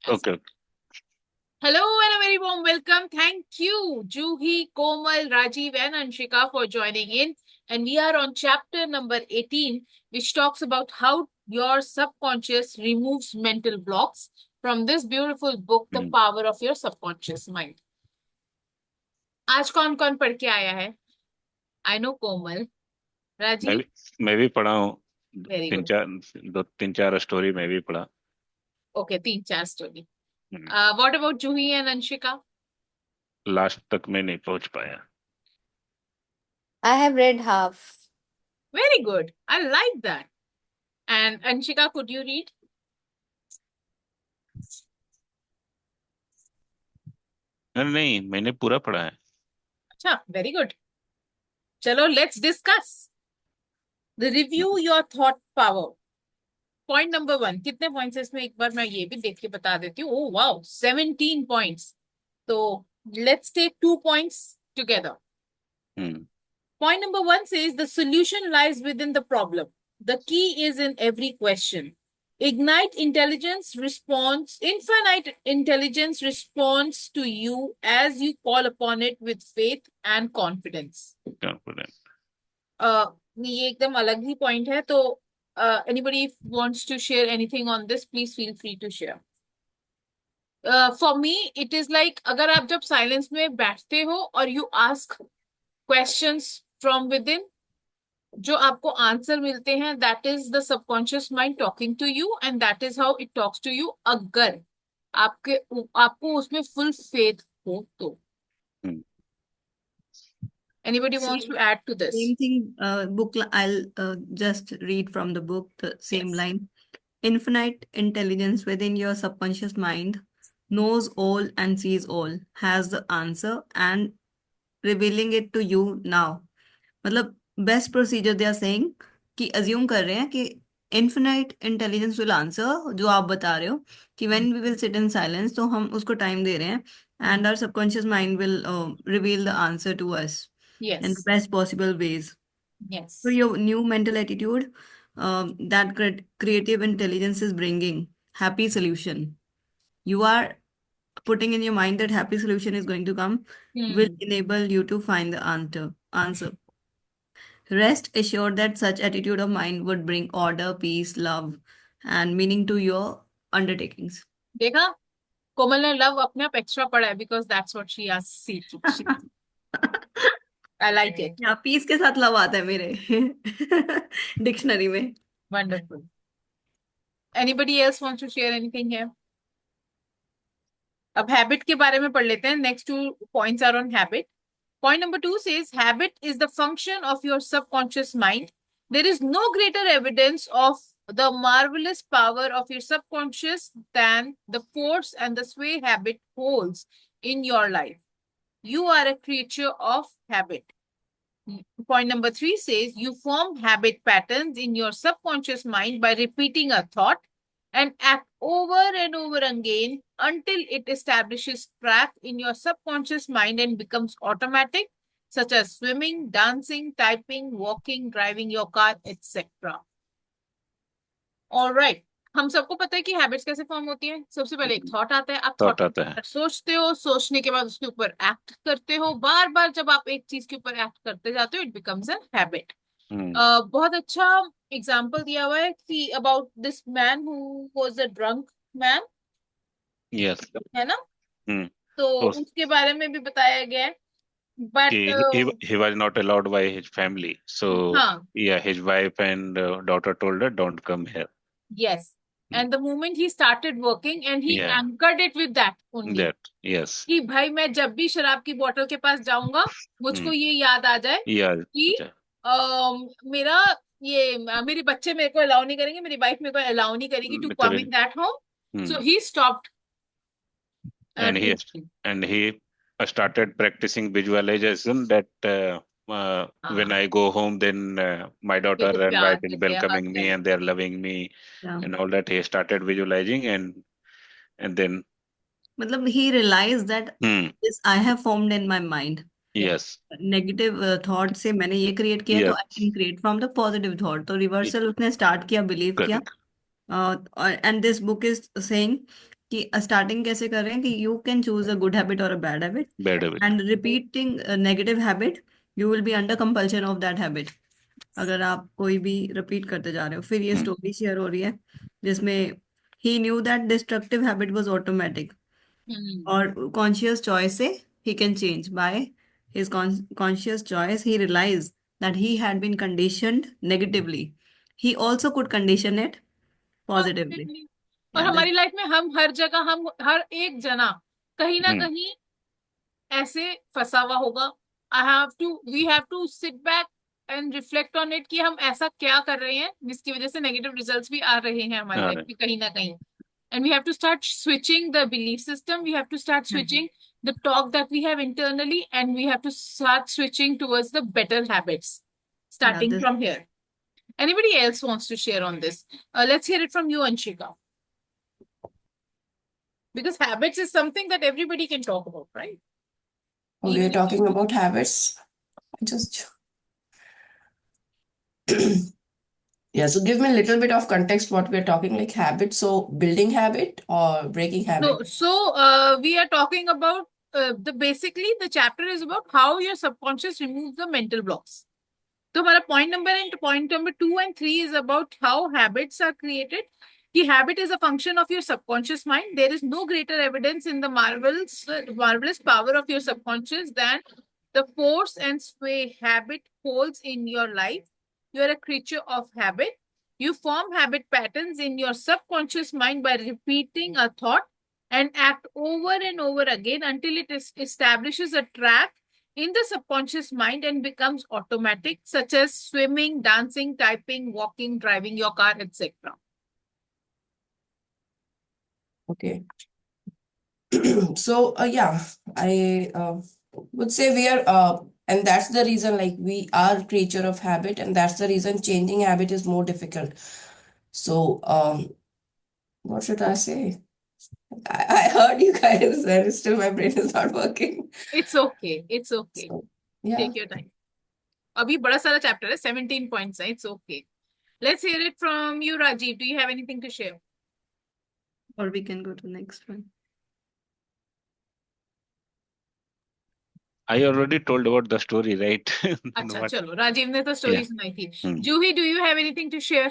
Okay. Hello and a very warm welcome. Thank you, Juhi, Komal, Rajiv, and Anshika for joining in. And we are on chapter number 18, which talks about how your subconscious removes mental blocks from this beautiful book, The Hmm. Power of Your Subconscious Mind. आज कौन कौन पढ़ के आया है? I know Komal. मैं Rajiv? भी मैं भी पढ़ा हूँ। Very तीन good. चार दो तीन चार स्टोरी मैं भी पढ़ा। Okay, तीन चार story. Hmm. What about Juhi and Anshika? Last तक मैं नहीं पहुंच पाया। I have read half. Very good. I like that. And Anshika, could you read? नहीं नहीं, मैंने पूरा पढ़ा है। अच्छा, very good. चलो, let's discuss. The review your thought power. Point number 1. कितने points है इसमें? एक बार मैं ये भी देख के बता देती हूँ. Oh wow, 17 points. तो let's take 2 points together. Hmm. Point number 1 says the solution lies within the problem. The key is in every question. Infinite intelligence responds to you as you call upon it with faith and confidence. Confident. ये एकदम अलग ही point है. तो anybody wants to share anything on this, please feel free to share. For me it is like, अगर आप जब silence में बैठते हो और you ask questions from within, जो आपको आंसर मिलते हैं, that is the subconscious mind talking to you and that is how it talks to you. अगर आपको उसमें full faith हो तो. हम्म। Anybody wants to add to this? Same thing. I'll just read from the book the same Yes. line. Infinite intelligence within your subconscious mind knows all and sees all, has the answer and revealing it to you now. मतलब best procedure they are saying कि assume कर रहे हैं कि infinite intelligence will answer जो आप बता रहे हो कि when we will sit in silence तो हम उसको time दे रहे हैं and our subconscious mind will reveal the answer to us in the Yes. best possible ways. So Yes. your new mental attitude that creative intelligence is bringing happy solution. You are putting in your mind that happy solution is going to come will Hmm. enable you to find the answer. Rest assured that such attitude of mind would bring order, peace, love, and meaning to your undertakings. देखा, कोमल ने love अपने आप extra पढ़ा है because that's what she are seeking. I like it. यहाँ peace के साथ love आता है मेरे डिक्शनरी में. Wonderful. Anybody else wants to share anything here? अब हैबिट के बारे में पढ़ लेते हैं. Next two points are on habit. Point number 2 says habit is the function of your subconscious mind. There is no greater evidence of the marvelous power of your subconscious than the force and the sway habit holds in your life. You are a creature of habit. Point number 3 says you form habit patterns in your subconscious mind by repeating a thought and act over and over again until it establishes track in your subconscious mind and becomes automatic, such as swimming, dancing, typing, walking, driving your car, etc. All right. हम सबको पता है कि habits कैसे form होती है. सबसे पहले एक थॉट आता है, आप थॉट थॉट आता है। सोचते हो, सोचने के बाद उसके ऊपर एक्ट करते हो. बार बार जब आप एक चीज के ऊपर एक्ट करते जाते हो, इट बिकम्स अ हैबिट. हम्म। बहुत अच्छा एग्जाम्पल दिया हुआ है कि about this man who was a drunk man, yes. है ना. हम्म। तो उस उसके बारे में भी बताया गया है. But he was not allowed by his family, so हाँ. yeah, his wife and daughter told her don't come here. Yes. Hmm. And the moment he started working and he Yeah, anchored it with that only, that, yes. कि भाई मैं जब भी शराब की बोतल के पास जाऊंगा, Hmm. मुझको ये याद आ जाए Yeah. कि मेरा मेरे बच्चे मेरे को अलाउ नहीं करेंगे, मेरी वाइफ मेरे को अलाउ नहीं करेगी to come in that home. Hmm. So he stopped and he drinking. and he started practicing visualization that when हाँ, I go home, then my daughter मेरे को and प्यार wife is करते हैं, हक welcoming me करें. and they're loving me Yeah. and all that. He started visualizing and then मतलब he realized that hmm, this I have formed in my mind. Yes. yes, negative thought से मैंने ये create किया तो yes, I can create from the positive thought. तो it- reversal उसने start किया, believe किया. correct. And this book is saying कि स्टार्टिंग कैसे कर रहे हैं कि you can choose a good habit और a bad habit, Bad habit. And repeating negative habit you will be under compulsion of that habit. अगर आप कोई भी रिपीट करते जा रहे हो, फिर ये Hmm. स्टोरी शेयर हो रही है जिसमें he knew that destructive habit was automatic, और कॉन्शियस चॉइस से he can change by his conscious choice he realise that he had been conditioned negatively, he also could condition it positively. Definitely. और या हमारी life में हम हर जगह, हम हर एक जना कहीं ना Hmm. कहीं ऐसे फंसा हुआ होगा। We have to sit back and reflect on it कि हम ऐसा क्या कर रहे हैं जिसकी वजह से नेगेटिव रिजल्ट्स भी आ रहे हैं हमारी लाइफ Alright. में कहीं ना कहीं। And we have to start switching the belief system. We have to start switching the talk that we have internally, and we have to start switching towards the better habits, starting this from here. Anybody else wants to share on this? Let's hear it from you, Anshika. Because habits is something that everybody can talk about, right? We Even are if you- talking about habits. I just yeah, so give me a little bit of context what we're talking, like habit. So building habit or breaking habit? We are talking about the chapter is about how your subconscious removes the mental blocks. So हमारा point number 2 and 3 is about how habits are created. The habit is a function of your subconscious mind. There is no greater evidence in the marvelous power of your subconscious than the force and sway habit holds in your life. You are a creature of habit. You form habit patterns in your subconscious mind by repeating a thought and act over and over again until it establishes a track in the subconscious mind and becomes automatic, such as swimming, dancing, typing, walking, driving your car, etc. Okay. So yeah, I would say we are and that's the reason, like, we are creature of habit, and that's the reason changing habit is more difficult. So what should I say? I heard you guys and still my brain is not working. It's okay. It's okay. So yeah. Take your time. अभी बड़ा सारा chapter है, 17 points है. It's okay. Let's hear it from you, Rajiv. Do you have anything to share? or we can go to next one. I already told about the story, right? अच्छा What? चलो, राजीव ने तो story Yeah. सुनाई थी. Hmm. Juhi, do you have anything to share?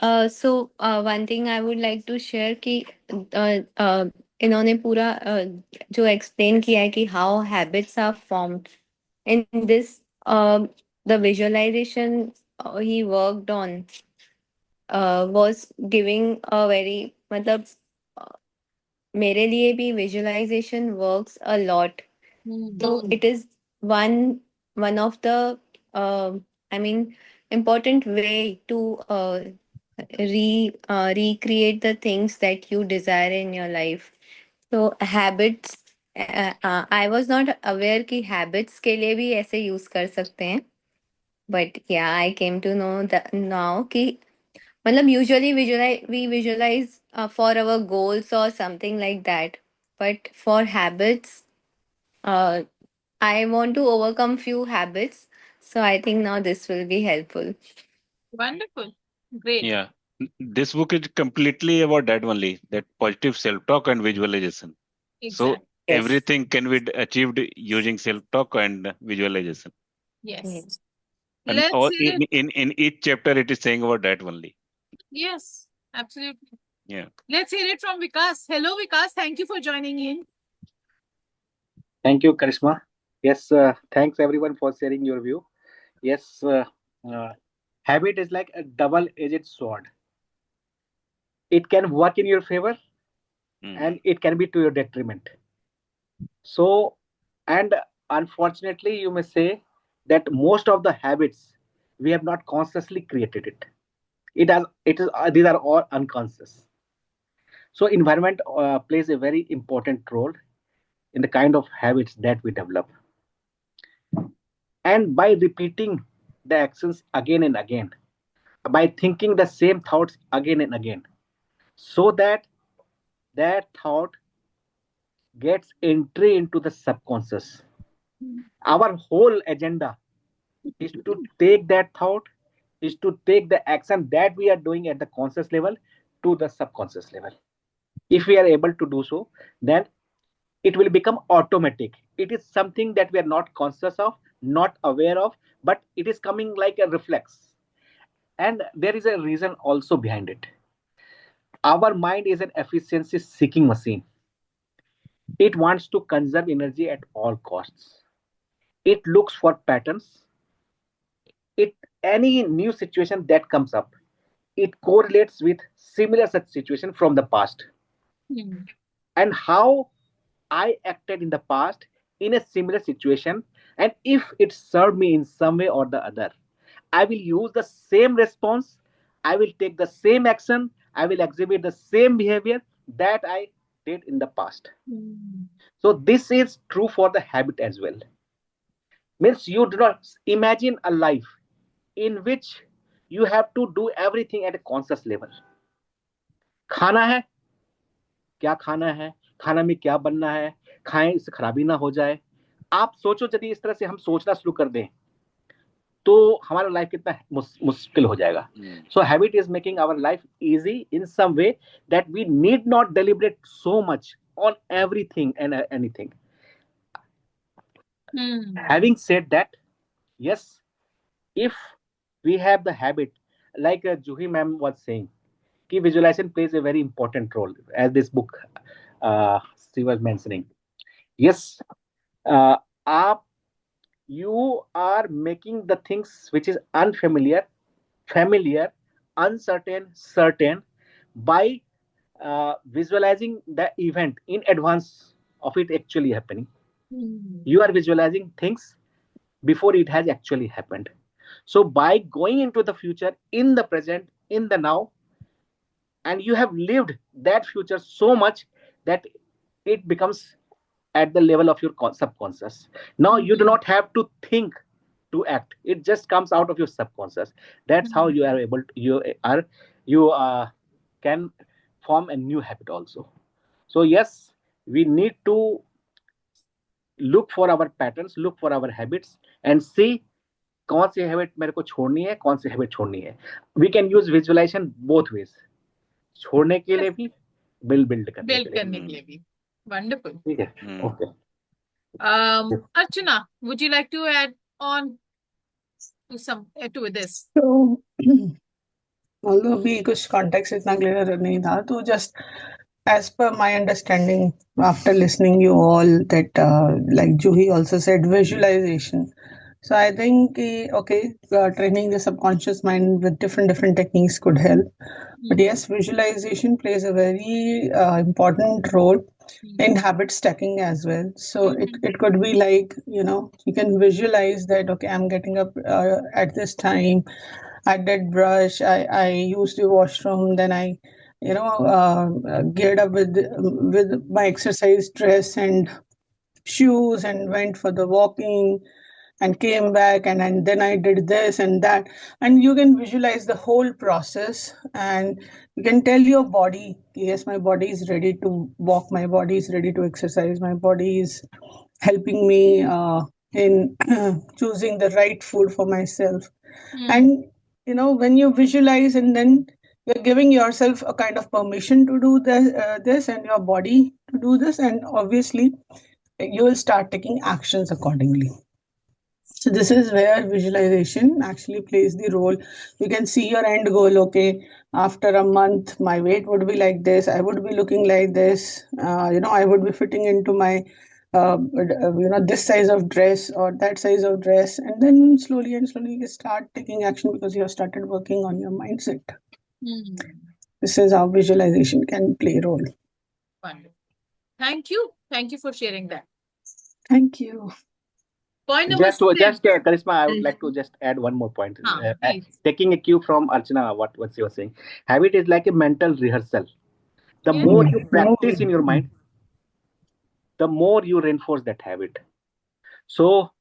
One thing I would like to share कि इन्होंने पूरा जो explain किया है कि how habits are formed. In this, the visualization he worked on was giving a very मतलब मेरे लिए भी visualization works a lot. So it is one of the I mean important way to recreate the things that you desire in your life. So habits, I was not aware कि habits के लिए भी ऐसे use कर सकते हैं. But yeah, I came to know that now कि मतलब usually we visualize for our goals or something like that. But for habits, uh, I want to overcome few habits. So I think now this will be helpful. Wonderful. Great. Yeah. This book is completely about that only, that positive self-talk and visualization. So Exactly. Yes. everything can be achieved using self-talk and visualization. Yes. Yes. And Let's all hear it. in each chapter, it is saying about that only. Yes, absolutely. Yeah. Let's hear it from Vikas. Hello, Vikas. Thank you for joining in. Thank you, Karishma. Yes, thanks everyone for sharing your view. Yes, habit is like a double-edged sword. It can work in your favor Hmm. and it can be to your detriment. So, and unfortunately, you may say that most of the habits we have not consciously created it. It is these are all unconscious. So, environment plays a very important role in the kind of habits that we develop. And by repeating the actions again and again, by thinking the same thoughts again and again, so that that thought gets entry into the subconscious. Our whole agenda is to take that thought is to take the action that we are doing at the conscious level to the subconscious level. If we are able to do so, then it will become automatic. It is something that we are not conscious of, not aware of, but it is coming like a reflex. And there is a reason also behind it. Our mind is an efficiency seeking machine. It wants to conserve energy at all costs. It looks for patterns. It any new situation that comes up, it correlates with similar such situation from the past. Hmm. And how I acted in the past in a similar situation, and if it served me in some way or the other, I will use the same response, I will take the same action, I will exhibit the same behavior that I did in the past. Hmm. So this is true for the habit as well. Means you do not imagine a life in which you have to do everything at a conscious level. खाना है, क्या खाना है, खाना में क्या बनना है, खाएं इससे खराबी ना हो जाए. आप सोचो यदि इस तरह से हम सोचना शुरू कर दें तो हमारा लाइफ कितना मुश्किल हो जाएगा. So habit is making our life easy in some way that we need not deliberate so much on everything and anything. Having said that, yes, if we have the habit, like Juhi ma'am was saying, कि visualization plays a very important role, as this book she was mentioning. Yes, आप you are making the things which is unfamiliar familiar, uncertain, certain by visualizing the event in advance of it actually happening. Hmm. You are visualizing things before it has actually happened. So by going into the future, in the present, in the now, and you have lived that future so much that it becomes at the level of your subconscious. Now you do not have to think to act, it just comes out of your subconscious. That's how you are able to, you can form a new habit also. So yes, we need to look for our patterns, look for our habits and see कौन सी habit मेरे को छोड़नी है, कौन सी habit छोड़नी है. We can use visualization both ways, छोड़ने के लिए भी, बिल्ड करने Build के लिए. करने के लिए भी. Wonderful. ठीक है, okay. Archana, would you like to add on to some to this? तो although अभी कुछ context इतना clear नहीं था, तो just as per my understanding after listening you all that like Juhi also said visualization. So I think okay, training the subconscious mind with different techniques could help. But yes, visualization plays a very important role in habit stacking as well. So it could be like, you can visualize that, okay, I'm getting up at this time, I did brush, I used the washroom, then I, geared up with my exercise dress and shoes and went for the walking and came back and then I did this and that. And you can visualize the whole process and you can tell your body, yes, my body is ready to walk, my body is ready to exercise, my body is helping me in choosing the right food for myself. And when you visualize and then you're giving yourself a kind of permission to do this and your body to do this, and obviously you will start taking actions accordingly. So this is where visualization actually plays the role. You can see your end goal. Okay, after a month, my weight would be like this. I would be looking like this. I would be fitting into my, this size of dress or that size of dress. And then slowly you start taking action because you have started working on your mindset. This is how visualization can play a role. Wonderful. Thank you. Thank you for sharing that. Thank you. Point number Just Karisma, I would like to just add one more point. Please. Taking a cue from Archana, what she was saying, habit is like a mental rehearsal. The Yeah. more you practice in your mind, the more you reinforce that habit. So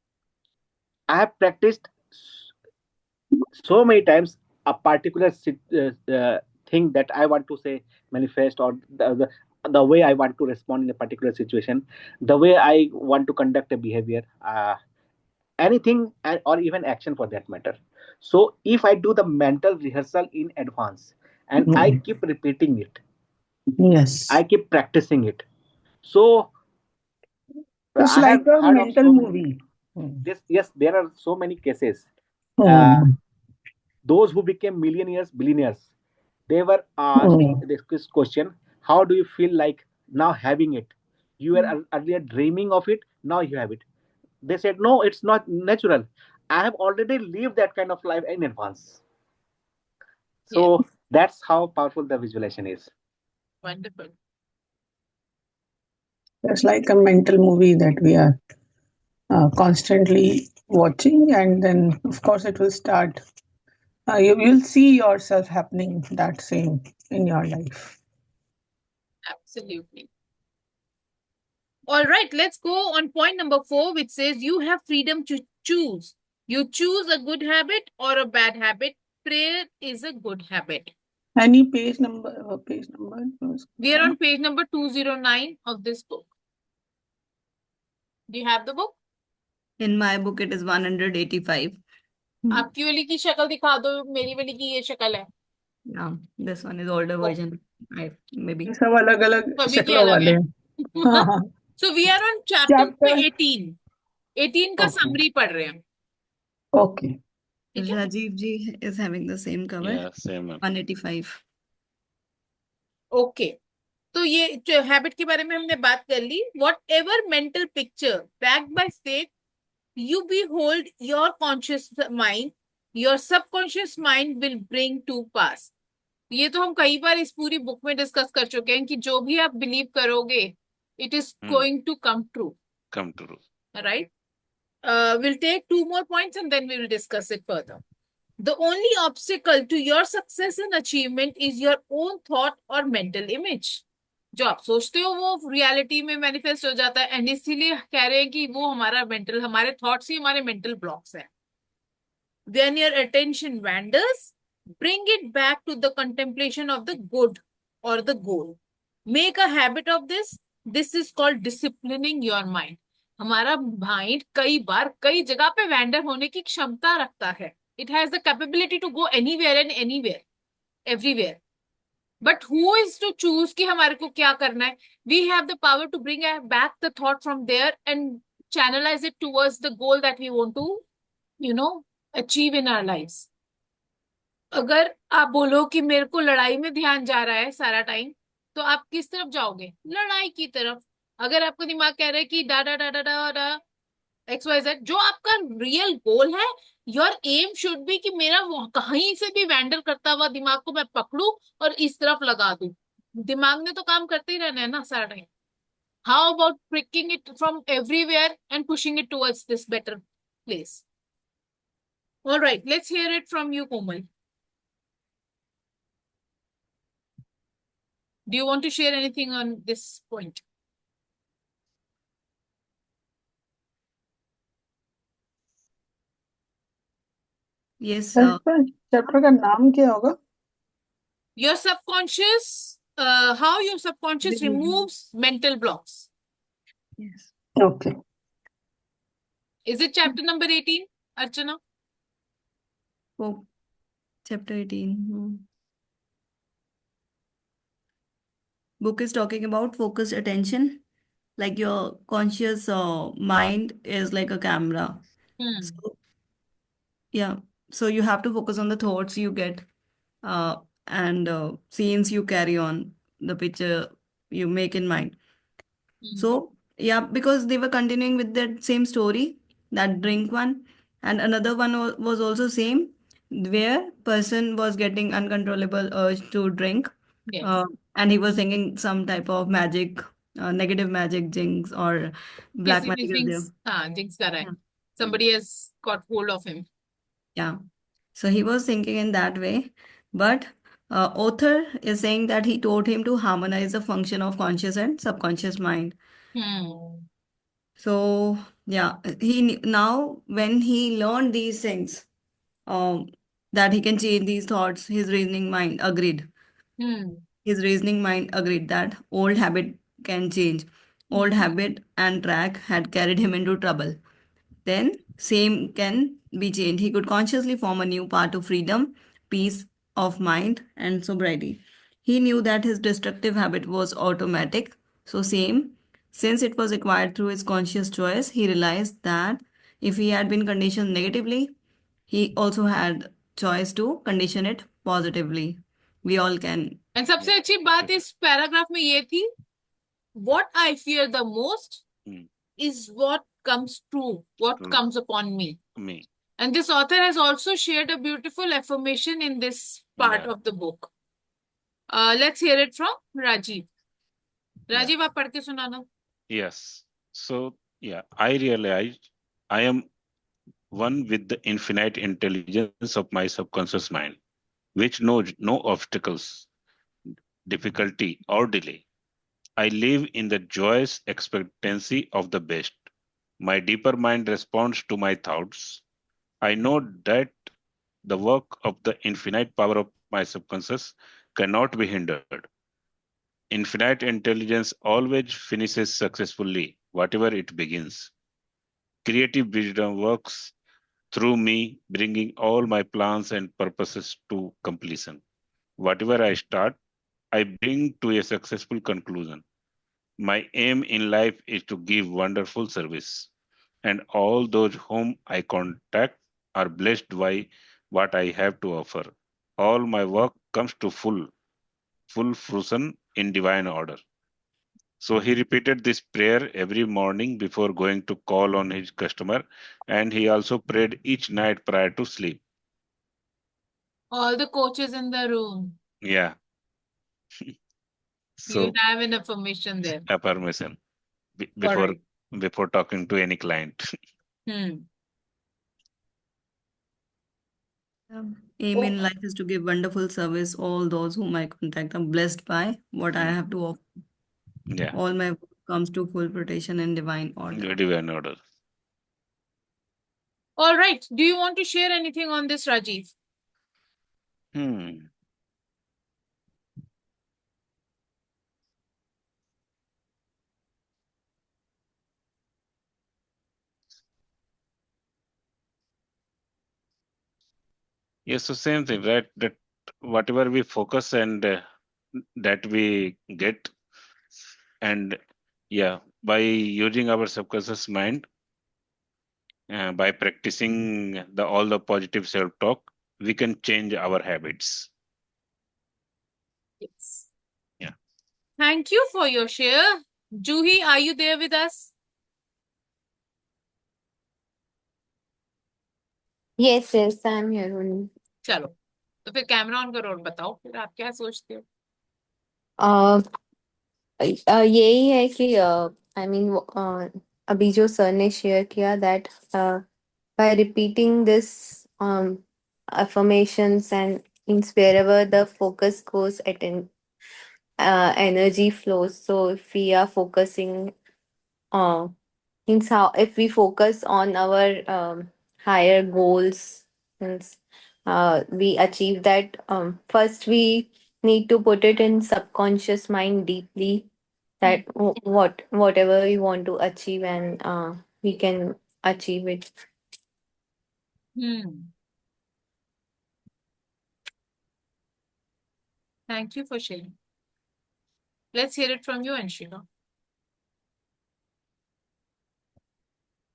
I have practiced so many times a particular thing that I want to say, manifest, or the way I want to respond in a particular situation, the way I want to conduct a behavior, anything, or even action for that matter. So if I do the mental rehearsal in advance and I Mm. keep repeating it, Yes. I keep practicing it. So It's I like have a heard of mental so many. movie. Mm. This, yes, there are so many cases. Uh, Mm. those who became millionaires, billionaires, they were asked Mm. this question: how do you feel like now having it? You were earlier dreaming of it, now you have it. They said, no, it's not natural. I have already lived that kind of life in advance. Yes, So that's how powerful the visualization is. wonderful. It's like a mental movie that we are constantly watching, and then, of course, it will start. You'll see yourself happening that same in your life. Absolutely. All right, let's go on point number 4, which says you have freedom to choose. You choose a good habit or a bad habit. Prayer is a good habit. Any page number? Page number? We are on page number 209 of this book. Do you have the book? In my book, it is 185. आपकी वाली की शक्ल दिखा दो, मेरी वाली की ये शक्ल है. Yeah, this one is older Oh, version. Maybe. सब अलग अलग सभी की शक्लों अलग वाले है. हैं. हाँ हाँ. So we are on chapter Chapter. 18. 18 का Okay. summary पढ़ रहे हैं. Okay. ठीक है? Rajiv ji is having the same cover. Yeah, same. 185. Okay. तो ये हैबिट के बारे में हमने बात कर ली. Whatever mental picture backed by faith you behold, your conscious mind, your subconscious mind will bring to pass. ये तो हम कई बार इस पूरी बुक में डिस्कस कर चुके हैं कि जो भी आप बिलीव करोगे, it is going to come true. Come true. Right? We'll take 2 more points and then we will discuss it further. The only obstacle to your success and achievement is your own thought or mental image. जो आप सोचते हो वो reality में manifest हो जाता है, and इसीलिए कह रहे हैं कि वो हमारे थॉट्स ही हमारे मेंटल ब्लॉक्स हैं. When your attention wanders, bring it back to the contemplation of the good or the goal. Make a habit of this. This is called disciplining your mind. हमारा माइंड कई बार कई जगह पे wander होने की क्षमता रखता है. It has the capability to go anywhere and anywhere, everywhere. But who is to choose कि हमारे को क्या करना है? We have the power to bring back the thought from there and channelize it towards the goal that we want to, achieve in our lives. अगर आप बोलो कि मेरे को लड़ाई में ध्यान जा रहा है सारा टाइम, तो आप किस तरफ जाओगे? लड़ाई की तरफ. अगर आपका दिमाग कह रहा है कि डा डा डा डा डा डा XYZ, जो आपका रियल गोल है, योर एम शुड बी कि मेरा कहीं से भी वैंडर करता हुआ दिमाग को मैं पकड़ू और इस तरफ लगा दूं. दिमाग ने तो काम करते ही रहना है ना सारा time. How about picking it from everywhere and pushing it towards this better place? All right, let's hear it from you, Komal. Do you want to share anything on this point? Yes, chapter का नाम क्या होगा? Your subconscious, how your subconscious removes mental blocks. yes. Okay. Is it chapter number 18, Archana? Oh, chapter 18. Book is talking about focused attention. Like your conscious mind is like a camera. So, yeah. So you have to focus on the thoughts you get and scenes you carry on, the picture you make in mind. So, yeah, because they were continuing with that same story, that drink one, and another one was also same, where person was getting uncontrollable urge to drink, Yes. and he was thinking some type of magic, negative magic, jinx or black किसी magic ने is there. jinx कर रहा है. Yeah. Somebody has got hold of him. Yeah. So he was thinking in that way, but author is saying that he taught him to harmonize the function of conscious and subconscious mind. So yeah, now when he learned these things, that he can change these thoughts, his reasoning mind agreed. His reasoning mind agreed that old habit can change. Old habit and track had carried him into trouble. then same can be changed. He could consciously form a new path to freedom, peace of mind, and sobriety. He knew that his destructive habit was automatic, so same. Since it was acquired through his conscious choice, he realized that if he had been conditioned negatively, he also had choice to condition it positively. We all can. And सबसे अच्छी बात इस paragraph में ये थी, what I fear the most Hmm. is what comes true, what True. comes upon me. Me. And this author has also shared a beautiful affirmation in this part Yeah. of the book. Let's hear it from Rajiv. Yeah. Rajiv, आप पढ़ के सुनाना. Yes. So, yeah, I realized I am one with the infinite intelligence of my subconscious mind, which knows no obstacles, difficulty, or delay. I live in the joyous expectancy of the best. My deeper mind responds to my thoughts. I know that the work of the infinite power of my subconscious cannot be hindered. Infinite intelligence always finishes successfully whatever it begins. Creative wisdom works through me, bringing all my plans and purposes to completion. Whatever I start, I bring to a successful conclusion. My aim in life is to give wonderful service, and all those whom I contact are blessed by what I have to offer. All my work comes to full fruition in divine order. So he repeated this prayer every morning before going to call on his customer, and he also prayed each night prior to sleep. All the coaches in the room, Yeah. you So have an affirmation there. affirmation before Correct. before talking to any client. Aim Oh, in life is to give wonderful service. All those whom I contact are blessed by what I Mm. have to offer. Yeah. All my work comes to full fruition in divine order. Divine order. all right. Do you want to share anything on this, Rajiv? Hmm. Yes, so same thing, right? That whatever we focus and that we get, and yeah, by using our subconscious mind, by practicing all the positive self-talk, we can change our habits. Yes. Yeah. Thank you for your share. Juhi, are you there with us? Yes, I'm here only. चलो, तो फिर camera on करो और बताओ फिर आप क्या सोचते हो? Uh, यही है कि आई मीन अभी जो सर ने शेयर किया that by repeating this affirmations and means wherever the focus goes energy flows. So if we are focusing means how if we focus on our higher goals, means we achieve that, first we need to put it in subconscious mind deeply that whatever we want to achieve, and we can achieve it. Thank you for sharing. Let's hear it from you, Anshika.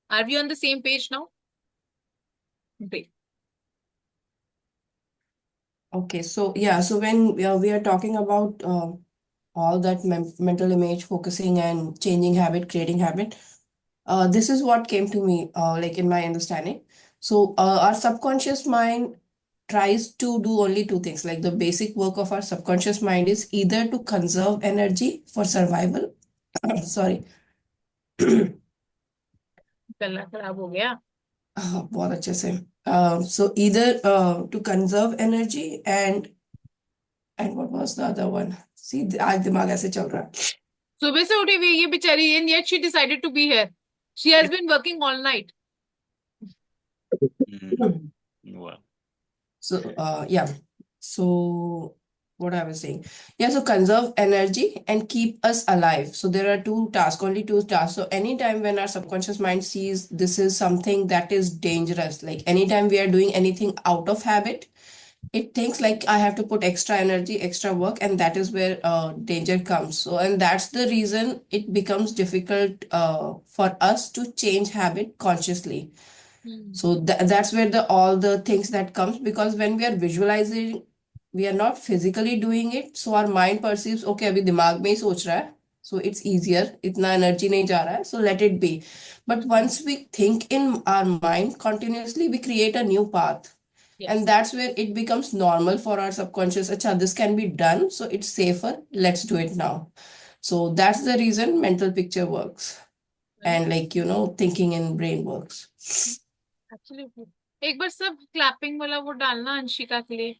Are we on the same page now? Great. Okay, so yeah, so when we are talking about all that mental image focusing and changing habit, creating habit, this is what came to me, like in my understanding. So our subconscious mind tries to do only two things. Like the basic work of our subconscious mind is either to conserve energy for survival. Sorry. गला खराब हो गया. बहुत अच्छे से. So either to conserve energy and what was the other one? See, आज दिमाग ऐसे चल रहा है. सुबह से उठी हुई ये बेचारी, and yet she decided to be here. She has been working all night. Mm. Wow. So yeah. So what I was saying. Yeah, so conserve energy and keep us alive. So there are two tasks, only two tasks. So anytime when our subconscious mind sees this is something that is dangerous, like anytime we are doing anything out of habit, it thinks like I have to put extra energy, extra work, and that is where danger comes. So, and that's the reason it becomes difficult for us to change habit consciously. So that's where the all the things that comes, because when we are visualizing, we are not physically doing it. So our mind perceives, okay, अभी दिमाग में ही सोच रहा है. So it's easier. इतना energy नहीं जा रहा है. So let it be. But once we think in our mind continuously, we create a new path. Yes. And that's where it becomes normal for our subconscious. Acha, this can be done, so it's safer. Let's do it now. So that's the reason mental picture works. And like, thinking in brain works. Absolutely. एक बार सब clapping वाला वो डालना अंशिका के लिए.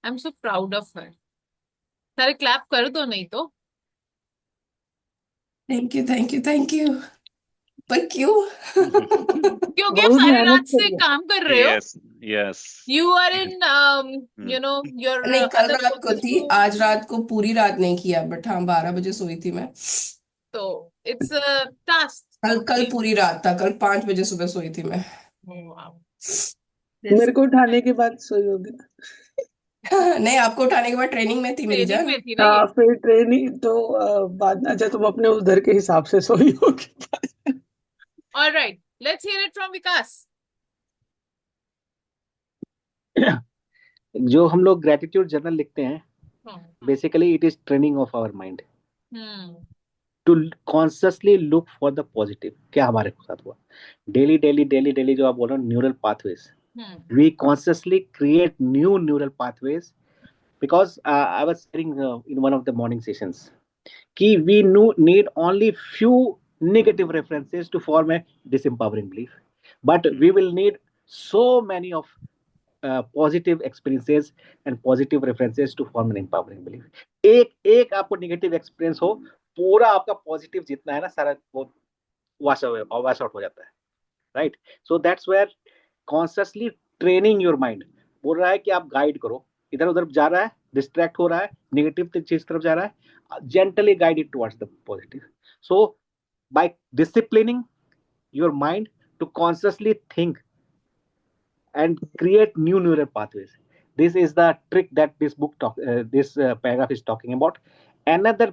आई am so proud of her. सारे clap कर दो नहीं तो. Thank you, thank you, thank you. पर क्यों? क्योंकि आप बहुत सारे मेहनत रात कर से रहे हो। काम कर रहे हो. Yes, yes. You are in your नहीं, कल other रात को focus थी, group. आज रात को पूरी रात नहीं किया, बट हाँ 12 बजे सोई थी मैं. So it's a task. कल पूरी रात था, कल 5 बजे सुबह सोई थी मैं. Oh, wow. मेरे को उठाने के बाद सोई होगी ना। नहीं, आपको उठाने के बाद ट्रेनिंग में थी मेरी ट्रेनिंग जान. में थी ना ये. फिर ट्रेनिंग तो बाद में। अच्छा, तुम अपने उधर के हिसाब से सोई होगी। All right, let's hear it from Vikas. जो हम लोग ग्रेटिट्यूड जर्नल लिखते हैं, Hmm. Basically it is training of our mind Hmm. To consciously look for the positive. क्या हमारे साथ हुआ डेली डेली डेली डेली, जो आप बोल रहे हो neural pathways, Hmm. we consciously create new neural pathways because I was saying in one of the morning sessions कि we need only few negative references to form a disempowering belief, but we will need so many of positive experiences and positive references to form an empowering belief. एक आपको negative experience हो, पूरा आपका positive जितना है ना सारा वो wash out हो जाता है, right? So that's where consciously training your mind बोल रहा है कि आप गाइड करो, इधर उधर जा रहा है, डिस्ट्रैक्ट हो रहा है, नेगेटिव चीज तरफ जा रहा है, gently guide it towards the positive. So by disciplining your mind to consciously think and create new neural pathways, this is the trick that this paragraph is talking about. Another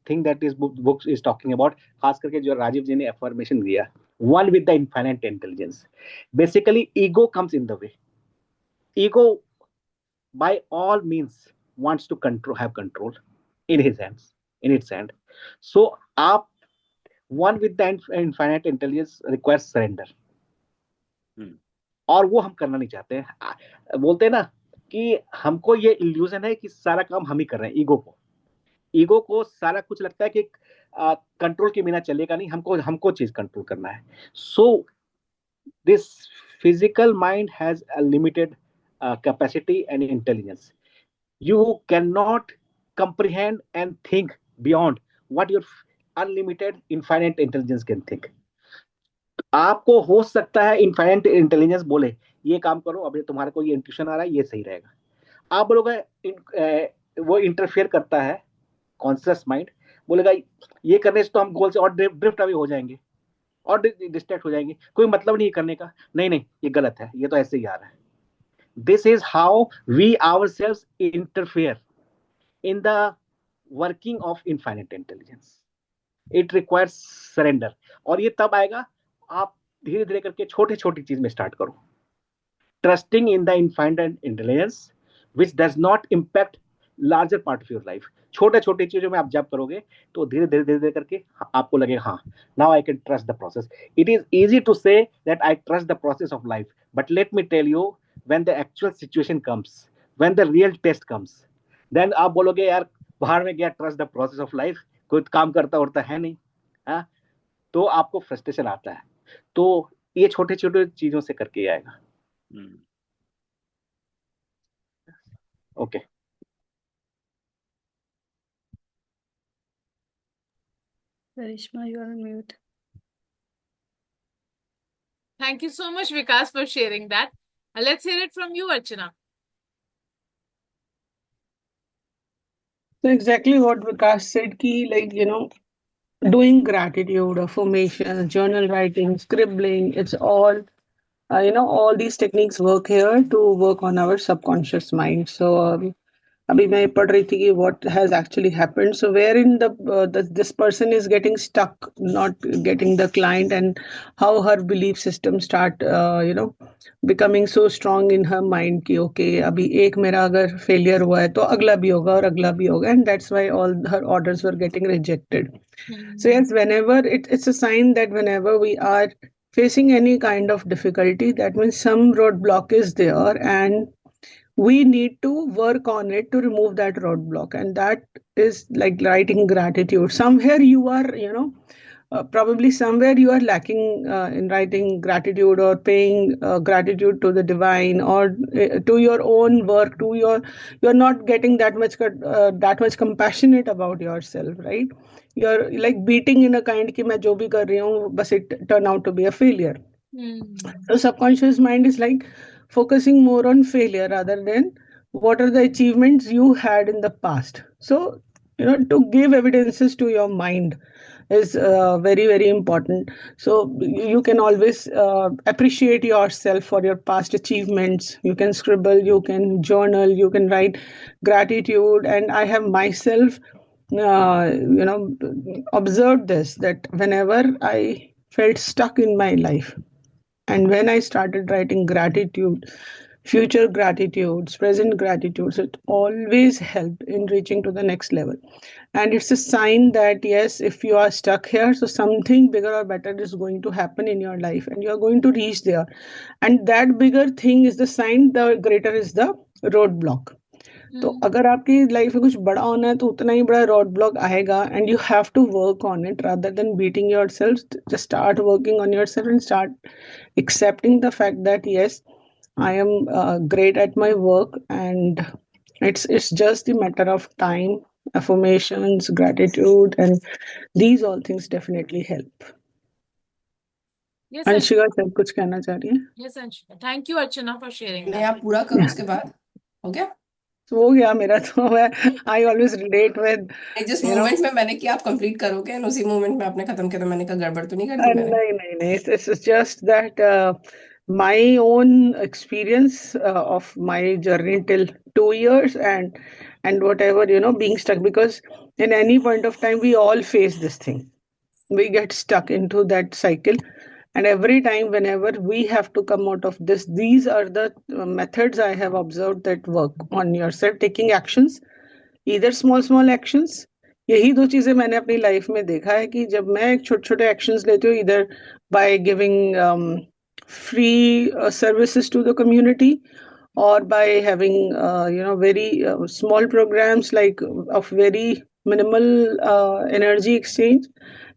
thing that this book is talking about, खास करके जो राजीव जी ने affirmation दिया, one with the infinite intelligence. Basically, ego comes in the way. Ego, by all means, wants to have control in its hand. So, one with the infinite intelligence requires surrender. और वो हम करना नहीं चाहते हैं. बोलते हैं ना कि हमको ये इल्यूजन है कि सारा काम हम ही कर रहे हैं. ईगो को सारा कुछ लगता है कि कंट्रोल के बिना चलेगा नहीं, हमको चीज कंट्रोल करना है. So this physical mind has a limited capacity and intelligence. You cannot comprehend and think beyond what your unlimited infinite intelligence can think. आपको हो सकता है इनफाइनाइट इंटेलिजेंस बोले ये काम करो, अभी तुम्हारे को ये इंट्यूशन आ रहा है, ये सही रहेगा. आप बोलोगे वो इंटरफेयर करता है, कॉन्शियस माइंड बोलेगा ये करने से तो हम गोल से और ड्रिफ्ट अवे हो जाएंगे और डिस्ट्रैक्ट हो जाएंगे, कोई मतलब नहीं करने का. नहीं ये गलत है, ये तो ऐसे ही आ रहा है. This is how we ourselves interfere in the working of infinite intelligence. It requires surrender. और ये तब आएगा आप धीरे धीरे करके छोटी छोटी चीज में स्टार्ट करो. Trusting in the infinite intelligence which does not impact larger part of your life. छोटे छोटे चीजों में आप जब करोगे तो धीरे धीरे करके आपको लगेगा हाँ, now I can trust the process. It is easy to say that I trust the process of life, but let me tell you, when the actual situation comes, when the real test comes, then आप बोलोगे यार बाहर में गया, trust the process of life, कोई काम करता होता है नहीं, हाँ, तो आपको फ्रस्ट्रेशन आता है. तो ये छोटे छोटे चीजों से करके आएगा. Okay. Karishma, you are on mute. Thank you so much, Vikas, for sharing that. Let's hear it from you, Archana. So exactly what Vikas said, ki like, doing gratitude, affirmation, journal writing, scribbling, it's all, all these techniques work here to work on our subconscious mind. So अभी मैं पढ़ रही थी कि what has actually happened. So wherein this person is getting stuck, not getting the client, and how her belief system start, becoming so strong in her mind कि okay अभी एक मेरा अगर failure हुआ है तो अगला भी होगा और अगला भी होगा, and that's why all her orders were getting rejected. So yes, whenever it's a sign that whenever we are facing any kind of difficulty, that means some roadblock is there, and we need to work on it to remove that roadblock. And that is like writing gratitude. Somewhere you are, probably somewhere you are lacking in writing gratitude or paying gratitude to the divine, or to your own work, you're not getting that much compassionate about yourself, right? You're like beating in a kind कि मैं जो भी कर रही हूँ बस it turn out to be a failure. So subconscious mind is like focusing more on failure rather than what are the achievements you had in the past. So, to give evidences to your mind is very, very important. So you can always appreciate yourself for your past achievements. You can scribble, you can journal, you can write gratitude. And I have myself, observed this, that whenever I felt stuck in my life, and when I started writing gratitude, future gratitudes, present gratitudes, it always helped in reaching to the next level. And it's a sign that, yes, if you are stuck here, so something bigger or better is going to happen in your life and you're going to reach there. And that bigger thing is the sign, the greater is the roadblock. तो अगर आपकी life में कुछ बड़ा होना है तो उतना ही बड़ा रोड ब्लॉक आएगा, and you have to work on it rather than beating yourself. Just start working on yourself and start accepting the fact that yes, I am great at my work, and it's just the matter of time. Affirmations, gratitude, and these all things definitely help. Yes, Anshika sir कुछ कहना चाह रही है? Yes, Anshika. Thank you, Archana, for sharing मैं that. आप पूरा करूँ उसके बाद हो गया? हो गया मेरा तो. मैं I always relate with, जिस मोमेंट में मैंने किया आप कंप्लीट करोगे, और उसी मोमेंट में आपने खत्म किया तो मैंने कहा गड़बड़ तो नहीं कर दी मैंने? नहीं. It's just that my own experience of my journey till 2 years, and whatever, being stuck, because in any point of time we all face this thing. We get stuck into that cycle, and every time whenever we have to come out of this, these are the methods I have observed that work on yourself. Taking actions, either small actions. यही दो चीजें मैंने अपनी life में देखा है कि जब मैं छोटे छोटे एक्शंस लेती हूँ, इधर by giving free services to the community, or by having very small programs like of very minimal energy exchange,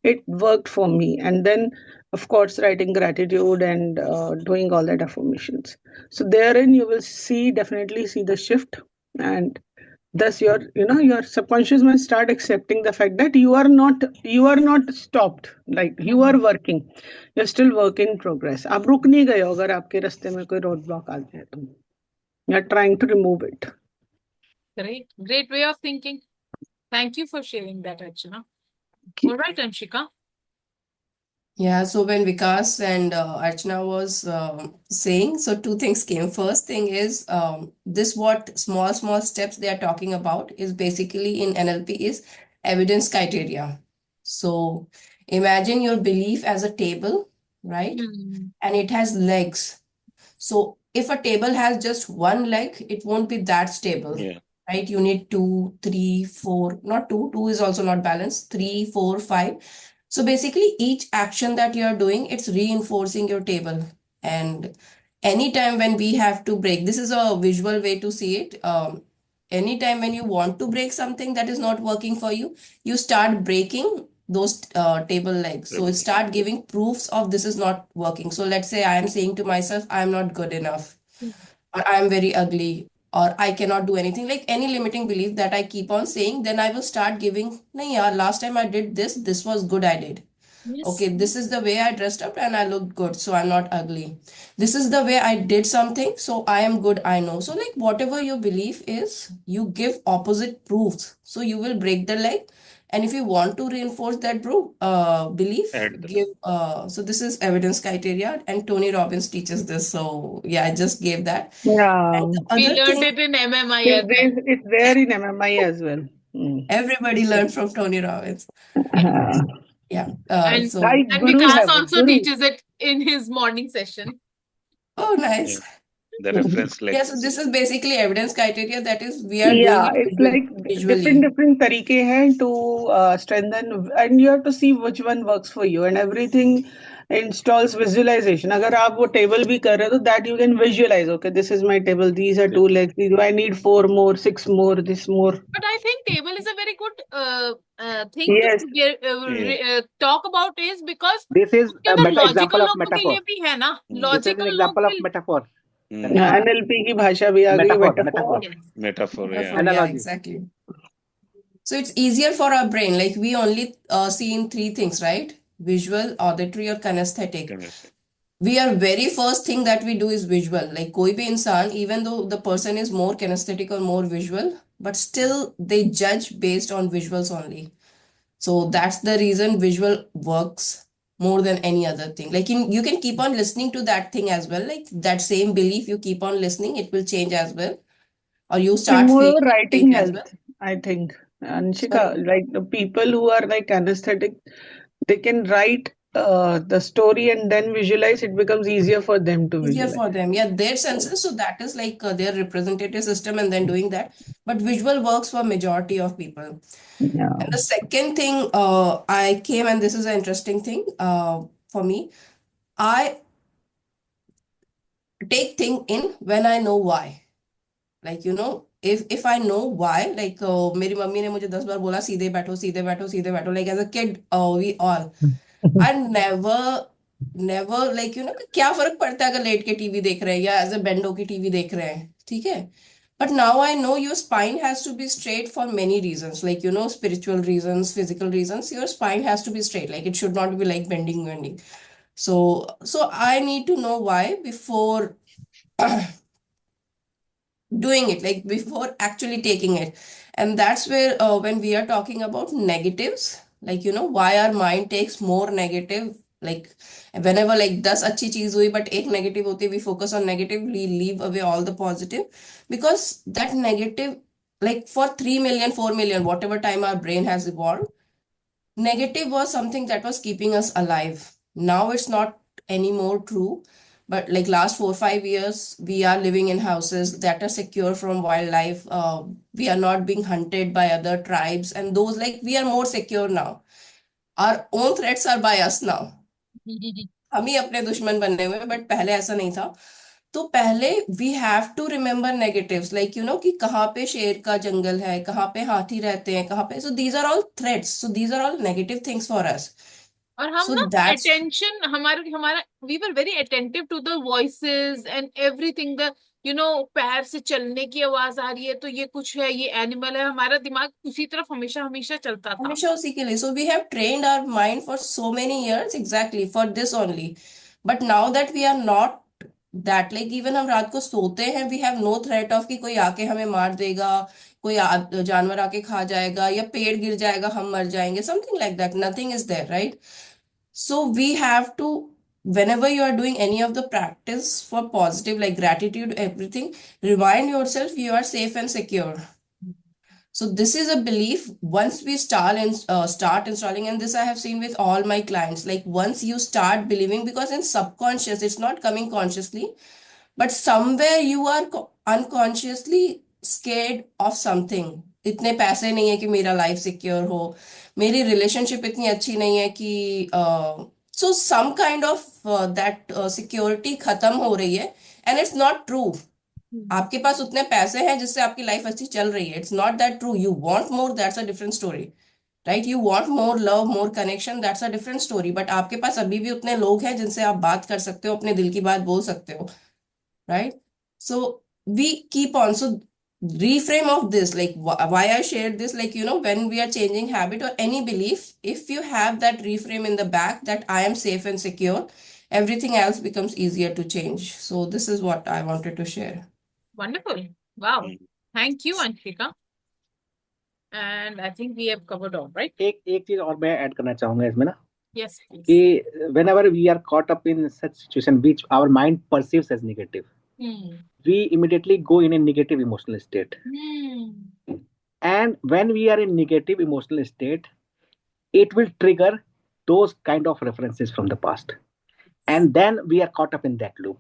it worked for me. And then of course writing gratitude and doing all that affirmations. So therein you will definitely see the shift, and thus your subconscious mind start accepting the fact that you are not stopped, like you are working, you're still work in progress. आप रुक नहीं गए हो अगर आपके रास्ते में कोई रोड ब्लॉक आ जाए तो. You're trying to remove it. Great way of thinking. Thank you for sharing that, Archana. All right, Anshika. Yeah, so when Vikas and Archana was saying, so two things came. First thing is this what small steps they are talking about is basically in NLP is evidence criteria. So imagine your belief as a table, right? And it has legs. So if a table has just one leg, it won't be that stable. Yeah. Right? You need 2, 3, 4, not 2, 2 is also not balanced, 3, 4, 5. So basically each action that you are doing, it's reinforcing your table. And anytime when we have to break, this is a visual way to see it. Anytime when you want to break something that is not working for you, you start breaking those table legs. So start giving proofs of this is not working. So let's say I am saying to myself, I am not good enough, or I am very ugly, or I cannot do anything, like any limiting belief that I keep on saying, then I will start giving, nahi yaar, last time I did this was good I did. Yes. Okay, this is the way I dressed up and I looked good, so I'm not ugly. This is the way I did something, so I am good, I know. So, like, whatever your belief is, you give opposite proofs. So, you will break the leg. And if you want to reinforce that belief, Add the give. So, this is evidence criteria, and Tony Robbins teaches this. So, yeah, I just gave that. Yeah, And the We other learned thing, it in MMI yeah, as well. it's there in MMI as well. everybody learned from Tony Robbins. Uh, Yeah. And So, I and Guru Vikas have also Guru. teaches it in his morning session. oh, yeah, nice. the reference Yeah, so lectures. this is basically evidence criteria. That is, we are doing Yeah, it it's like visually. different तरीके हैं to strengthen, and you have to see which one works for you, and everything installs visualization. अगर आप वो table भी कर रहे हो तो that you can visualize. Okay, this is my table. These are Yeah. 2 legs. I need 4 more, 6 more, this more. But I think table is a very good thing Yes. to talk about is because This is उसके a अंदर example logical of लोगों के metaphor. लिए भी है ना Hmm. This is an logical लोग example of will metaphor. Hmm. NLP की भाषा भी आ गई, Metaphor, metaphor. metaphor. yes. Metaphor, yeah. Therefore, yeah, Analogy. exactly. So it's easier for our brain. Like we only see in three things, right? Visual, auditory, or kinesthetic. Chemistry. We are very first thing that we do is visual. Like कोई भी इंसान, even though the person is more kinesthetic or more visual, but still they judge based on visuals only. So that's the reason visual works more than any other thing. Like you can keep on listening to that thing as well. Like that same belief, you keep on listening, it will change as well. Or you And start more feeling it writing change as well. helps, I think. Anshika, Sorry. like the people who are like anesthetic, they can write the story and then visualize. It becomes easier for them to Easier visualize. for them. Yeah, their senses. So that is like their representative system and then doing that. But visual works for majority of people. Yeah. And the second thing, I came, and this is an interesting thing for me. I take thing in when I know why. Like, if I know why, like मेरी mummy ने मुझे 10 बार बोला सीधे बैठो सीधे बैठो सीधे बैठो. Like as a kid, we all. I never like क्या फर्क पड़ता है अगर लेट के टीवी देख रहे हैं या एज अ बेंड होके टीवी देख रहे हैं, ठीक है. But now I know your spine has to be straight for many reasons, like spiritual reasons, physical reasons. Your spine has to be straight, like it should not be like bending. So I need to know why before doing it, like before actually taking it. And that's where when we are talking about negatives, like why our mind takes more negative, like whenever like 10 अच्छी चीज हुई but एक negative होती है, we focus on negative, we leave away all the positive, because that negative, like for 3 million 4 million whatever time our brain has evolved, negative was something that was keeping us alive. Now it's not anymore true. But like last 4 5 years, we are living in houses that are secure from wildlife. We are not being hunted by other tribes, and those, like, we are more secure now. Our own threats are by us now. हम ही अपने दुश्मन बनने हुए, but पहले ऐसा नहीं था. तो पहले we have to remember negatives, like कि कहाँ पे शेर का जंगल है, कहाँ पे हाथी रहते हैं, कहाँ पे. So these are all threats, so these are all negative things for us. और हम So ना that's attention हमारा we were very attentive to the voices and everything, the पैर से चलने की आवाज आ रही है तो ये कुछ है, ये एनिमल है, हमारा दिमाग उसी तरफ हमेशा हमेशा चलता था. हमेशा उसी के लिए. So we have trained our mind for so many years exactly for this only. But now that we are not that, like even हम रात को सोते हैं, we have no threat of कि कोई आके हमें मार देगा, कोई जानवर आके खा जाएगा, या पेड़ गिर जाएगा, हम मर जाएंगे, something like that. Nothing is there, right? So we have to, whenever you are doing any of the practice for positive, like gratitude, everything, remind yourself you are safe and secure. So this is a belief. Once we start installing, and this I have seen with all my clients, like once you start believing, because in subconscious, it's not coming consciously, but somewhere you are unconsciously scared of something. इतने पैसे नहीं है कि मेरा life secure हो, मेरी relationship इतनी अच्छी नहीं है कि so some kind of that security खत्म हो रही है, and it's not true. आपके पास उतने पैसे हैं जिससे आपकी लाइफ अच्छी चल रही है. It's not that true. You want more, that's a different story, right. You want more love, more connection, that's a different story. But आपके पास अभी भी उतने लोग हैं जिनसे आप बात कर सकते हो, अपने दिल की बात बोल सकते हो, right. So we keep on. So reframe of this, like why I shared this, like, when we are changing habit or any belief, if you have that reframe in the back that I am safe and secure, everything else becomes easier to change. So this is what I wanted to share. Wonderful. Wow. Mm. Thank you, Anshika. And I think we have covered all, right? एक चीज और मैं add करना चाहूंगा इसमें ना, Yes, please. कि whenever we are caught up in such situation which our mind perceives as negative, Hmm. we immediately go in a negative emotional state. Hmm. And when we are in negative emotional state, it will trigger those kind of references from the past. And then we are caught up in that loop.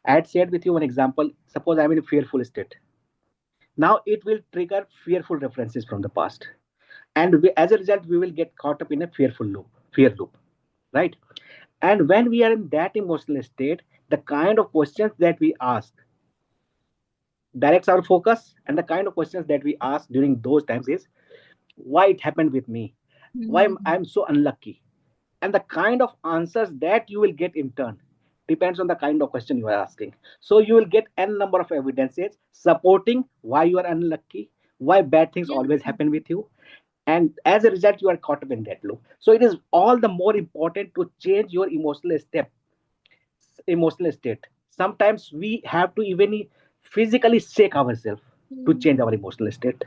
I had shared with you one example. Suppose I'm in a fearful state. Now it will trigger fearful references from the past. And as a result, we will get caught up in a fear loop, right? And when we are in that emotional state, the kind of questions that we ask directs our focus, and the kind of questions that we ask during those times is, why it happened with me? Why I'm so unlucky? And the kind of answers that you will get in turn depends on the kind of question you are asking. So you will get n number of evidences supporting why you are unlucky, why bad things always happen with you, and as a result you are caught up in that loop. So it is all the more important to change your emotional state. Sometimes we have to even physically shake ourselves to change our emotional state.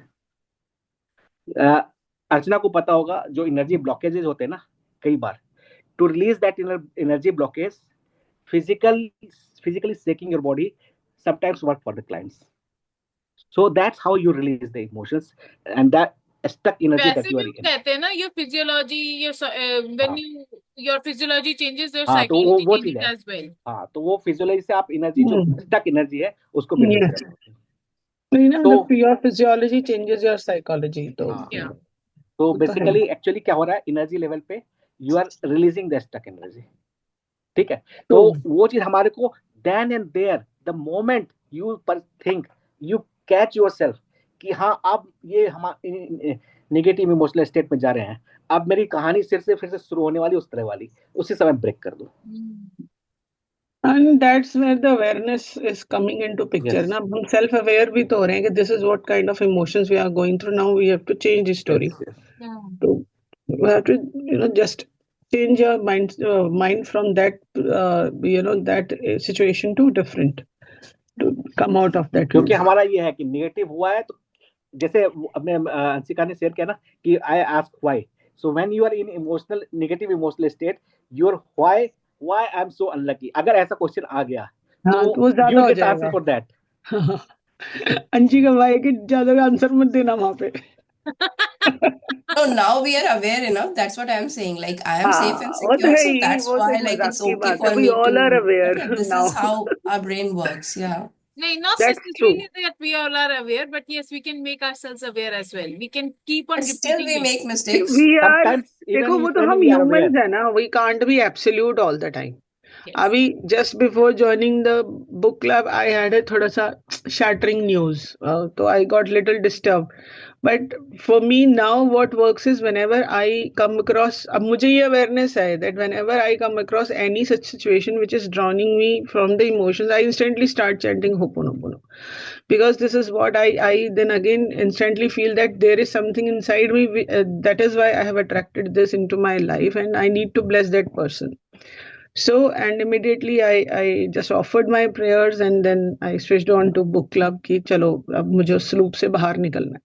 अर्चना को पता होगा जो energy blockages होते हैं ना, कई बार to release that energy blockage, physically shaking your body sometimes work for the clients. So that's how you release the emotions and that stuck energy that वैसे you भी are वो in. कहते हैं ना, your physiology, when your physiology changes, your हाँ, तो psychology वो चीज changes है. as well. हाँ, तो वो फिजियोलॉजी से आप एनर्जी जो स्टक एनर्जी है उसको रिलीज Yes. करते हैं. the your physiology changes your psychology. तो हाँ, Yeah. तो वो तो है. बेसिकली एक्चुअली क्या हो रहा है, एनर्जी लेवल पे you are releasing the stuck energy. ठीक है, तो वो चीज हमारे को then and there the moment you पर थिंक यू कैच योरसेल्फ कि हाँ अब ये हम नेगेटिव इमोशनल स्टेट में जा रहे हैं, अब मेरी कहानी फिर से शुरू होने वाली उस तरह वाली, उसी समय ब्रेक कर दो. And that's where the awareness is coming into picture. Yes. ना हम self aware भी तो हो रहे हैं कि this is what kind of emotions we are going through. Now we have to change the story. Yes, yes. So we have to just change your mind from that that situation to different, to come out of that क्योंकि loop. हमारा ये है कि negative हुआ है, तो जैसे अपने अंशिका ने शेयर किया ना कि I ask why. So when you are in emotional negative emotional state, your why I am so unlucky, अगर ऐसा क्वेश्चन आ गया हाँ, तो वो तो ज्यादा यू हो विल गेट आंसर जाएगा. For that. अंशी का भाई कि ज्यादा का आंसर मत देना वहां पे. No, now we are aware enough. That's what I'm saying. Like, I am safe and वो तो secure, है so ही, that's वो why, सिर्फ like, मजाक it's की okay बात है. for We me all are to. aware Okay, this now. is how our brain works. Yeah. No, not That's necessarily true. that we all are aware, but yes, we can make ourselves aware as well. We can keep on But still, repeating we it. make mistakes. We are, Sometimes देखो even वो if तो when हम we are aware. humans है ना, we can't be absolute all the time. Yes. अभी just before joining the book club, I had a थोड़ा सा shattering news. तो I got little disturbed. But for me now, what works is whenever I come across, अब मुझे ये awareness है that whenever I come across any such situation which is drowning me from the emotions, I instantly start chanting Ho'oponopono. Because this is what I then again instantly feel that there is something inside me, that is why I have attracted this into my life and I need to bless that person. So, and immediately I just offered my prayers and then I switched on to book club कि चलो अब मुझे उस loop से बाहर निकलना है.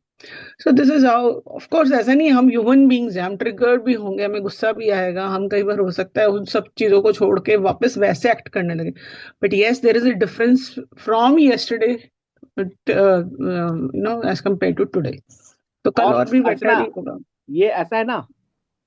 So this is how, of course, ऐसा नहीं, हम ह्यूमन बींग्स हैं, हम ट्रिगर्ड भी होंगे, हमें गुस्सा भी आएगा, हम कई बार हो सकता है उन सब चीजों को छोड़ के वापस वैसे एक्ट करने लगे. But yes, there is a difference from yesterday as compare to today. तो कल और भी बेटर अर्चना, ही होगा. ये ऐसा है ना,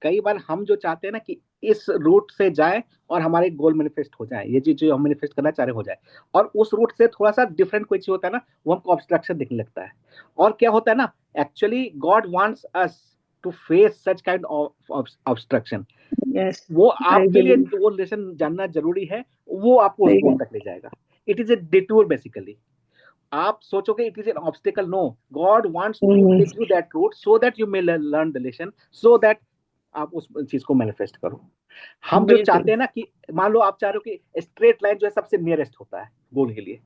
कई बार हम जो चाहते हैं ना कि इस रूट से जाए और हमारे गोल मैनिफेस्ट हो जाए, ये चीज जो हम मैनिफेस्ट करना चाह रहे हो जाए, और उस रूट से थोड़ा सा डिफरेंट कोई चीज होता है ना, वो हमको ऑब्स्ट्रक्शन दिखने लगता है. और क्या होता है ना, actually God wants us to face such kind of obstruction. Yes, वो आपके लिए वो लेसन जानना जरूरी है, वो आपको उस गोल तक ले जाएगा. It is a detour basically. आप सोचोगे it is an obstacle, no, God wants to take you that route so that you may learn the lesson, so that आप उस चीज को मैनिफेस्ट करो. हम जो चाहते हैं ना कि मान लो आप चाह रहे हो कि स्ट्रेट लाइन जो है सबसे नियरेस्ट होता है गोल के लिए,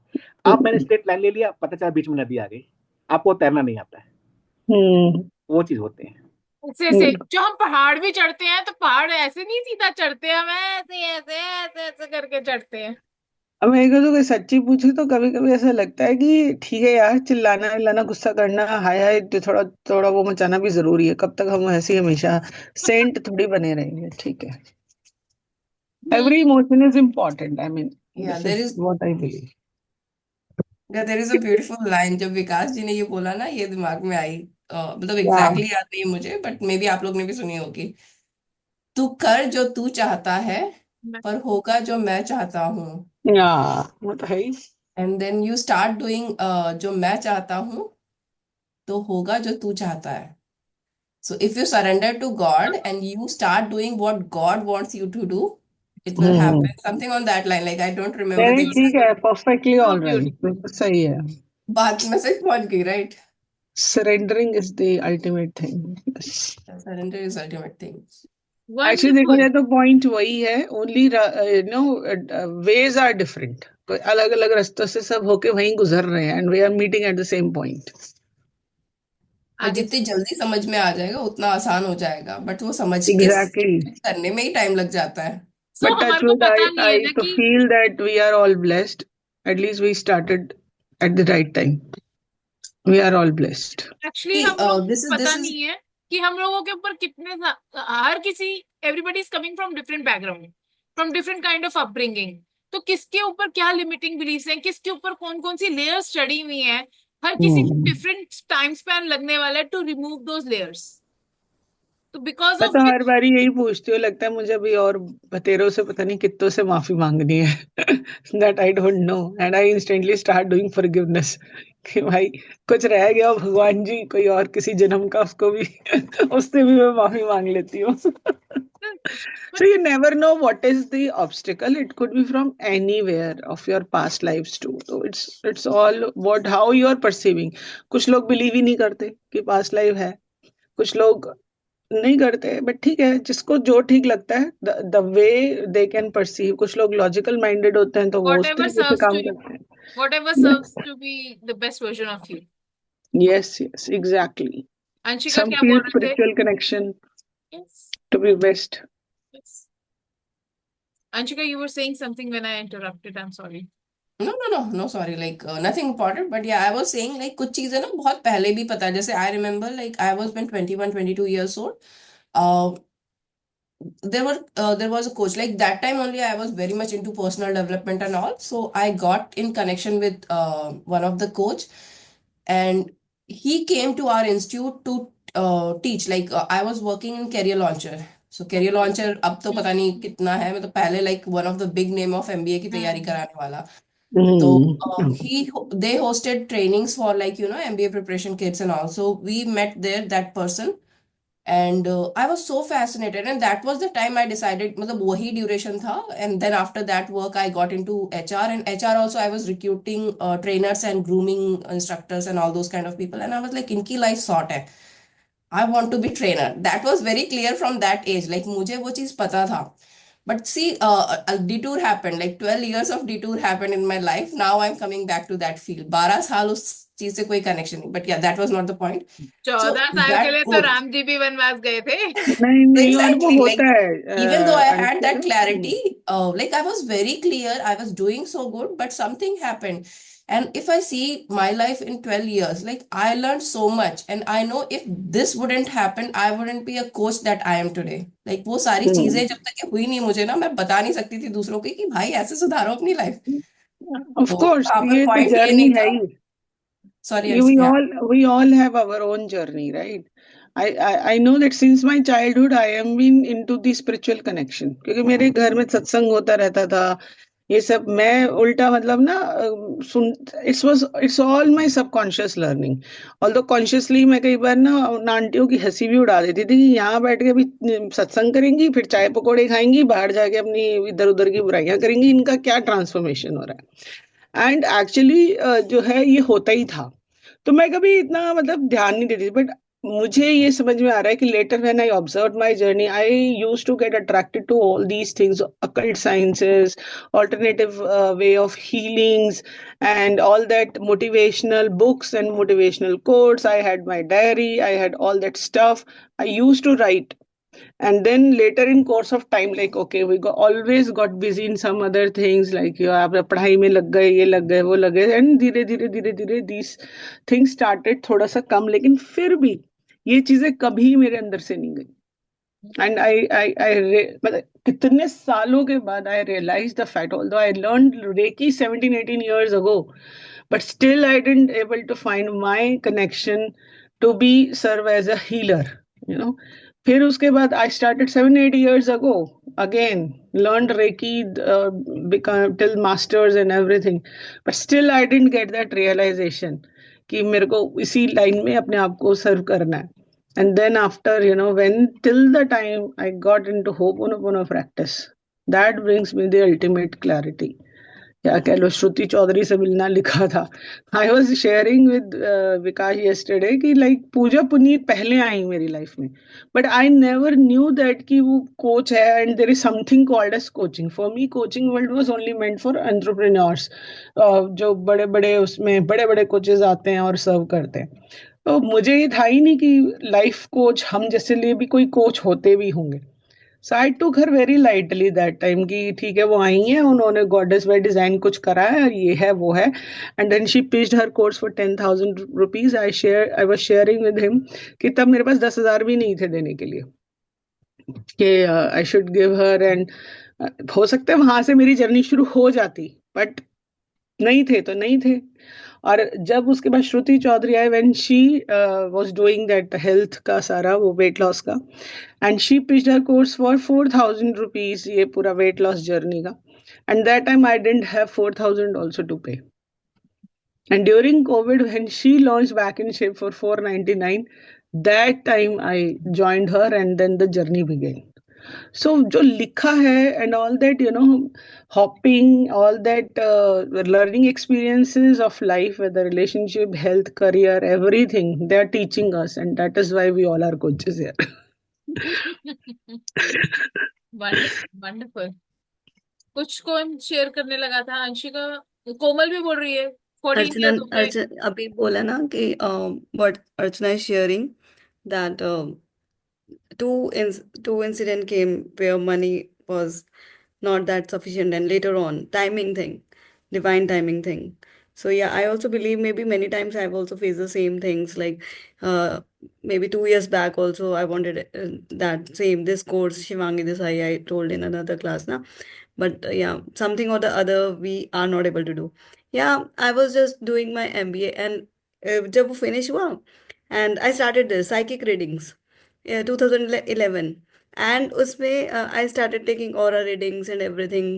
आप मैंने स्ट्रेट लाइन ले लिया, पता चला बीच में नदी आ गई, आपको तैरना नहीं आता है, हम्म वो चीज होते हैं। ऐसे ऐसे जो हम पहाड़ भी चढ़ते हैं तो पहाड़ ऐसे नहीं सीधा चढ़ते हैं, हम ऐसे ऐसे ऐसे ऐसे करके चढ़ते हैं। अब मेरे को तो कोई सच्ची पूछे तो कभी कभी ऐसा लगता है कि ठीक है यार, चिल्लाना चिल्लाना गुस्सा करना हाय हाय तो थोड़ा थोड़ा वो मचाना भी जरूरी है। कब तक हम ऐसे ही हमेशा सेंट थोड़ी बने रहेंगे? ठीक है, every emotion is important, I mean Yeah, this there is is what I believe. there is a beautiful line जब विकास जी ने ये बोला ना, ये दिमाग में आई। मतलब या एग्जैक्टली याद नहीं है मुझे, बट मे बी आप लोग ने भी सुनी होगी। तू कर जो तू चाहता है, पर होगा जो मैं चाहता हूँ। या वो तो है ही। And then you start doing जो मैं चाहता हूँ, तो होगा जो तू चाहता है। So if you surrender to God and you start doing what God wants you to do, it will hmm happen. Something on that line. Like I don't remember नहीं the ठीक exact. है, perfectly So all right, beautiful. बिल्कुल सही है। बात message पहुंच गई, right? Surrendering is the ultimate thing. Surrender is ultimate thing. Actually देखा Wonderful. जाए तो पॉइंट वही है, ओनली वेज आर डिफरेंट। अलग अलग रास्तों से सब होके वहीं गुजर रहे हैं, and we are meeting at the same point. और आगे जितनी जल्दी समझ में आ जाएगा उतना आसान हो जाएगा, बट वो समझ के एग्जैक्टली। करने में ही टाइम लग जाता है। सो बट टच हमारे को वुड, पता नहीं I है ना तो कि feel that we are all blessed. At least we started at the right time. We are all blessed. Actually See, हम लोग this is पता नहीं है कि हम लोगों के ऊपर कितने हर किसी everybody is coming from different background, from different kind of upbringing. तो किसके ऊपर क्या लिमिटिंग बिलीफ्स हैं, किसके ऊपर कौन कौन सी लेयर्स चढ़ी हुई हैं, हर किसी को हम्म डिफरेंट टाइम स्पैन लगने वाला है टू रिमूव दोज लेयर्स। तो बिकॉज मैं ऑफ तो हर विच बारी यही पूछती हूँ, लगता है मुझे अभी और बतेरों से पता नहीं कितनों से माफी मांगनी है that I don't no, and I instantly start doing forgiveness कि भाई कुछ रह गया हो भगवान जी, कोई और किसी जन्म का, उसको भी उससे भी मैं माफी मांग लेती हूँ। So you never know what is the obstacle. It could be from anywhere of your past lives too. So it's all what how you are perceiving. कुछ लोग बिलीव ही नहीं करते कि पास्ट लाइफ है, कुछ लोग नहीं करते, बट ठीक है, जिसको जो ठीक लगता है, the way they can perceive. कुछ लोग लॉजिकल माइंडेड होते हैं तो वो वॉट उस एवर तरीके से सर्व्स टू काम यू, करते हैं। Whatever serves to be the best version of you. Yes yes exactly. Anshika some क्या फील बोल रहे थे? Spiritual connection Yes, to be best. yes. Anshika, you were saying something when I interrupted. I'm sorry. No, sorry, like nothing important, but yeah, I was saying like कुछ चीजें ना बहुत पहले भी पता है। जैसे I remember like I was when 21 22 years old. uh, there was a coach like that time only. I was very much into personal development and all, so I got in connection with one of the coach, and he came to our institute to teach. Like I was working in career launcher. So career launcher अब तो पता नहीं कितना है, मतलब पहले like one of the big name of MBA की तैयारी कराने वाला। तो they hosted trainings for like MBA preparation kids and all. So we met there, that person, and I was so fascinated, and that was the time I decided, मतलब वही duration था, and then after that work I got into HR, and HR also I was recruiting trainers and grooming instructors and all those kind of people, and I was like इनकी life sort है, I want to be trainer. That was very clear from that age, like मुझे वो चीज पता था। But see, a detour happened, like 12 years of detour happened in my life. Now I'm coming back to that field. 12 साल उस चीज से कोई connection नहीं, but yeah, that was not the point. 14 So साल के that लिए तो coach, राम जी भी वनवास गए थे। नहीं नहीं, और वो exactly, होता like है even though I had Ankita. that clarity, like I was very clear, I was doing so good, but something happened. And if I see my life in 12 years, like I learned so much, and I know if this wouldn't happen, I wouldn't be a coach that I am today. Like वो सारी चीजें जब तक ये हुई नहीं मुझे ना, मैं बता नहीं सकती थी दूसरों को कि भाई ऐसे सुधारो अपनी लाइफ। ऑफ तो कोर्स यहाँ पर ये तो पॉइंट ये जर्नी नहीं है था। ही। Sorry we yeah. all have our own journey, right? I know that since my childhood I am been into the spiritual connection, क्योंकि मेरे घर में सत्संग होता रहता था, ये सब मैं उल्टा मतलब ना सुन, it's all my subconscious learning. Although consciously मैं कई बार ना आंटियों की हंसी भी उड़ा देती थी कि यहाँ बैठ के भी सत्संग करेंगी, फिर चाय पकौड़े खाएंगी, बाहर जाके अपनी इधर उधर की बुराइयां करेंगी, इनका क्या ट्रांसफॉर्मेशन हो रहा है। एंड एक्चुअली जो है ये होता ही था, तो मैं कभी इतना मतलब ध्यान नहीं देती, बट मुझे ये समझ में आ रहा है कि later when I observed my journey, I used to get attracted to all these things, occult sciences, alternative way of healings, and all that motivational books and motivational quotes. I had my diary, I had all that stuff. I used to write. And then later in course of time, like okay, we always got busy in some other things, like you आप पढ़ाई में लग गए, ये लग गए, वो लग गए, and धीरे धीरे these things started थोड़ा सा कम, लेकिन फिर भी ये चीजें कभी मेरे अंदर से नहीं गई. And मतलब कितने सालों के बाद I realized the fact, although I learned Reiki 17-18 years ago, but still I didn't able to find my connection to be serve as a healer, you know. फिर उसके बाद I started 7-8 years ago, again learned Reiki, become till masters and everything, but still I didn't get that realization कि मेरे को इसी line में अपने आप को सर्व करना है. And then after, when till the time I got into Ho'oponopono practice, that brings me the ultimate clarity. या कह लो श्रुति चौधरी से मिलना लिखा था. I was sharing with Vikas yesterday कि लाइक पूजा पुनीत पहले आई मेरी लाइफ में, but I never knew that कि वो कोच है and there is something called as coaching. For me coaching world was only meant for entrepreneurs, जो बड़े बड़े उसमें बड़े बड़े कोचेस आते हैं और सर्व करते हैं. तो मुझे ये था ही नहीं कि लाइफ कोच हम जैसे लिए भी कोई कोच होते भी होंगे. So I took her very lightly that time कि ठीक है वो आई हैं, उन्होंने गॉडेस बाय डिजाइन कुछ करा है और ये है वो है. And then she pitched her course for 10,000 rupees. I was sharing with him कि तब मेरे पास 10,000 भी नहीं थे देने के लिए कि I should give her. And हो सकता है वहां से मेरी जर्नी शुरू हो जाती, बट नहीं थे तो नहीं थे. और जब उसके बाद श्रुति चौधरी आए, when she was doing that health का सारा वो वेट लॉस का, and she pitched her course for 4,000 rupees, ये पूरा वेट लॉस जर्नी का. And that time I didn't have 4,000 also to pay. And during COVID, when she launched Back in Shape for 499, that time I joined her and then the journey began. So जो लिखा है and all that, hopping, all that learning experiences of life, whether relationship, health, career, everything, they are teaching us, and that is why we all are coaches here. Wonderful. कुछ को share करने लगा था अंशिका. कोमल भी बोल रही है 14 अर्चना years of life. अभी बोला ना कि what Archana is sharing that two incident came where money was not that sufficient, and later on timing thing, divine timing thing. So yeah, I also believe maybe many times I've also faced the same things, like maybe 2 years back also I wanted that same this course Shivangi Desai I told in another class now. But yeah, something or the other we are not able to do. Yeah, I was just doing my MBA, and जब वो finish हुआ and I started the psychic readings 2011, and उसमें I started taking aura readings and everything.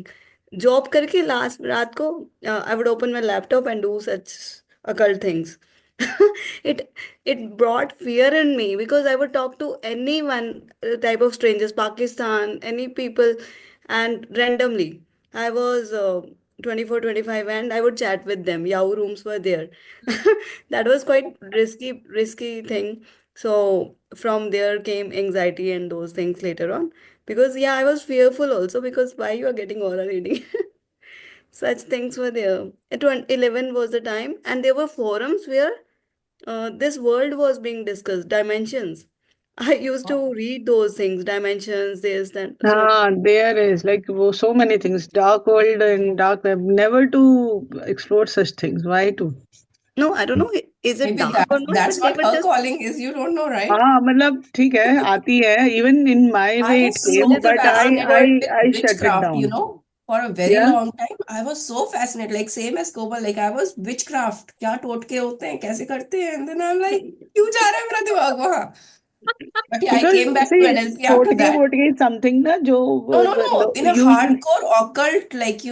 Job करके last रात को I would open my laptop and do such occult things. it brought fear in me because I would talk to anyone, type of strangers, Pakistan, any people, and randomly I was 24, 25, and I would chat with them. Yahoo rooms were there. That was quite risky thing. So from there came anxiety and those things later on. Because yeah, I was fearful also because why you are getting aura reading? Such things were there. 2011 was the time, and there were forums where this world was being discussed, dimensions. I used to read those things, dimensions, this, that. So There is like so many things, dark world and dark web. Never to explore such things. Why to? no, I don't know. Is it Maybe dark or not? that's But they what were her just calling is. You don't know, right? हाँ मतलब ठीक है आती है. Even in my I way it was came, so but fascinated I with shut it witchcraft, down. for a very Yeah. long time. I was so fascinated, like same as Komal, like I was witchcraft. क्या टोटके होते हैं, कैसे करते हैं? And then I'm like, क्यों जा रहा है मेरा दिमाग वहाँ? But yeah, I Because came back to see, NLP after that. टोटके is something ना जो No. In a you hardcore occult, like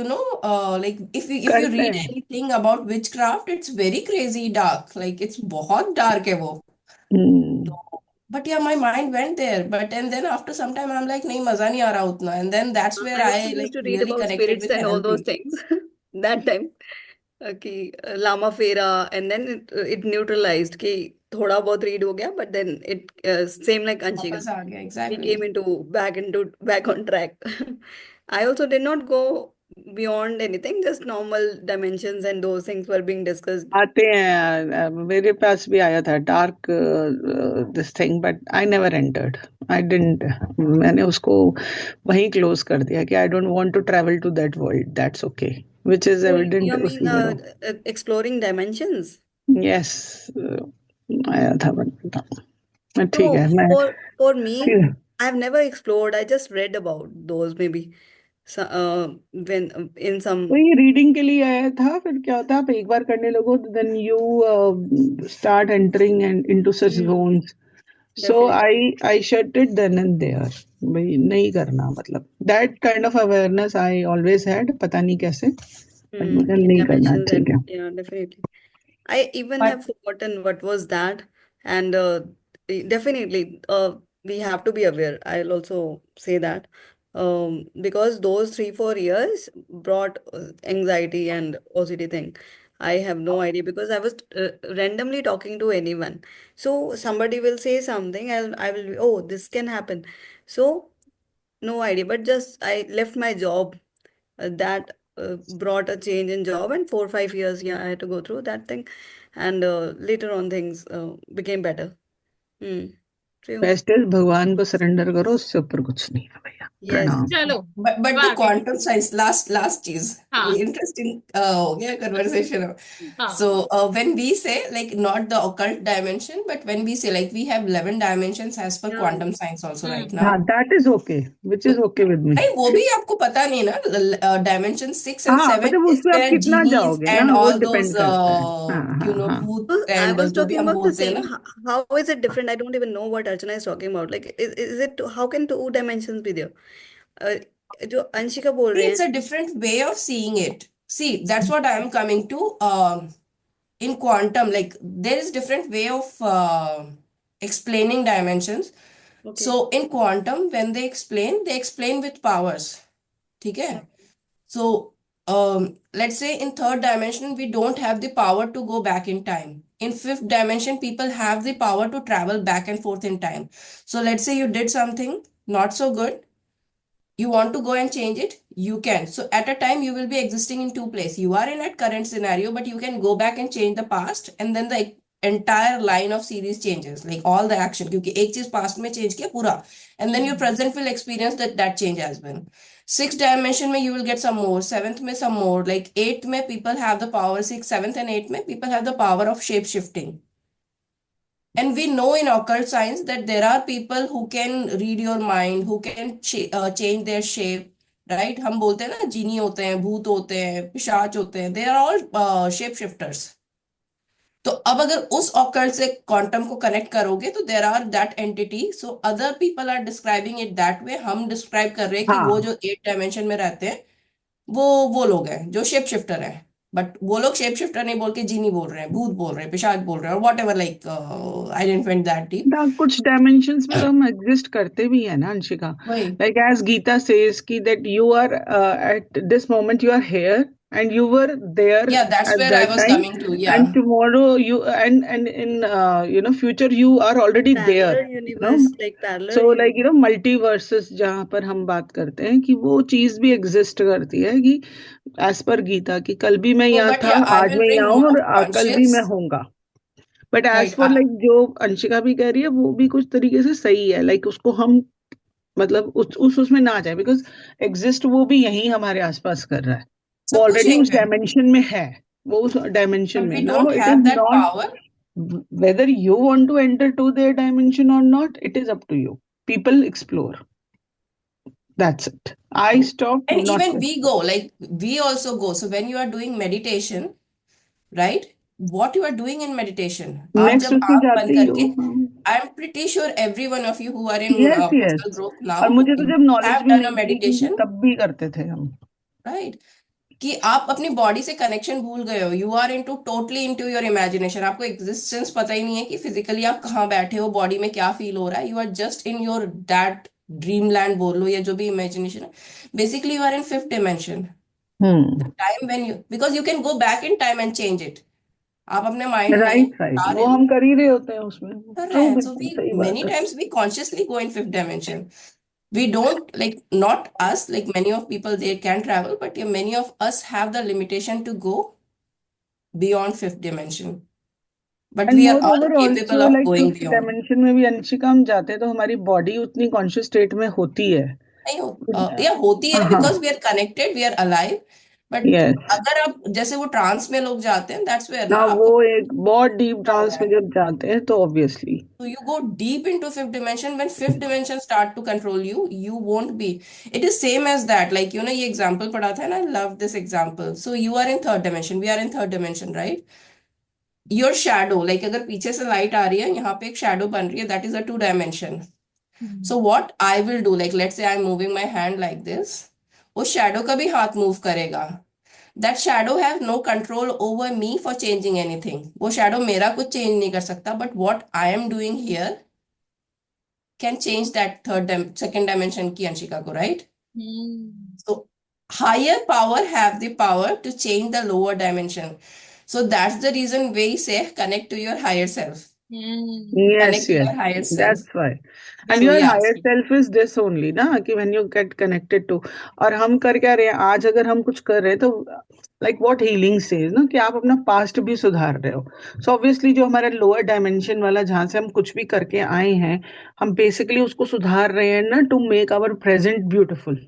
like if you करते read हैं. anything about witchcraft, it's very crazy dark. Like it's बहुत dark है वो. Hmm. But yeah, my mind went there. But and then after some time, I'm like, नहीं मजा नहीं आ रहा उतना. And then that's where I I also like used to read really about connected spirits with and all those NLP. things that time. कि लामा फेरा and then it neutralised कि थोड़ा बहुत रीड हो गया but then it same like Anshika वापस आ गया we exactly came into back on track. I also did not go beyond anything, just normal dimensions and those things were being discussed. आते हैं मेरे पास भी आया था dark this thing but I never entered I didn't मैंने उसको वहीं close कर दिया कि I don't want to travel to that world that's okay which is So evident you mean उसी में exploring dimensions? यस आया था but ठीक No, है मैं for me, I've never explored. I just read about those maybe. So, when in some वही reading के लिए आया था फिर क्या होता है आप एक बार करने लगो then you start entering and into such zones so definitely. I shut it then and there भाई नहीं करना मतलब that kind of awareness I always had पता नहीं कैसे बट मुझे कि नहीं करना dimensions ठीक and है yeah, definitely. I even but have forgotten what was that, and definitely we have to be aware. I'll also say that because those 3 4 years brought anxiety and OCD thing. I have no idea because I was randomly talking to anyone. So somebody will say something, and I will be, oh, this can happen. So no idea, but just I left my job that brought a change in job, and 4 5 years, yeah, I had to go through that thing, and later on things became better. Hmm. True. Best is भगवान को surrender करो उससे ऊपर कुछ नहीं है भैया Yes. प्रणाम चलो but अब the आगे quantum science last चीज हाँ interesting हो गया conversation हाँ so when we say like not the occult dimension but when we say like we have 11 dimensions as per Yeah. quantum science also right now हाँ that is okay which is okay with me नहीं वो भी आपको पता नहीं ना dimension 6 and हाँ 7 मतलब is उसमें आप where कितना genies जाओगे ना and वो all those डिपेंड करता है हाँ हाँ हाँ भूत So I and was जो भी talking हम about the बोलते हैं same. ना How is it different? I don't even know what Archana is talking about. Like, is it how can 2 dimensions be there? Uh, जो अंशिका बोल रहे it's हैं. a different way of seeing it see that's what I am coming to in quantum like there is different way of explaining dimensions Okay. so in quantum when they explain with powers ठीक है so let's say in third dimension we don't have the power to go back in time in fifth dimension people have the power to travel back and forth in time so let's say you did something not so good you want to go and change it you can so at a time you will be existing in two places you are in that current scenario but you can go back and change the past and then the entire line of series changes like all the action क्योंकि एक चीज past में change किया पूरा and then your present will experience that change as well sixth dimension में you will get some more seventh में some more like eighth में people have the power sixth seventh and eighth में people have the power of shape shifting and we know in occult science that there are people who can read your mind, who can change their shape, right? हम बोलते हैं ना जीनी होते हैं, भूत होते हैं, पिशाच होते हैं. They are all shape shifters. तो अब अगर उस occult से quantum को connect करोगे तो there are that entity. So other people are describing it that way. हम describe कर रहे हैं कि वो हाँ जो 8 dimension में रहते हैं वो लोग हैं जो शेप शिफ्टर हैं बट वो लोग शेप शिफ्टर नहीं बोल के जीनी बोल रहे हैं भूत बोल रहे हैं पिशाच बोल रहे हैं और what ever like I didn't find that deep ना कुछ डायमेंशंस में तो हम एग्जिस्ट करते भी है ना अंशिका वही लाइक एज गीता सेज कि that you are at this moment you are here and you were there yeah that's at where I that was time coming to yeah and tomorrow you and in future you are already there Parallel you know universe, like parallel so like universe. multiverses जहाँ पर हम बात करते हैं कि वो चीज भी एग्जिस्ट करती है कि एज पर गीता कि कल भी मैं so यहाँ but था yeah I आज will मैं bring यहाँ हूँ more और कल भी conscious मैं होऊंगा but as right for like जो अंशिका भी कह रही है वो भी कुछ तरीके से सही है लाइक उसको हम मतलब उसमें ना जाए बिकॉज एग्जिस्ट वो भी यही हमारे आसपास कर रहा है वो सब कुछ ऑलरेडी यहीं उस पे डायमेंशन में है वो उस डायमेंशन but में we now don't it have is that not power whether you want to enter to their dimension or not it is up to you people explore that's it I stop and not even we go like we also go so when you are doing meditation right what you are doing in meditation आप next जब उसमें आंख बंद जाते ही हो करके I'm pretty sure every one of you who are in yes personal yes growth now और मुझे तो जब नॉलेज have भी done a नहीं थी meditation तब भी करते थे हम right कि आप अपनी बॉडी से कनेक्शन भूल गए हो you are into totally into your imagination आपको एग्जिस्टेंस पता ही नहीं है कि फिजिकली आप कहाँ बैठे हो बॉडी में क्या फील हो रहा है you are just in your that dream land बोल लो या जो भी इमेजिनेशन है basically you are in fifth dimension hmm time when you, because you can go back in time and change it. आप अपने माइंड में राइट राइट, आ वो रहे हो, हम कर ही रहे होते हैं उसमें। कर रहे ट्रू, हैं। सो बिल्कुल वी सही मेनी बात है। Times we consciously go in fifth dimension. We don't, like, not us, like many of people, they can travel, but yeah, many of us have the limitation to go beyond fifth dimension. But and we are more all over capable also of like going fifth beyond. Dimension में भी अंशिका हम जाते हैं तो हमारी body उतनी conscious state में होती है। नहीं हो, या होती है, हाँ, because we are connected, we are alive. But yes. अगर आप जैसे वो ट्रांस में लोग जाते हैं, that's where ना ना वो आपको एक बहुत डीप पता हो ट्रांस रहा में है. जब जाते हैं तो obviously. So you go deep into fifth dimension. When fifth dimension start to control you, you won't be. It is same as that. Like, ये example पढ़ा था, and I love this example. So you are in third dimension. We are in third dimension, right? Your shadow, like अगर पीछे से light आ रही है, यहाँ पे एक shadow बन रही है, that is a two dimension. So what I will do, like let's say I'm moving my hand like this, उस shadow का भी हाथ move करेगा. That shadow have no control over me for changing anything. वो shadow मेरा कुछ change नहीं कर सकता, but what I am doing here can change that second dimension की अंशिका को, right? So higher power have the power to change the lower dimension. So that's the reason we say connect to your higher self. Yes, Connect to yes, your higher self. that's why. And So your yeah, higher self is this only ना, कि when you get connected to, और हम कर क्या रहे हैं आज, अगर हम कुछ कर रहे हैं तो like what healing says ना, कि आप अपना पास्ट भी सुधार रहे हो. So obviously जो हमारा लोअर डायमेंशन वाला जहाँ से हम कुछ भी करके आए हैं, हम बेसिकली उसको सुधार रहे हैं ना, to make our present beautiful,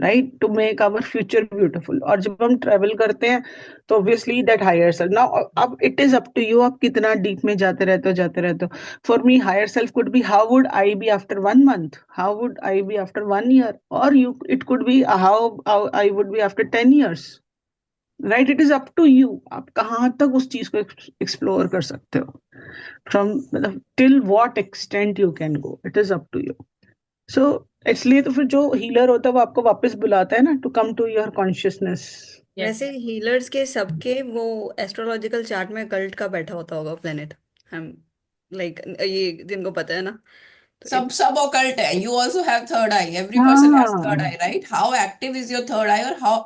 right, to make our future beautiful. और जब हम ट्रेवल करते हैं तो obviously that higher self now, अब it is up to you, आप कितना डीप में जाते रहते हो. For me higher self could be how would I be after 1 month, how would I be after 1 year, और you it could be how I would be after 10 years. Right, it is up to you, आप कहाँ तक उस चीज को explore कर सकते हो, फ्रॉम मतलब till what extent you can go, it is up to you. So इसलिए तो फिर जो हीलर होता है वो आपको वापस बुलाता है ना, to come to your consciousness. वैसे हीलर्स के सबके वो एस्ट्रोलॉजिकल चार्ट में कल्ट का बैठा होता होगा प्लेनेट, हम लाइक ये जिनको पता है ना, तो sub occult है. You also have third eye. Every person has third हाँ, eye, right? How active is your third eye, or how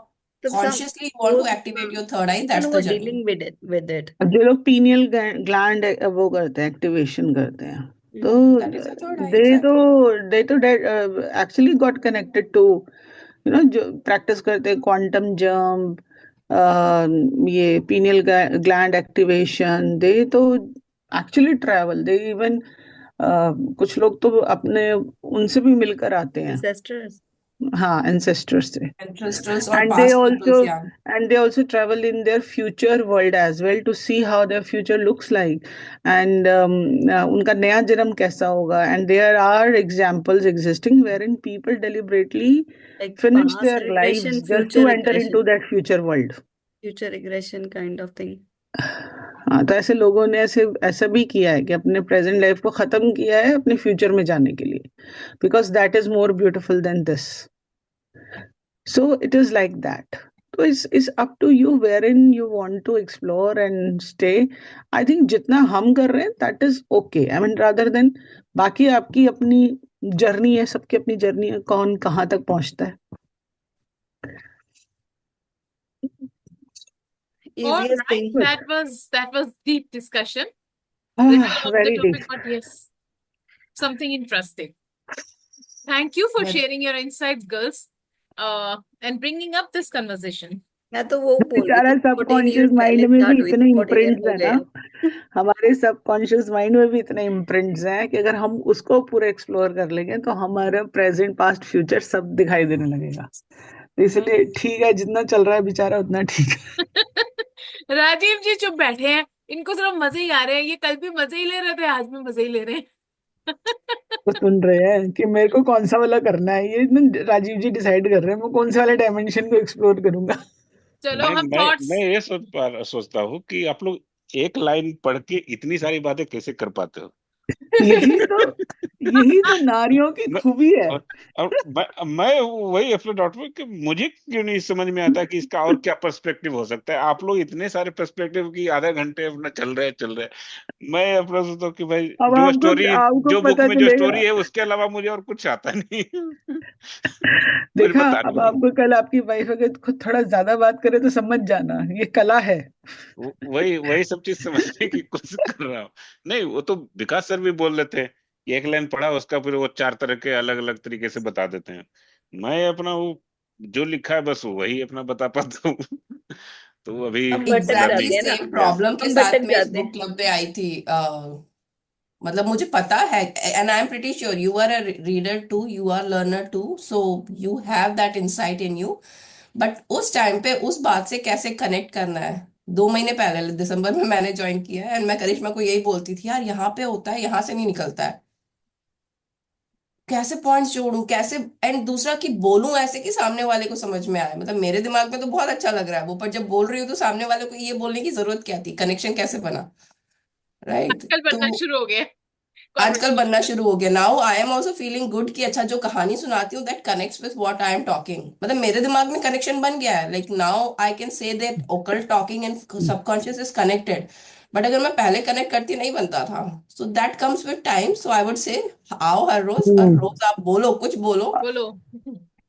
तो सब consciously you want वो to activate your third eye? No That's वो the journey. Dealing with it अब जो लोग pineal gland वो करते हैं, एक्टिवेशन करते हैं, तो That is a third eye, they तो exactly. Actually got connected to, जो प्रैक्टिस करते हैं क्वांटम जंप, ये पीनियल ग्लैंड एक्टिवेशन, दे तो एक्चुअली ट्रैवल, दे इवन कुछ लोग तो अपने उनसे भी मिलकर आते हैं, एंसेस्टर्स. हाँ, ancestors से. Ancestors or and they past peoples, also yeah. and they also travel in their future world as well to see how their future looks like, and उनका नया जन्म कैसा होगा. And there are examples existing wherein people deliberately like finish past their regression, lives just to future enter regression, into that future world. Future regression kind of thing. हाँ, तो ऐसे लोगों ने ऐसा भी किया है कि अपने प्रेजेंट लाइफ को खत्म किया है अपने फ्यूचर में जाने के लिए, because that is more beautiful than this. So it is like that. So it's up to you wherein you want to explore and stay. I think जितना हम कर रहे हैं that is okay. I mean rather than बाकी आपकी अपनी journey है, सबकी अपनी जर्नी है, कौन कहाँ तक पहुंचता है. All Easiest right, thing. that was deep discussion. Little off the Very deep. topic, but yes, something interesting. Thank you for Very. sharing your insights, girls, and bringing up this conversation. मैं तो वो बोल रही बेचारा थी 14 year subconscious mind पहले में भी स्टार्ट हुई इतने थी, 14 ईयर इम्प्रिंट्स हो है गए ना, अब. हमारे सबकॉन्शियस माइंड में भी इतने इम्प्रिंट्स हैं कि अगर हम उसको पूरा एक्सप्लोर कर लेंगे तो हमारा प्रेजेंट पास्ट फ्यूचर सब दिखाई देने लगेगा. तो इसलिए ठीक है, जितना चल रहा है बेचारा उतना ठीक है. राजीव जी चुप बैठे हैं, इनको सिर्फ मजे ही आ रहे हैं. ये कल भी मजे ही ले रहे थे, आज भी मजे ही ले रहे हैं. तो सुन रहे हैं कि मेरे को कौन सा वाला करना है, ये ना राजीव जी डिसाइड कर रहे हैं मैं कौन से वाले डायमेंशन को एक्सप्लोर करूंगा. चलो हम मैं थॉट्स. ये सोचता हूँ कि आप लोग एक लाइन पढ़ के इतनी सारी बातें कैसे कर पाते हो. यही तो नारियों की मैं- खूबी है। और मैं वही अपने डॉक्टर में कि मुझे क्यों नहीं समझ में आता कि इसका और क्या पर्सपेक्टिव हो सकता है। आप लोग इतने सारे पर्सपेक्टिव की आधा घंटे अपना चल रहे हैं। मैं अपना सोचता हूँ कि भाई अब जो आपको स्टोरी, आपको जो बुक पता में जो चलेगा। स्टोरी है उसके अलावा मुझे और कुछ आता नहीं। मुझे देखा, बता अब दो। आपको कल आपकी वाइफ अगर खुद थोड़ा ज्यादा बात करे तो समझ जाना, ये कला है। वही वही सब चीज समझने की कोशिश कर रहा हूँ। नहीं, वो तो विकास सर भी बोल रहे थे कि एक लाइन पढ़ा उसका फिर वो चार तरह के अलग अलग तरीके से बता देते हैं। मैं अपना वो जो लिखा है बस वही अपना बता पाता हूँ। तो अभी हम भटक लर्निंग। एग्जैक्टली जाते हैं ना, सेम या प्रॉब्लम के हम साथ भटक मैं इस जाते बुक हैं। क्लब में आई थी। मतलब मुझे पता है, and I am pretty sure you are a reader too, you are learner too, so you have that insight in you. But उस टाइम पे उस बात से कैसे कनेक्ट करना है, 2 महीने पहले दिसंबर में मैंने ज्वाइन किया है, एंड मैं करिश्मा को यही बोलती थी, यार यहाँ पे होता है, यहाँ से नहीं निकलता है, कैसे पॉइंट्स जोड़ूं कैसे, एंड दूसरा कि बोलूं ऐसे कि सामने वाले को समझ में आए। मतलब मेरे दिमाग में तो बहुत अच्छा लग रहा है वो, पर जब बोल रही हूँ तो सामने वाले को ये बोलने की जरूरत क्या थी, कनेक्शन कैसे बना, राइट? आजकल बनना तो शुरू हो गया आजकल बनना कॉन्वर्सेशन। शुरू हो गया। Now I am also feeling good कि अच्छा जो कहानी सुनाती हूँ that connects with what I am talking, मतलब मेरे दिमाग में कनेक्शन बन गया है। Like now I can say that occult talking and subconscious is connected. But अगर मैं पहले कनेक्ट करती नहीं बनता था, so that comes with time. So I would say आओ हर रोज आप बोलो, कुछ बोलो। बोलो।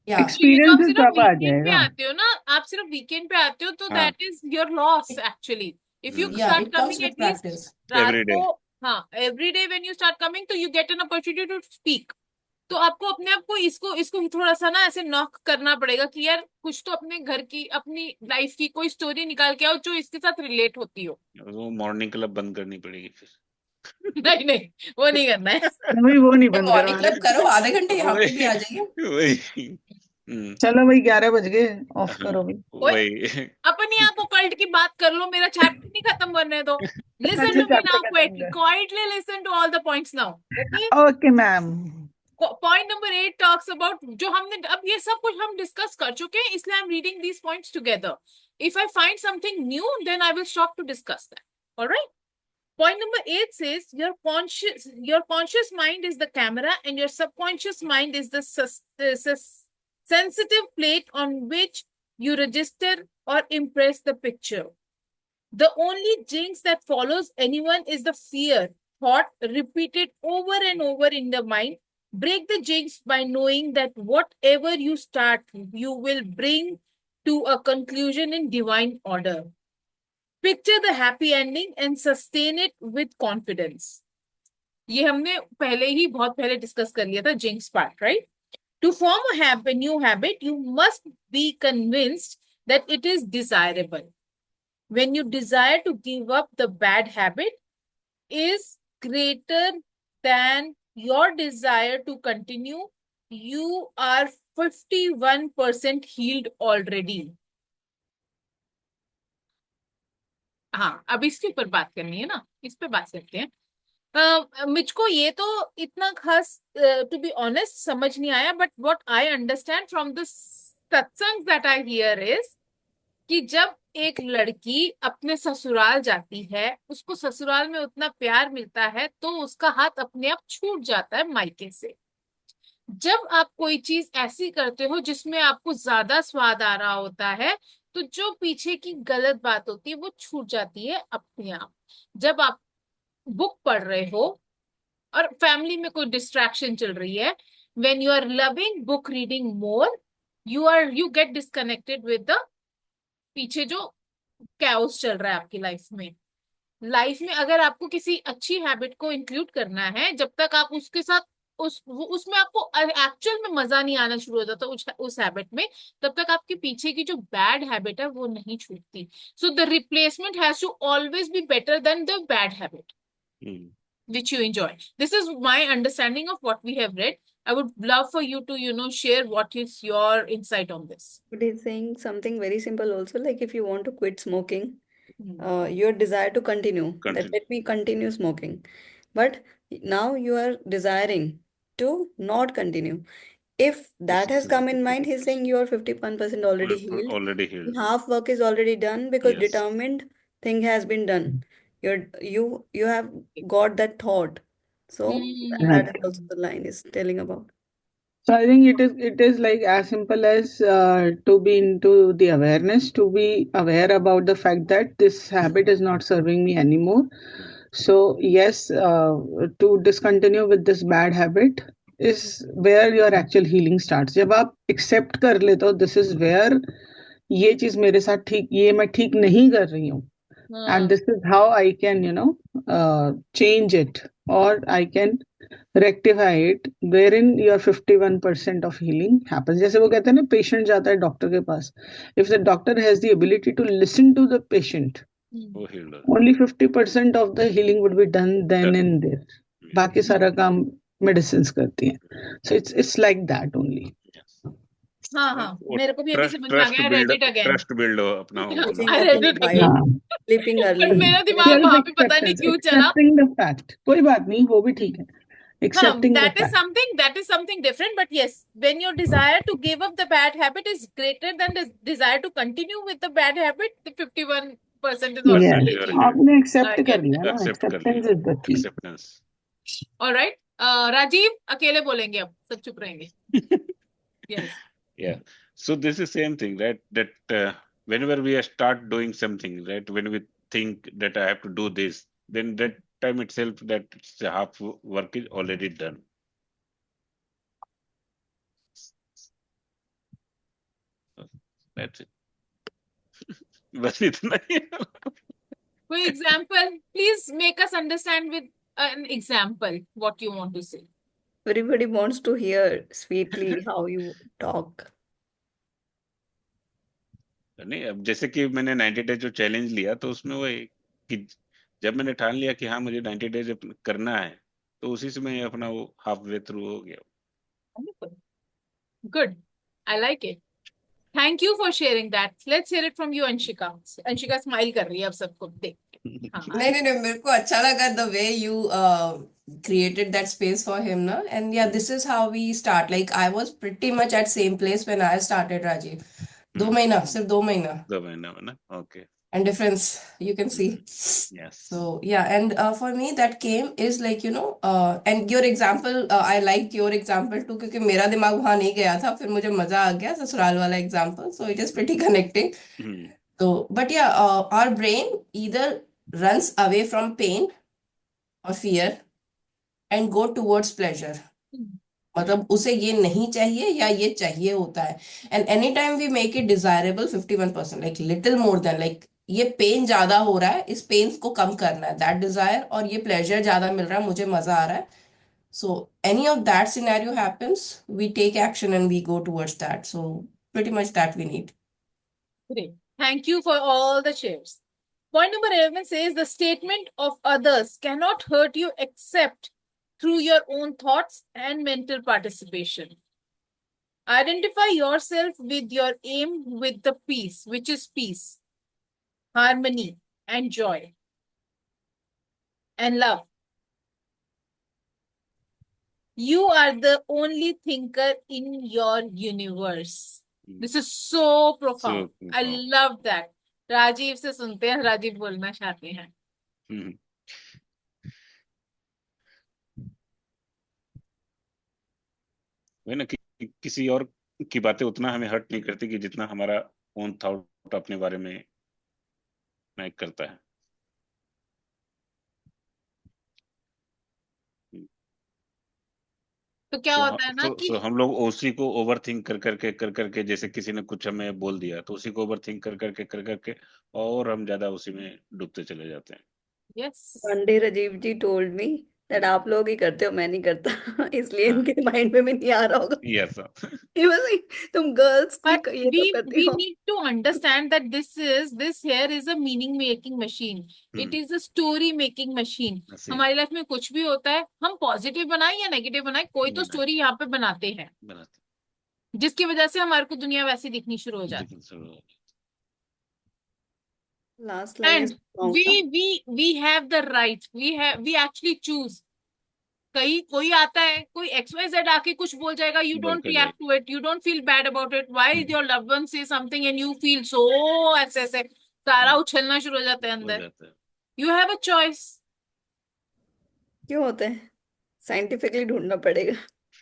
या तो ये जो आप एक्सपीरियंस से सिर्फ सब आ वीकेंड पे जाएगा। आते हो ना, आप सिर्फ वीकेंड पे आते हो तो हाँ। That is your loss actually. If you या start it comes coming with at least practice. रात एवरी डे। को, हाँ every day when you start coming तो you get an opportunity to speak. तो आपको अपने आप को इसको इसको थोड़ा सा ना ऐसे नॉक करना पड़ेगा कि यार कुछ तो अपने घर की, अपनी लाइफ की कोई स्टोरी निकाल के आओ जो इसके साथ रिलेट होती हो। वो मॉर्निंग क्लब बंद करनी पड़ेगी फिर। नहीं नहीं, वो नहीं करना है। अभी वो नहीं बंद मॉर्निंग करवाने। क्लब करो, आधे घंटे यहाँ पे भी वही आ जाइए। वही। चलो भाई, 11 बज गए, ऑफ हाँ, करो भाई। ओए, वही। अपने आप कल्ट की बात कर लो, मेरा चैप्टर नहीं खत्म करने दो। लिसन अच्छा, टू मी चैप्टर नाउ, खत्म कर। Quietly listen to all the points now. Okay. Okay ma'am. Point number 8 talks about, जो हमने अब ये सब कुछ हम डिस्कस कर चुके हैं, इसलिए I am reading these points together. If I find something new then I will stop to discuss that. Alright. Point number 8 says your conscious mind is the camera and your subconscious mind is the sensitive plate on which you register or impress the picture. The only jinx that follows anyone is the fear thought repeated over and over in the mind. Break the jinx by knowing that whatever you start, you will bring to a conclusion in divine order. Picture the happy ending and sustain it with confidence. ये हमने पहले ही बहुत पहले discuss कर लिया था, jinx part, right? To form a new habit, you must be convinced that it is desirable. When you desire to give up, the bad habit is greater than your desire to continue. You are 51% healed already. हाँ, अब इसके ऊपर बात करनी है ना, इस पे बात करते हैं। मुझको ये तो इतना खास टू बी ऑनेस्ट समझ नहीं आया, but what I understand from the सत्संग दैट आई हियर इज कि जब एक लड़की अपने ससुराल जाती है, उसको ससुराल में उतना प्यार मिलता है तो उसका हाथ अपने आप छूट जाता है मायके से। जब आप कोई चीज ऐसी करते हो जिसमें आपको ज्यादा स्वाद आ रहा होता है, तो जो पीछे की गलत बात होती है वो छूट जाती है अपने आप। जब आप बुक पढ़ रहे हो और फैमिली में कोई डिस्ट्रैक्शन चल रही है, when you are loving book reading more, you get disconnected with the पीछे जो कैओस चल रहा है आपकी लाइफ में। लाइफ में अगर आपको किसी अच्छी हैबिट को इंक्लूड करना है, जब तक आप उसके साथ उसमें आपको एक्चुअल में मजा नहीं आना शुरू हो जाता उस हैबिट में, तब तक आपके पीछे की जो बैड हैबिट है वो नहीं छूटती। So the replacement has to always be better than the bad habit which you enjoy. This is my understanding of what we have read. I would love for you to, share what is your insight on this. It is saying something very simple also, like if you want to quit smoking, Hmm. your desire to continue, that Continue. let me continue smoking. But now you are desiring to not continue. If that has come in mind, he's saying you are 51% already healed. Already healed. Half work is already done because Yes. determined thing has been done. You have got that thought So Hmm. that is also the line is telling about. So I think it is like as simple as to be into the awareness, to be aware about the fact that this habit is not serving me anymore. So yes, to discontinue with this bad habit is where your actual healing starts. जब आप accept कर लेते हो, this is where ये चीज मेरे साथ ठीक, ये मैं ठीक नहीं कर रही हूँ, and हाँ. this is how I can, change it, or I can rectify it, wherein your 51% of healing happens. जैसे वो कहते हैं ना, patient जाता है डॉक्टर के पास, if the doctor has the ability to listen to the patient, Hmm. वो healed हो only 50% of the healing would be done then जाता and there. है. बाकी सारा काम medicines करती हैं. So it's like that only. Yes. हाँ हाँ, वो मेरे को भी अभी समझ में आ गया. read it again. Trust build अपना होगा ना. Switching I off read the it mobile, again. हाँ, sleeping But early. मेरा दिमाग वहां पे पता नहीं self-acceptance, क्यों चला. accepting the fact. कोई बात नहीं, वो भी ठीक है. हाँ, Accepting the that is fact. something different. But yes, when your desire to give up the bad habit is greater than the desire to continue with the bad habit, the 51% is Yes, automatically you are healed. आपने accept I कर get लिया that. ना, accept कर acceptance लिया. is the key. Acceptance. All right. राजीव अकेले बोलेंगे अब, सब चुप रहेंगे. Yes. Yeah. So this is same thing, right? That whenever we start doing something, right? When we think that I have to do this, then that time itself, that it's half work is already done. That's it. बस इतना ही. For example, please make us understand with an example what you want to say. Everybody wants to hear sweetly how you talk. नहीं, अब जैसे कि मैंने 90 days जो challenge लिया, तो उसमें वो है कि जब मैंने ठान लिया कि हाँ मुझे 90 डेज करना है, तो उसी से मैं अपना वो हाफ वे थ्रू हो गया. Wonderful. Good. I like it. Thank you for sharing that. Let's hear it from you, Anshika. Anshika smile कर रही है अब सबको देख के. हाँ. नहीं, मेरे को अच्छा लगा the way you created that space for him, na? And yeah, this is how we start. Like I was pretty much at same place when I started, Rajiv. 2 महीना, सिर्फ 2 महीना. 2 महीना में ना. Okay. And difference you can see. Yes. So yeah, and for me that came is like, and your example, I liked your example too, क्योंकि मेरा दिमाग वहां नहीं गया था, फिर मुझे मजा आ गया ससुराल वाला example, so it is pretty connecting. So but yeah, our brain either runs away from pain or fear and go towards pleasure. मतलब उसे ये नहीं चाहिए या ये चाहिए होता है. And anytime we make it desirable, 51%, like little more than, like ये पेन ज्यादा हो रहा है, इस पेन को कम करना है, that desire, और ये pleasure ज्यादा मिल रहा है, मुझे मजा आ रहा है. So any of that scenario happens, we take action and we go towards that. So pretty much that we need. Great. Thank you for all the shares. Point number 11 says the statement of others cannot hurt you except through your own thoughts and mental participation. Identify yourself with your aim with the peace, which is peace, harmony, and joy, and love. You are the only thinker in your universe. This is so profound. I love that. Rajiv से सुनते हैं, राजीव बोलना चाहते हैं. वही ना कि किसी और की बातें उतना हमें हर्ट नहीं करती कि जितना हमारा ओन थॉट अपने बारे में करता है. तो क्या होता है ना कि हम लोग उसी को ओवर थिंक कर करके जैसे किसी ने कुछ हमें बोल दिया, तो उसी को ओवर थिंक कर करके और हम ज्यादा उसी में डूबते चले जाते हैं. Yes. One day Rajiv ji told me that आप लोग ही करते हो, मैं नहीं करता. इसलिए इनके माइंड में भी नहीं आ रहा होगा. Yes. He was like, तुम girls भी But ये सब करती we हो. need to understand that this here is a meaning making machine. It is a story making machine. हमारी लाइफ में कुछ भी होता है, हम पॉजिटिव बनाए या नेगेटिव बनाए, कोई तो स्टोरी यहाँ पे बनाते हैं, जिसकी वजह से हमारे को दुनिया वैसी दिखनी शुरू हो जाती है. Last line is And wrong, huh? we have the right, we actually choose. कोई आता है, कोई XYZ आके कुछ बोल जाएगा, you don't react to it, you don't feel bad about it. Why your loved one say something and you feel so ऐसे सारा उछलना शुरू हो जाता है अंदर. You have a choice. क्यों होते हैं? साइंटिफिकली ढूंढना पड़ेगा।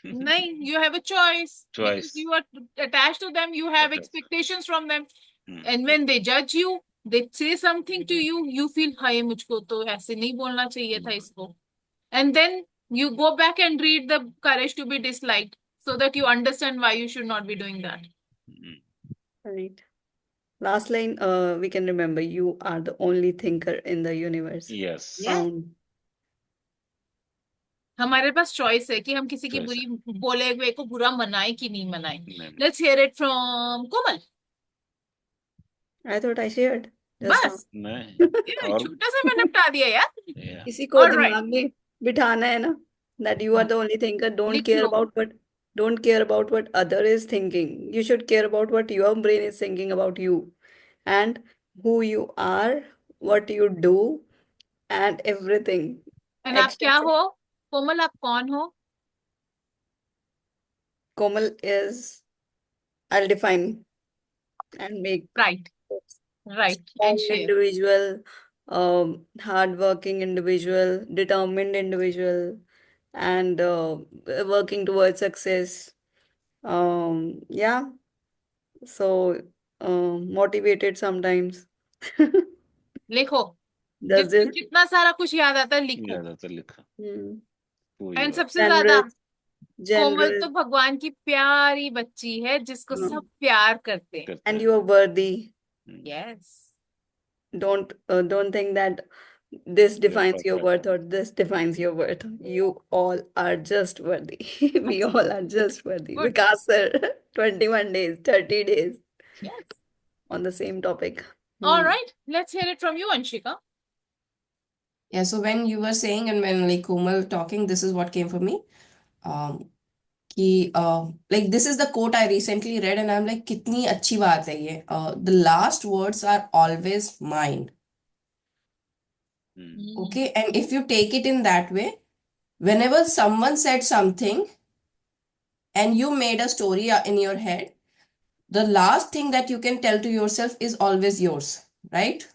नहीं, you have a choice because Choice. you are attached to them, you have Attached. expectations from them, Hmm. and when they judge you, they say something to you, you feel हाय मुझको तो ऐसे नहीं बोलना चाहिए था इसको, and then you go back and read the Courage to be Disliked so that you understand why you should not be doing that. Hmm. Right. Last line, we can remember, you are the only thinker in the universe. Yes. Yes. Found. हमारे पास choice है कि हम किसी की Choice बुरी बोले हुए को बुरा मनाए कि नहीं मनाए. नहीं, Let's hear it from Komal. I thought I shared just now. बस नहीं. ये और छोटा सा मैं निपटा दिया यार. yeah. किसी को All right. दिमाग में बिठाना है ना, that you are the only thinker. Don't लिख care low. about what other is thinking. You should care about what your brain is thinking about you, and who you are, what you do, and everything. And आप क्या Extensive. हो? कोमल आप कौन हो? Komal is, I'll define and make Right. Right. And strong share. individual, hardworking individual, determined individual, and working towards success. Yeah, so motivated sometimes. लिखो. Does it? जितना सारा कुछ याद आता है लिखो. ज्यादातर लिखा. Hmm. Who you and are. सबसे ज्यादा कोमल Generous, तो भगवान की प्यारी बच्ची है जिसको हाँ. सब प्यार करते हैं. करते and हैं. you are worthy. Hmm. Yes. Don't think that this You're defines your perfect. worth or this defines your worth. You all are just worthy. We all are just worthy. Good. Vikas sir, 21 days, 30 days Yes. on the same topic. All right. Let's hear it from you, Anshika. Yeah, so when you were saying and when like Komal talking, this is what came for me. Like this is the quote I recently read and I'm like, कितनी अच्छी बात है ये. The last words are always mine. Hmm. Okay, and if you take it in that way, whenever someone said something and you made a story in your head, the last thing that you can tell to yourself is always yours, right?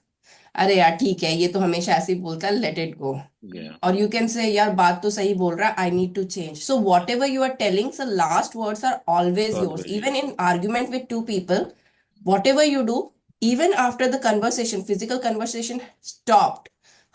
अरे यार ठीक है, ये तो हमेशा ऐसे ही बोलता है, let it go. Yeah. Or you can say, यार बात तो सही बोल रहा है, I need to change. So whatever you are telling, the last words are always yours. Always Even yours. in argument with two people, whatever you do, even after the conversation, physical conversation stopped,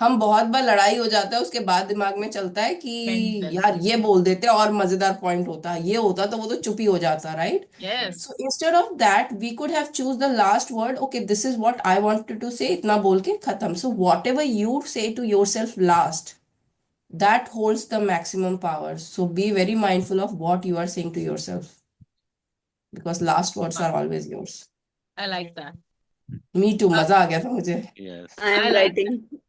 हम बहुत बार लड़ाई हो जाता है उसके बाद दिमाग में चलता है कि Mental. यार ये बोल देते और मजेदार पॉइंट होता, ये होता तो वो तो चुप ही हो जाता, right? Yes. So instead of that, we could have choose the last word. Okay, this is what I wanted to say. इतना बोल के खत्म. So whatever you say to yourself last, that holds the maximum power. So be very mindful of what you are saying to yourself, because last words are always yours. I like that. Me too. मजा आ गया था मुझे. Yes. I like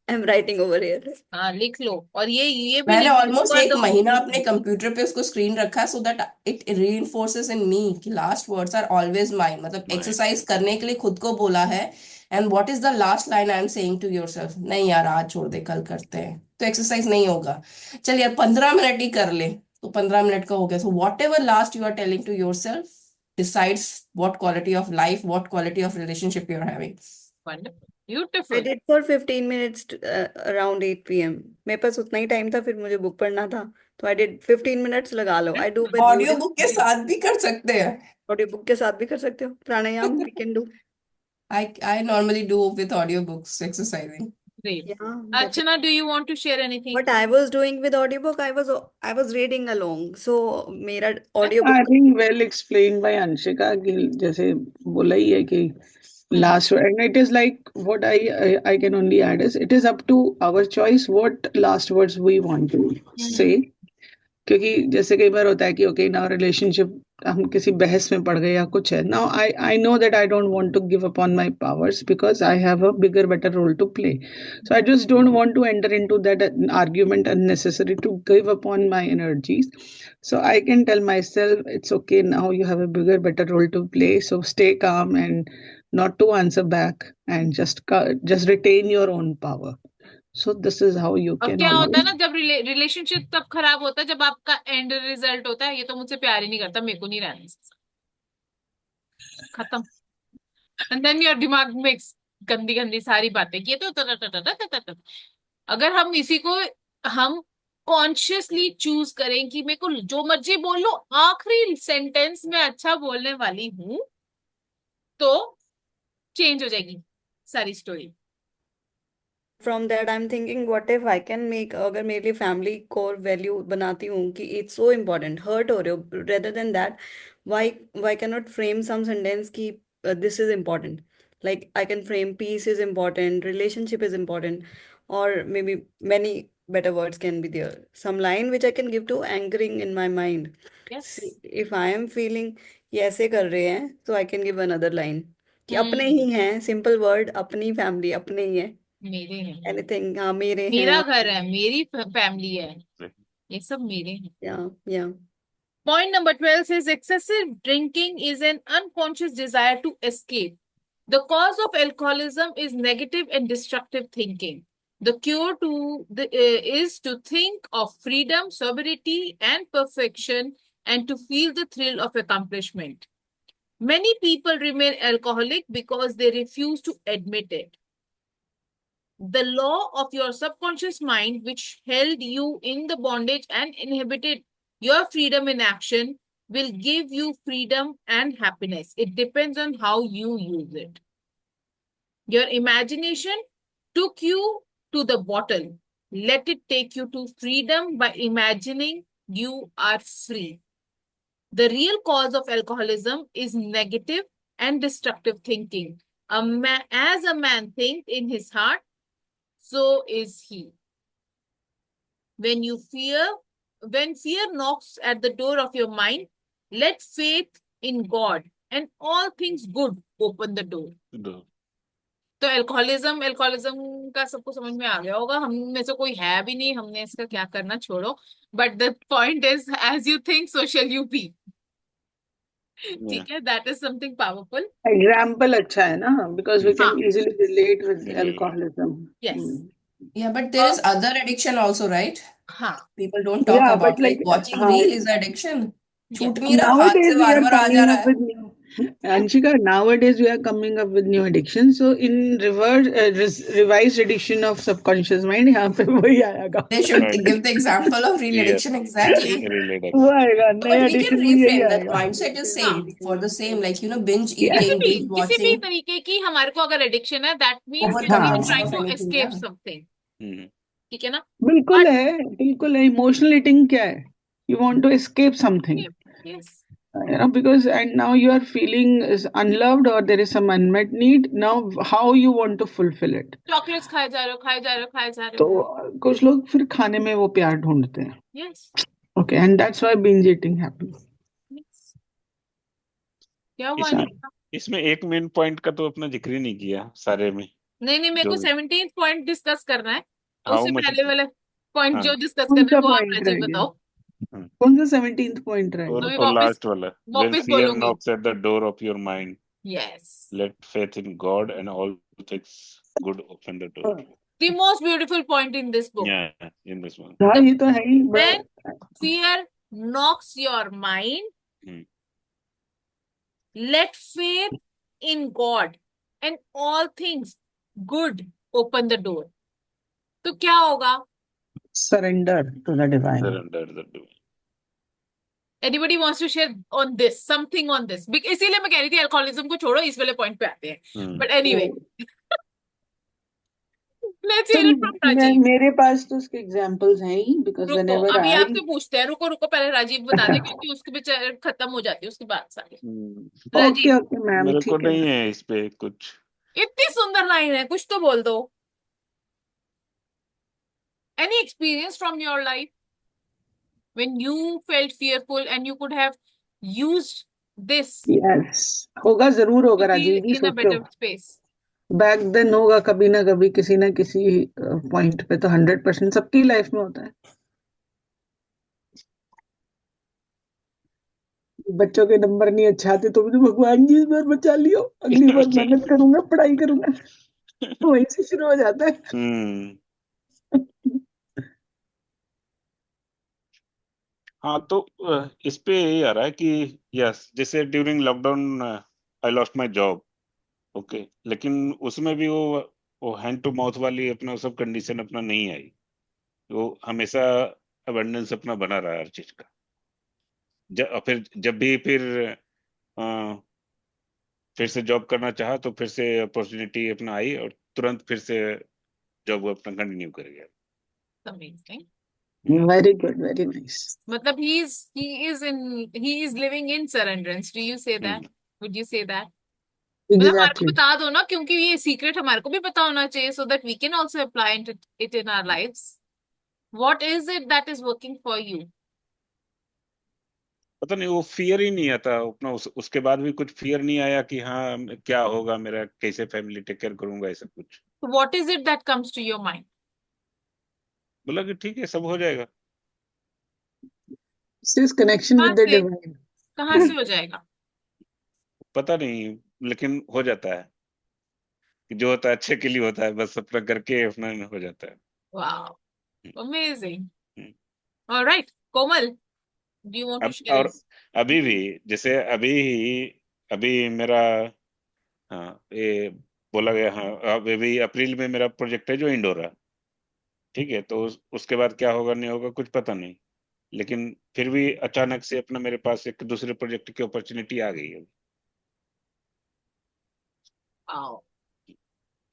I'm writing over here. हाँ लिख लो. और ये भी मैंने लिख लो. ऑलमोस्ट You are एक the महीना only अपने कंप्यूटर पे उसको स्क्रीन रखा so that it reinforces in me कि last words are always mine. मतलब Mine. एक्सरसाइज करने के लिए खुद को बोला है. And what is the last line I am saying to yourself? नहीं यार आज छोड़ दे, कल करते हैं. तो एक्सरसाइज नहीं होगा. चल यार 15 मिनट ही कर ले, तो 15 मिनट का हो गया. So whatever last you are telling to yourself decides what quality of life, what quality of relationship you're having. wonderful. I Beautiful. did for 15 minutes around 8 p.m. मेरे पास उतना ही टाइम था, फिर मुझे बुक पढ़ना था, तो I did 15 minutes लगा लो. I do with audio music. Book के साथ भी कर सकते हैं. ऑडियो बुक के साथ भी कर सकते हो. प्राणायाम we can do. I normally do with audiobooks exercising. Great. Yeah, Archana, do you want to share anything? what I was doing with audiobook, I was reading along. So मेरा audiobook I think well explained by Anshika कि जैसे बोला ही है कि last word, and it is like what I can only add is it is up to our choice what last words we want to say. क्योंकि जैसे कई बार होता है कि ओके इन आवर रिलेशनशिप हम किसी बहस में पड़ गए या कुछ है. Now I know that I don't want to give upon my powers because I have a bigger better role to play. So I just don't want to enter into that argument unnecessary to give upon my energies. So I can tell myself it's okay now, you have a bigger better role to play, so stay calm and not to answer back and just retain your own power. So this is how you अब can क्या होता है always ना, जब relationship तब खराब होता है जब आपका एंड रिजल्ट होता है ये तो मुझसे प्यार ही नहीं करता, मेरे को नहीं रहना इसके साथ. खत्म. एंड देन योर दिमाग में गंदी गंदी सारी बातें कि ये तो अगर हम इसी को हम कॉन्शियसली चूज करें कि मेरे को जो मर्जी बोल लो, आखिरी सेंटेंस में अच्छा बोलने वाली हूं, तो चेंज हो जाएगी सारी story. From that I am thinking what if I can make, अगर मेरे लिए फैमिली कोर वैल्यू बनाती हूँ कि इट्स सो इम्पोर्टेंट, हर्ट हो रहे हो, rather than that why can not frame some sentence कि this is important, like I can frame peace is important, relationship is important, or maybe many better words can be there, some line which I can give to anchoring in my mind. Yes. See, if I am feeling ये ऐसे कर रहे हैं, so I can give another line कि अपने ही हैं, simple word, अपनी family अपने ही है, मेरे हैं, anything, हाँ मेरे मेरा हैं, घर है, मेरी फैमिली है, ये सब मेरे हैं। yeah. Point number 12 says excessive drinking is an unconscious desire to escape. The cause of alcoholism is negative and destructive thinking. The cure is to think of freedom, sobriety, and perfection, and to feel the thrill of accomplishment. Many people remain alcoholic because they refuse to admit it. The law of your subconscious mind, which held you in the bondage and inhibited your freedom in action, will give you freedom and happiness. It depends on how you use it. Your imagination took you to the bottle. Let it take you to freedom by imagining you are free. The real cause of alcoholism is negative and destructive thinking. As a man thinks in his heart, so is he. When fear knocks at the door of your mind, let faith in God and all things good open the door. तो alcoholism का सबको समझ में आ गया होगा, हम में से कोई है भी नहीं, हमने इसका क्या करना, छोड़ो। But the point is as you think so shall you be. ठीक है, that is something powerful. Example अच्छा है ना, बिकॉज वी हाँ, can easily relate with alcoholism. Yes, Yeah, but there is other addiction also, right? हाँ, People don't talk Yeah, about, but like like watching reel is addiction. yes, छूट नहीं रहा, हाथ nowadays से we बार are बार आ जा coming रहा up है। with new. Anshika, nowadays we are coming up with new addictions. So in reverse, revised edition of subconscious mind, यहाँ पे वही आएगा. They should Right. give the example of real Yes. addiction, exactly. Related. वो आएगा, But नए we can edition में यही reframe that आएगा. mindset is हाँ, same for the same, like binge Yeah. किसी eating, भी binge किसी भी watching, तरीके की हमारे को अगर एडिक्शन है, that means over we are हाँ, consumption trying of to anything. Escape Yeah. Something. Hmm. ठीक है ना? बिल्कुल बट है, बिल्कुल है. इमोशनल ईटिंग क्या है? You want to escape something. Yes, Because and now you are feeling is unloved or there is some unmet need. Now, how you want to fulfill it? Chocolates खाए जा रहे हो, खाए जा रहे हो, खाए जा रहे तो हो। कुछ लोग फिर खाने में वो प्यार ढूंढते हैं. Yes, Okay, and that's why binge eating happens. Yes, क्या हुआ इसमें नहीं? इसमें एक मेन पॉइंट का तो अपना जिक्र ही नहीं किया सारे में. नहीं, मेरे जो को 17th पॉइंट डिस्कस करना है। हाउ उससे मच. पहले वाला पॉइंट हाँ. जो डिस्कस कौन करना है सा वो आप पॉइंट रह राजीव गया? बताओ। कौन सा 17th पॉइंट रह और गया? अभी और वापस लास्ट वाला. When वापस fear बोलोगे। knocks at the door of your mind, yes, let faith in God and all things good open the door. The most beautiful point in this book. Yeah, in this one. हाँ, ये तो है ही. When fear knocks your mind, Hmm. let faith in God and all things good open the door. तो क्या होगा? Surrender to the divine. Surrender the door. Anybody wants to share on this, something on this? इसीलिए मैं कह रही थी alcoholism को छोड़ो, इस वाले पॉइंट पे आते हैं। Hmm. But anyway, let's hear it from तो राजीव। मेरे पास तो उसके एग्जांपल्स हैं ही, because रुको, whenever अभी I आपसे पूछते हैं। रुको पहले राजीव बता दे, क्योंकि उसके बेचारे खत्म हो जाती है उसकी बात सारी। Hmm. Okay Rajeev, okay ma'am, मेरे को ठीक है. नहीं है इस पे कुछ. इतनी सुंदर लाइन है, कुछ तो बोल दो। Any experience from your life when you felt fearful and you could have used this यस, होगा, जरूर होगा to feel Rajeev ji. in a सोचो, better space? बैक देन होगा कभी ना कभी, किसी ना किसी पॉइंट पे. तो 100% सबकी लाइफ में होता है. बच्चों के नंबर नहीं अच्छे आते तो मुझे भगवान जी इस बार बचा लियो, अगली बार मेहनत करूंगा, पढ़ाई करूंगा. वहीं से शुरू हो जाता है. Hmm. हाँ, तो इस पे यही आ रहा है कि यस, जैसे during lockdown I lost my job. Okay, लेकिन उसमें भी वो हैंड टू माउथ वाली अपना सब कंडीशन अपना नहीं आई. वो हमेशा अबंडेंस अपना बना रहा है हर चीज का। फिर जब भी फिर से जॉब करना चाहा तो फिर से अपॉर्चुनिटी अपना आई और तुरंत फिर से जॉब अपना कंटिन्यू कर गया। Amazing. Very good, very nice. मतलब he is living in surrenderance. Do you say that? Would you say that? मतलब हमारे को Exactly. बता दो ना, क्योंकि ये सीक्रेट हमारे को भी पता होना चाहिए, so that we can also apply it in our lives. What is it that is working for you? पता नहीं, वो फियर ही नहीं आता अपना। उसके बाद भी कुछ फियर नहीं आया कि हाँ क्या होगा मेरा, कैसे फैमिली टेक केयर करूंगा, ऐसा कुछ। So what is it that comes to your mind? बोला कि ठीक है, सब हो जाएगा। It's this connection कहाँ with the से divine. कहाँ से हो जाएगा? पता नहीं, लेकिन हो जाता है कि जो होता है अच्छे के लिए होता है, बस अपना करके अपना हो जाता है। Wow, amazing. Hmm. All right, Komal, do you want to अब share और it? अभी भी, जैसे अभी मेरा, हाँ ये बोला गया, हाँ अभी अप्रैल में मेरा प्रोजेक्ट है जो इंडोर है। ठीक है, तो उसके बाद क्या होगा नहीं होगा कुछ पता नहीं, लेकिन फिर भी अचानक से अपना मेरे पास एक दूसरे प्रोजेक्ट की अपॉर्चुनिटी आ गई है। Wow.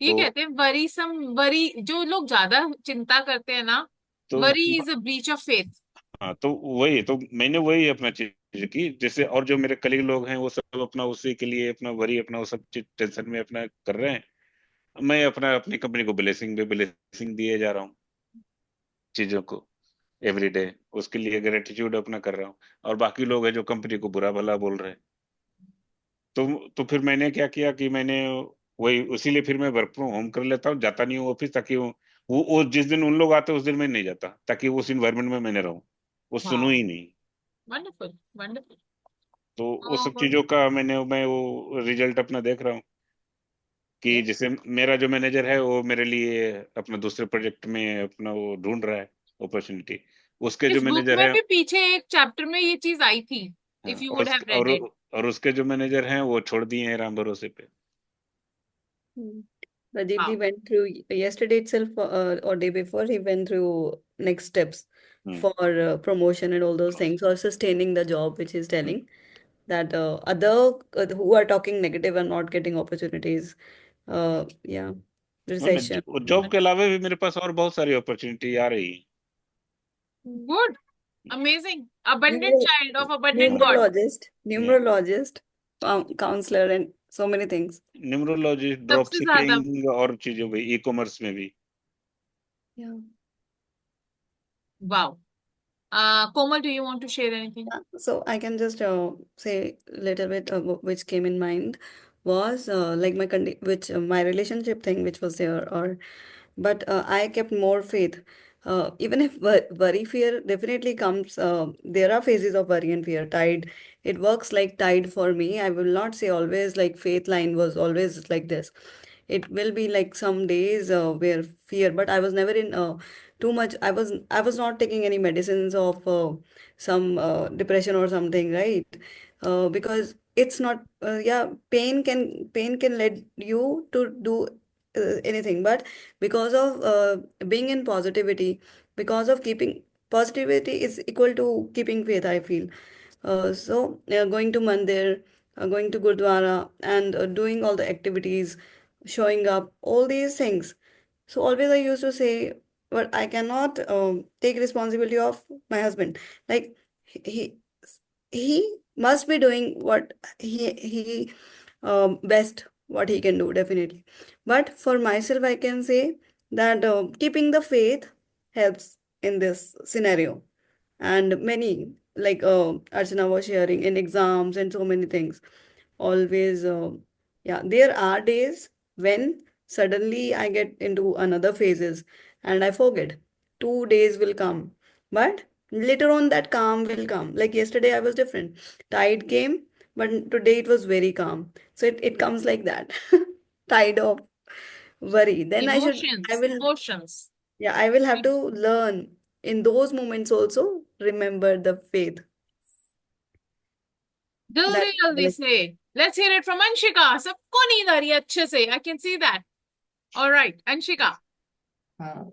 ये तो कहते हैं वरी, जो लोग ज्यादा चिंता करते हैं ना, तो worry is a breach of faith. हाँ, तो वही तो मैंने वही अपना चीज की, जैसे और जो मेरे कलीग लोग हैं वो सब अपना उसी के लिए अपना वरी अपना वो सब चीज टेंशन में अपना कर रहे हैं। मैं अपना अपनी कंपनी को ब्लेसिंग दिए जा रहा हूँ चीजों को एवरी डे, उसके लिए ग्रेटिट्यूड अपना कर रहा हूँ। और बाकी लोग हैं जो कंपनी को बुरा भला बोल रहे हैं। तो फिर मैंने क्या किया कि मैंने वही उसी लिए फिर मैं वर्क फ्रॉम होम कर लेता हूँ, जाता नहीं हूँ ऑफिस, ताकि वो जिस दिन उन लोग आते हैं उस दिन मैं नहीं जाता, ताकि उस इन्वायरमेंट में मैंने रहूँ, वो सुनूं वाओ, ही नहीं। Wonderful wonderful. तो वो सब चीजों का मैं वो रिजल्ट अपना देख रहा हूँ कि जैसे मेरा जो मैनेजर है वो मेरे लिए अपना दूसरे प्रोजेक्ट में अपना वो ढूंढ रहा है अपॉर्चुनिटी। उसके जो इस बुक मैनेजर में है, भी पीछे एक चैप्टर में ये चीज आई थी. हाँ, if you would have read it. और उसके जो मैनेजर हैं वो छोड़ दिए हैं राम भरोसे पे। Rajiv ji Wow. went through yesterday itself, or day before, he went through next steps hmm, for promotion and all those things, or sustaining the job, which is hmm. telling that other who are talking negative are not getting opportunities. Yeah, recession. Job के अलावा भी मेरे पास और बहुत सारी opportunity आ रही है। Good. Amazing. Abundant Neuro- child of abundant हाँ, God. yeah. numerologist, counselor, and so many things. Numerology, drop सबसे ज्यादा. शिपिंग और चीजों में, ई कॉमर्स में भी। Yeah. Wow. Komal, do you want to share anything? So I can just say a little bit which came in mind was like my relationship thing which was there, or but I kept more faith. Even if worry fear definitely comes, there are phases of worry and fear. Tide, it works like tide for me. I will not say always like faith line was always like this. It will be like some days where fear, but I was never in too much. I was not taking any medicines of some depression or something, right? Because it's not yeah, pain can lead you to do anything, but because of being in positivity, because of keeping positivity is equal to keeping faith, I feel. Going to mandir, going to gurdwara, and doing all the activities, showing up, all these things. So always I used to say, but I cannot take responsibility of my husband. Like he he must be doing what he best what he can do, definitely. But for myself, I can say that keeping the faith helps in this scenario. And many, like Archana was sharing, in exams and so many things, always yeah, there are days when suddenly I get into another phases and I forget. 2 days will come, but later on that calm will come. Like yesterday I was different, tide came, but today it was very calm. So it comes like that. Tide of worry, then I will, Emotions. yeah, I will have to learn in those moments also remember the faith. That जल्दी जल्दी से. Let's hear it from Anshika. सबको नींद आ रही है अच्छे से. I can see that. All right, Anshika.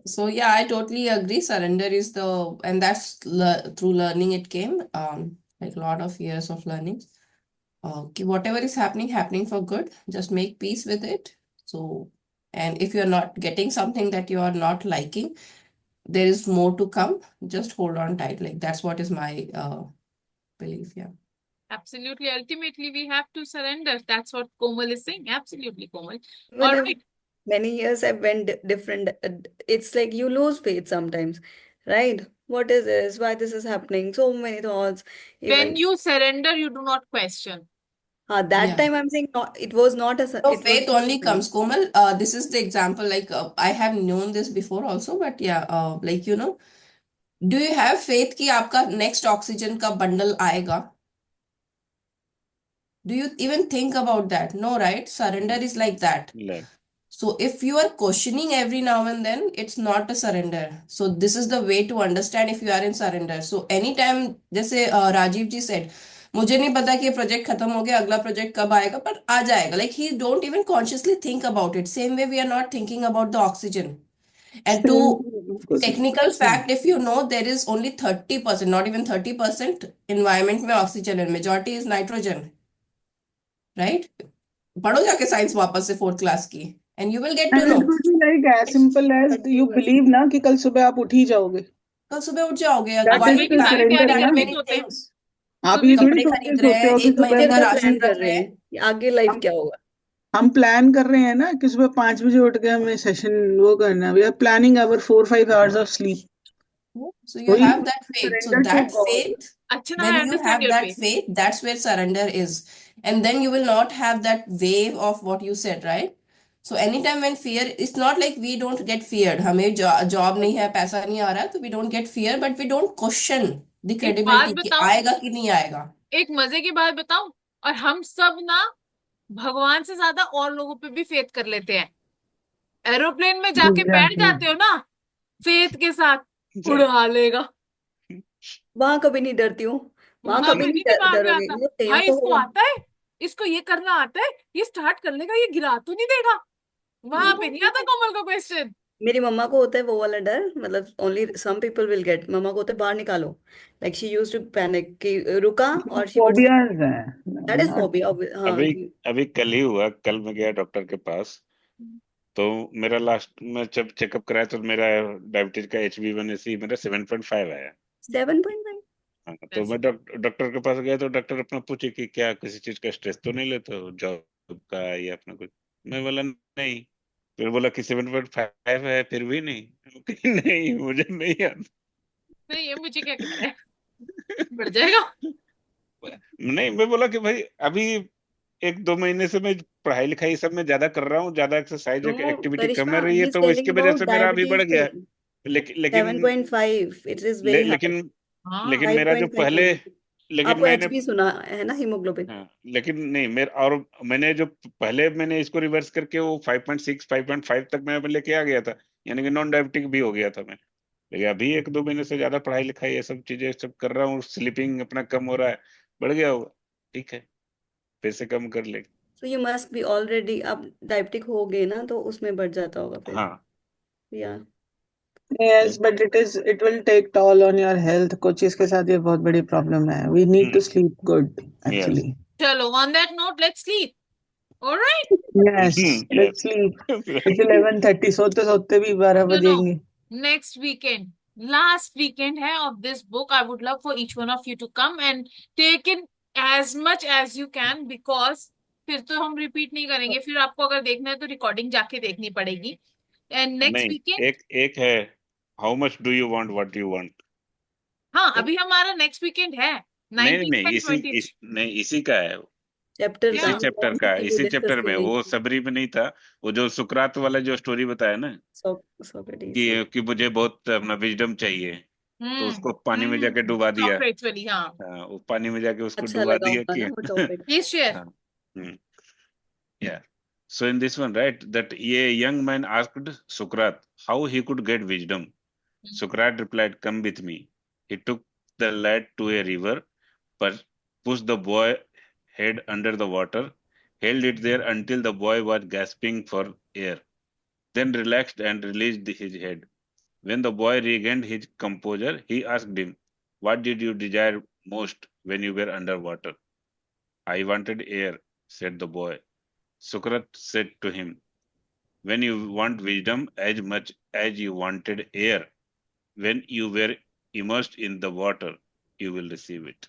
So yeah, I totally agree. Surrender is and that's through learning it came. Like a lot of years of learning. Okay, whatever is happening for good. Just make peace with it. So, and if you're not getting something that you are not liking, there is more to come. Just hold on tight. Like that's what is my belief. Yeah. Absolutely. Ultimately, we have to surrender. That's what Komal is saying. Absolutely, Komal. Even All if right. many years I've went different, it's like you lose faith sometimes, right? What is this? Why this is happening? So many thoughts. When Even you surrender, you do not question. that Yeah. time I'm saying not, it was not a, So it was faith not only a comes. Komal, this is the example. Like I have known this before also, but yeah, like do you have faith कि आपका next oxygen का bundle आएगा? Do you even think about that? No, right? Surrender is like that. Like, So if you are questioning every now and then, it's not a surrender. So this is the way to understand if you are in surrender. So anytime, जैसे राजीव जी said, मुझे नहीं पता कि ये project खत्म हो गया, अगला प्रोजेक्ट कब आएगा, पर आ जाएगा. Like he don't even consciously think about it. Same way we are not thinking about the oxygen. And to technical fact, if you know, there is only 30%, not even 30% environment में oxygen है, majority is nitrogen, right? पढ़ो जाके science वापस से 4th class की, and you will get to And it know. could be like as simple as you believe ना कि कल सुबह आप उठ ही जाओगे. कल सुबह उठ जाओगे. That Why is you the सारी surrender तैयारी ना. करके ही many सोते हैं। things? आप सुबह ये थोड़ी कपड़े सोच खरीद के रहे सोते हैं, हो कि एक महीने सुबह का का राशन प्लान रख कर रहे रहे हैं. हैं कि आगे लाइफ हम क्या होगा. हम प्लान कर रहे हैं ना कि सुबह 5 बजे उठ के हमें सेशन वो करना है. We are planning our 4-5 hours of sleep. So you वही have that faith. So surrender to that God. faith, Achana, I when you understand have your that faith. faith, that's where surrender is. And then you will not have that wave of what you said, right? So anytime when fear, it's not like we don't get feared. हमें job नहीं है, पैसा नहीं आ रहा है, तो we don't get fear, but we don't question the एक बात credibility कि बताऊं, आएगा कि नहीं आएगा. एक मजे की बात बताऊं, और हम सब ना भगवान से ज्यादा और लोगों पे भी फेथ कर लेते हैं. एरोप्लेन में जाके बैठ Exactly. जाते हो ना, फेथ के साथ, उड़ा लेगा. वहां कभी नहीं डरती हूँ. वहां वहां कभी पे नहीं नहीं दिमाग में डरोगे. आता, वो भाई संयम इसको होगा. आता है, इसको ये करना आता है, ये स्टार्ट कर लेगा, ये गिरा तो नहीं देगा. वहां पे नहीं आता कोमल का क्वेश्चन. मेरी मम्मा को होता है वो वाला डर. मतलब only some people will get. मम्मा को होता है बाहर निकालो. Like she used to panic कि रुका, और शी वुड से Phobias हैं. That is Not phobia. हाँ अभी अभी कल ही हुआ. कल मैं गया डॉक्टर के पास, तो मेरा लास्ट में जब चेकअप कराया तो मेरा डायबिटीज का HbA1c मेरा 7.5 आया. 7.9. हाँ, तो मैं डॉक्टर के पास गया तो डॉक्टर अपना पूछे कि क्या किसी चीज का स्ट्रेस तो नहीं लेते हो, जॉब का या अपना कुछ. मैं बोला नहीं. फिर बोला कि 7.5 है, फिर भी नहीं. नहीं, मुझे नहीं आता. नहीं, ये मुझे क्या कहना है, बढ़ जाएगा. नहीं, मैं बोला कि भाई अभी 1-2 महीने से मैं पढ़ाई लिखाई सब में ज्यादा कर रहा हूँ, ज्यादा एक्सरसाइज एक्टिविटी कम करिश्मा, रही ही है, इज तो टेलिंग इसकी वजह अबाउट से मेरा अभी बढ़ डायबिटीज गया. थिंग. लेकिन 7.5 इट इज वेरी हाई. लेकिन हाँ, मेरा जो 5.5 पहले, नहीं. लेकिन आपको मैंने, एचबी सुना है ना, हीमोग्लोबिन. हाँ, लेकिन नहीं मेरा, और मैंने जो पहले मैंने इसको रिवर्स करके वो 5.6 5.5 तक मैं लेके आ गया था, यानी कि नॉन डायबिटिक भी हो गया था मैं. लेकिन अभी 1-2 महीने से ज्यादा पढ़ाई लिखाई ये सब चीजें सब कर रहा हूँ, स्लीपिंग अपना कम हो रहा है, बढ़ गया होगा. ठीक है, फिर से कम कर ले. So you must be already. आप डायबिटिक हो गए ना तो उसमें बढ़ जाता होगा फिर. हाँ. या Yes, but it will take toll on your health. कुछ इसके साथ ये बहुत बड़ी problem है. We need to sleep good, actually. चलो, on that note, let's sleep. All right. Yes, let's sleep. It's 11:30. सोते सोते भी 12 No, बजेंगे. next weekend, last weekend है of this book. I would love for each one of you to come and take in as much as you can, because फिर तो हम repeat नहीं करेंगे. फिर आपको अगर देखना है तो रिकॉर्डिंग जाके देखनी पड़ेगी. एंड नेक्स्ट नहीं, वीकेंड, एक है, how much do you want what you want. हाँ, अभी हमारा नेक्स्ट वीकेंड है नहीं 19th नहीं, and 20th. नहीं, इसी का है, चैप्टर इसी क्या? चैप्टर का, इसी चैप्टर में. वो सोक्रेटिस. सबरी में नहीं था, वो जो सुकरात वाला जो स्टोरी बताया ना, कि मुझे बहुत अपना विजडम चाहिए, तो उसको पानी में जाके डुबा दिया. Socrates वाली, हाँ. हाँ, वो पानी में जाके उसको अच्छा डुबा लगा दिया होगा कि ना वो टॉपिक. Please share. हाँ. हम्म. Yeah. So in this one, right, that a young man asked Socrates how he could get wisdom. Socrates replied, "Come with me." He took the lad to a river, but pushed the boy head under the water, held it there until the boy was gasping for air. then relaxed and released his head. When the boy regained his composure, he asked him, "What did you desire most when you were underwater?" "I wanted air," said the boy. Socrates said to him, "When you want wisdom as much as you wanted air, when you were immersed in the water, you will receive it."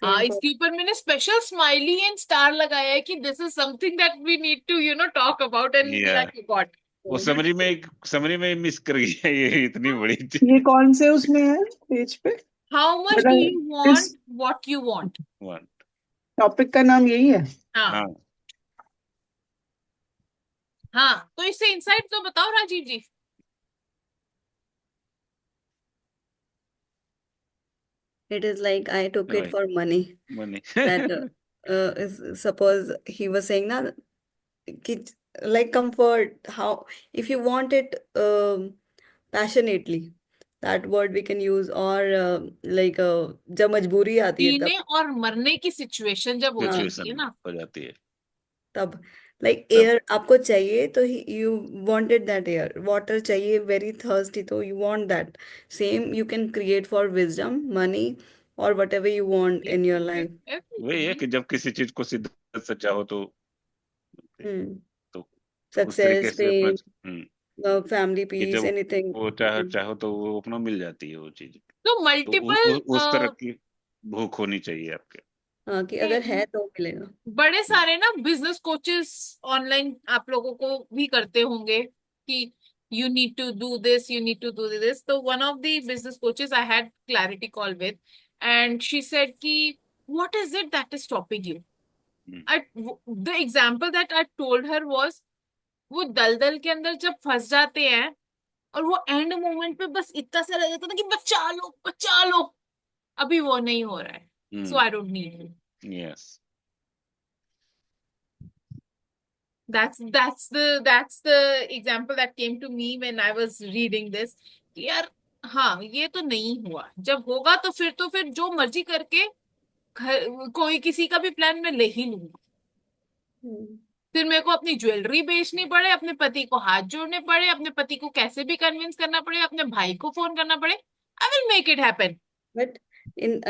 हाँ, Same for इसके ऊपर मैंने special smiley and star लगाया है कि this is something that we need to talk about and Yeah. I got वो summary में miss कर गया ये इतनी बड़ी चीज। ये कौन से उसमें है पेज पे? हाउ मच डू मतलब यू इस want what you want. One. Topic का नाम यही है? हाँ हाँ, हाँ, तो इससे इंसाइट तो बताओ राजीव जी। It is like I took it right. for money. Money. That suppose he was saying na कि like comfort, how if you want it passionately, that word we can use, or like जब मजबूरी आती है जीने और मरने की situation जब हो जाती है सिचुएशन ना, हो जाती है तब like तब air आपको चाहिए तो you wanted that air, water चाहिए very thirsty तो you want that, same you can create for wisdom, money or whatever you want in your life. वही है कि जब किसी चीज को शिद्दत से चाहो तो Hmm. तो उस Success, तरीके से अपना family कि peace, जब anything. वो चाहो तो वो अपना मिल जाती है वो चीज। तो तो मल्टीपल उस तरह की भूख होनी चाहिए आपके। हाँ कि अगर है तो मिलेगा। बड़े सारे ना बिजनेस कोचेस ऑनलाइन आप लोगों को भी करते होंगे कि you need to do this, you need to do this. So one of the business coaches I had clarity call with, and she said कि what is it that is stopping you? The example that I told her was वो दलदल के अंदर जब फंस जाते हैं और वो एंड मोमेंट पे बस इतना सा लग जाता था कि बचा लो, अभी वो नहीं हो रहा है, so I don't need you. Yes. That's the example that came to me when I was reading this. कि यार हाँ, ये तो नहीं हुआ, जब होगा तो फिर जो मर्जी करके कोई किसी का भी प्लान मैं ले ही लूंगा। फिर मेरे को अपनी ज्वेलरी बेचनी पड़े, अपने पति को हाथ जोड़ने पड़े, अपने पति को कैसे भी कन्विंस करना पड़े, अपने भाई को फोन करना पड़े, I will make it happen. But in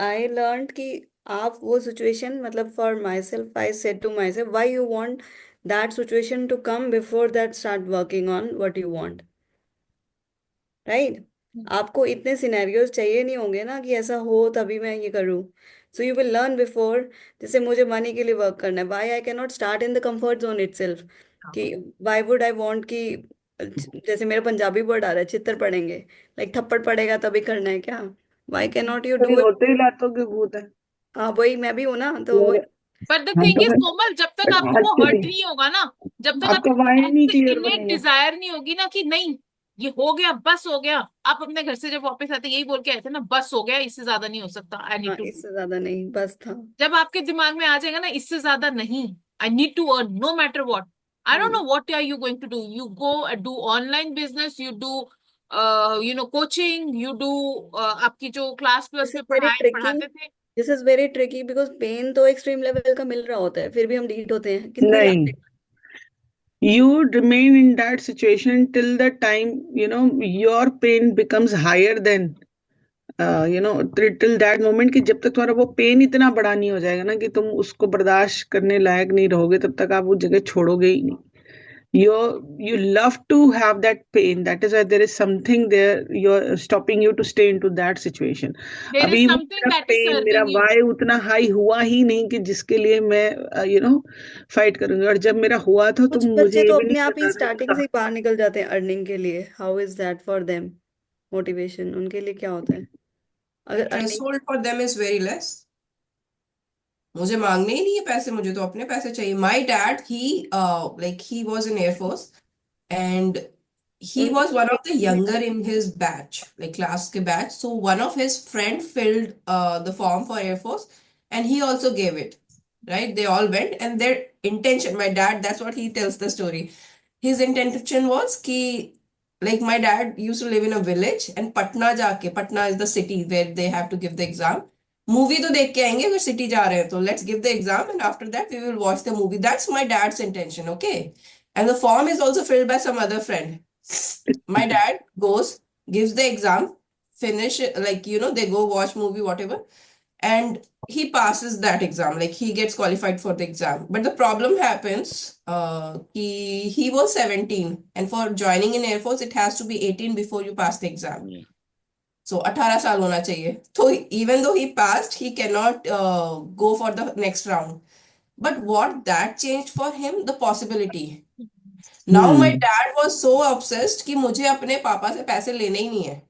I learn कि आप वो सिचुएशन मतलब for myself I said to myself why you want that situation to come before that start working on what you want, right? आपको इतने scenarios चाहिए नहीं होंगे ना कि ऐसा हो तभी मैं ये करूँ, so you will learn before. जैसे मुझे मनी के लिए वर्क करना है, why I can not start in the comfort zone itself, कि वाई वुड आई वांट कि जैसे मेरा पंजाबी वर्ड आ रहा है चित्तर पड़ेंगे, लाइक थप्पड़ पड़ेगा तभी करना है क्या? वाई कैन नॉट यू कभी डू इट? होते ही लातों के भूत है। हाँ वही मैं भी हूँ ना, तो मेरे बट द हम थिंग तो इज फिर कोमल, जब तक आपको वो हर्ट एक्चुअली नहीं होगा ना, जब तक आपका आपको माइंड नहीं ऐसे क्लियर इनेट बनेगा। डिजायर नहीं होगी ना कि नहीं ये हो गया, बस हो गया। आप अपने घर से जब वापस आते यही बोल के आए थे ना, बस हो गया, इससे ज्यादा नहीं हो सकता, आई नीड हाँ टू। इससे ज्यादा नहीं, बस था। जब आपके दिमाग में आ जाएगा ना इससे ज्यादा नहीं, I need to earn no matter what, I don't know what are you going to do, you go do online business, you do coaching, you do आपकी जो क्लास प्लस दिस में इज वेरी ट्रिकी, पढ़ाते थे। This is very tricky because pain तो extreme level का मिल रहा होता है, फिर भी हम डीट होते हैं कितनी नहीं, lakh. you remain in that situation till the time your pain becomes higher than till that moment, कि जब तक तुम्हारा वो पेन इतना बड़ा नहीं हो जाएगा ना कि तुम उसको बर्दाश्त करने लायक नहीं रहोगे, तब तक आप वो जगह छोड़ोगे ही नहीं। You love to have that pain, that is why there is something there you're stopping you to stay into that situation. There is अभी वो something मेरा that is पेन, मेरा serving you. वाई उतना हाई हुआ ही नहीं कि जिसके लिए मैं फाइट करूंगी, और जब मेरा हुआ था तो कुछ मुझे बच्चे ये तो भी अपने नहीं आप ही पता स्टार्टिंग था। से ही बाहर निकल जाते हैं अर्निंग के लिए, how is that for them? Motivation उनके लिए क्या होता है अगर earning? Threshold for them is very less. मुझे मांगने ही नहीं है पैसे, मुझे तो अपने पैसे चाहिए। My dad he was in Air Force and he उनके was one of the लिए younger in his batch, like class ke batch. So one of his friend filled the form for Air Force and he also gave it, right? They all went and their intention, my dad, that's what he tells the story. His intention was ki, like my dad used to live in a village and Patna is the city where they have to give the exam. Movie तो देख के आएंगे, अगर city जा रहे हैं तो let's give the exam and after that we will watch the movie. That's my dad's intention, okay. And the form is also filled by some other friend. My dad goes, gives the exam, finish it, like, they go watch movie, whatever, and he passes that exam, like he gets qualified for the exam. But the problem happens, he was 17, and for joining in Air Force, it has to be 18 before you pass the exam. Yeah. So 18 साल होना चाहिए. So even though he passed, he cannot go for the next round. But what that changed for him, the possibility. Now my dad was so obsessed कि मुझे अपने पापा से पैसे लेने ही नहीं है.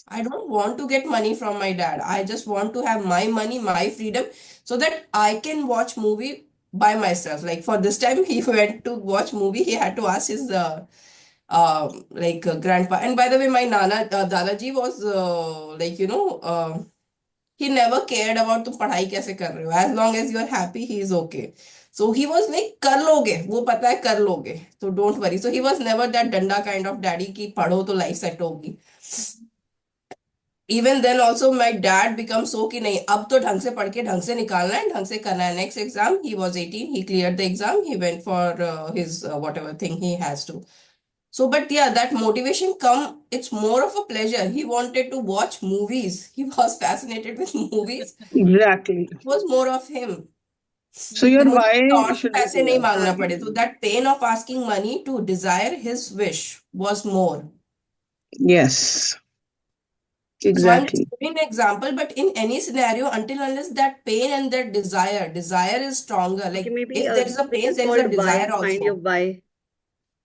I don't want to get money from my dad. I just want to have my money, my freedom, so that I can watch movie by myself. Like for this time, he went to watch movie. He had to ask his grandpa. And by the way, my nana Dadaji was he never cared about तुम पढ़ाई कैसे कर रहे हो. As long as you are happy, he is okay. So he was like कर लोगे, वो पता है कर लोगे, so don't worry. So he was never that डंडा kind of daddy कि पढ़ो तो life set होगी. Even then also my dad becomes so कि नहीं अब तो ढंग से पढ़ के ढंग से निकालना है, ढंग से करना है. Next exam, he was 18, he cleared the exam, he went for his whatever thing he has to. So, but yeah, that motivation it's more of a pleasure. He wanted to watch movies. He was fascinated with movies. Exactly. It was more of him. So कि your मुझे why और should be पैसे नहीं clear. मांगना पड़े. So that pain of asking money to desire his wish was more. Yes, So I'm exactly. just giving an example, but in any scenario, until unless that pain and that desire is stronger. Like Okay, maybe if there is a which pain, is there is a called desire why. Find your also. why.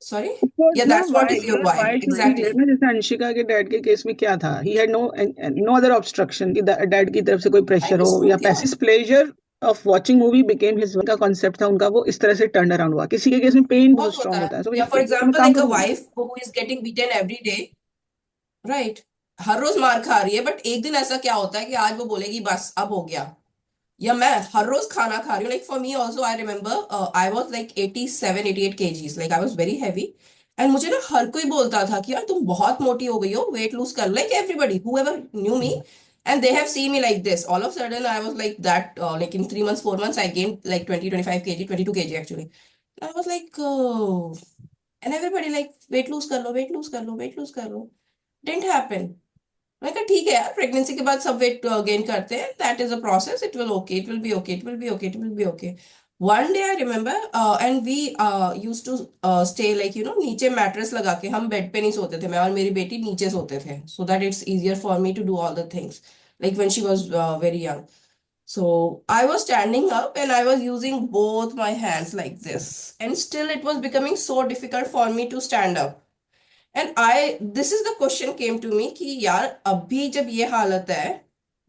Sorry? Of course, Yeah, ना that's what why is your your why. why should be Exactly. clear ना. जैसे अंशिका के dad के case में क्या था, he had no other obstruction कि dad की तरफ से कोई I प्रेशर हो understood, या yeah. पैसे. pleasure of watching movie became his का concept था उनका, वो इस तरह से turn around हुआ. किसी के केस में pain बहुत बहुत strong होता होता है. है, so Yeah, for मैं example, काम like a करूंगी. wife who is getting beaten every day, right? हर रोज मार खा रही है, बट एक दिन ऐसा क्या होता है कि आज वो बोलेगी बस अब हो गया. या मैं हर रोज खाना खा रही हूँ. Like for me also, I remember I was like 87, 88 kgs. Like I was very heavy. And मुझे ना हर कोई बोलता था कि यार तुम बहुत मोटी हो गई हो, weight lose कर लो. Like everybody, whoever knew me, and they have seen me like this. All of a sudden, I was like that. Like in 3 months, 4 months, I gained like 20, 25 kg, 22 kg actually. I was like, oh. And everybody like weight lose कर लो, weight lose कर लो, weight lose कर लो. Didn't happen. मैं कहा ठीक है यार, pregnancy के बाद सब वेट गेन करते हैं. That is a process. It will okay, it will be okay, it will be okay, it will be okay. One day I remember and we use to stay like नीचे mattress लगा के. हम bed पे नहीं सोते थे, मैं और मेरी बेटी नीचे सोते थे, so that it's easier for me to do all the things like when she was very young. So I was standing up and I was using both my hands like this, and still it was becoming so difficult for me to stand up. And this is the question came to me कि यार अभी जब ये हालत है,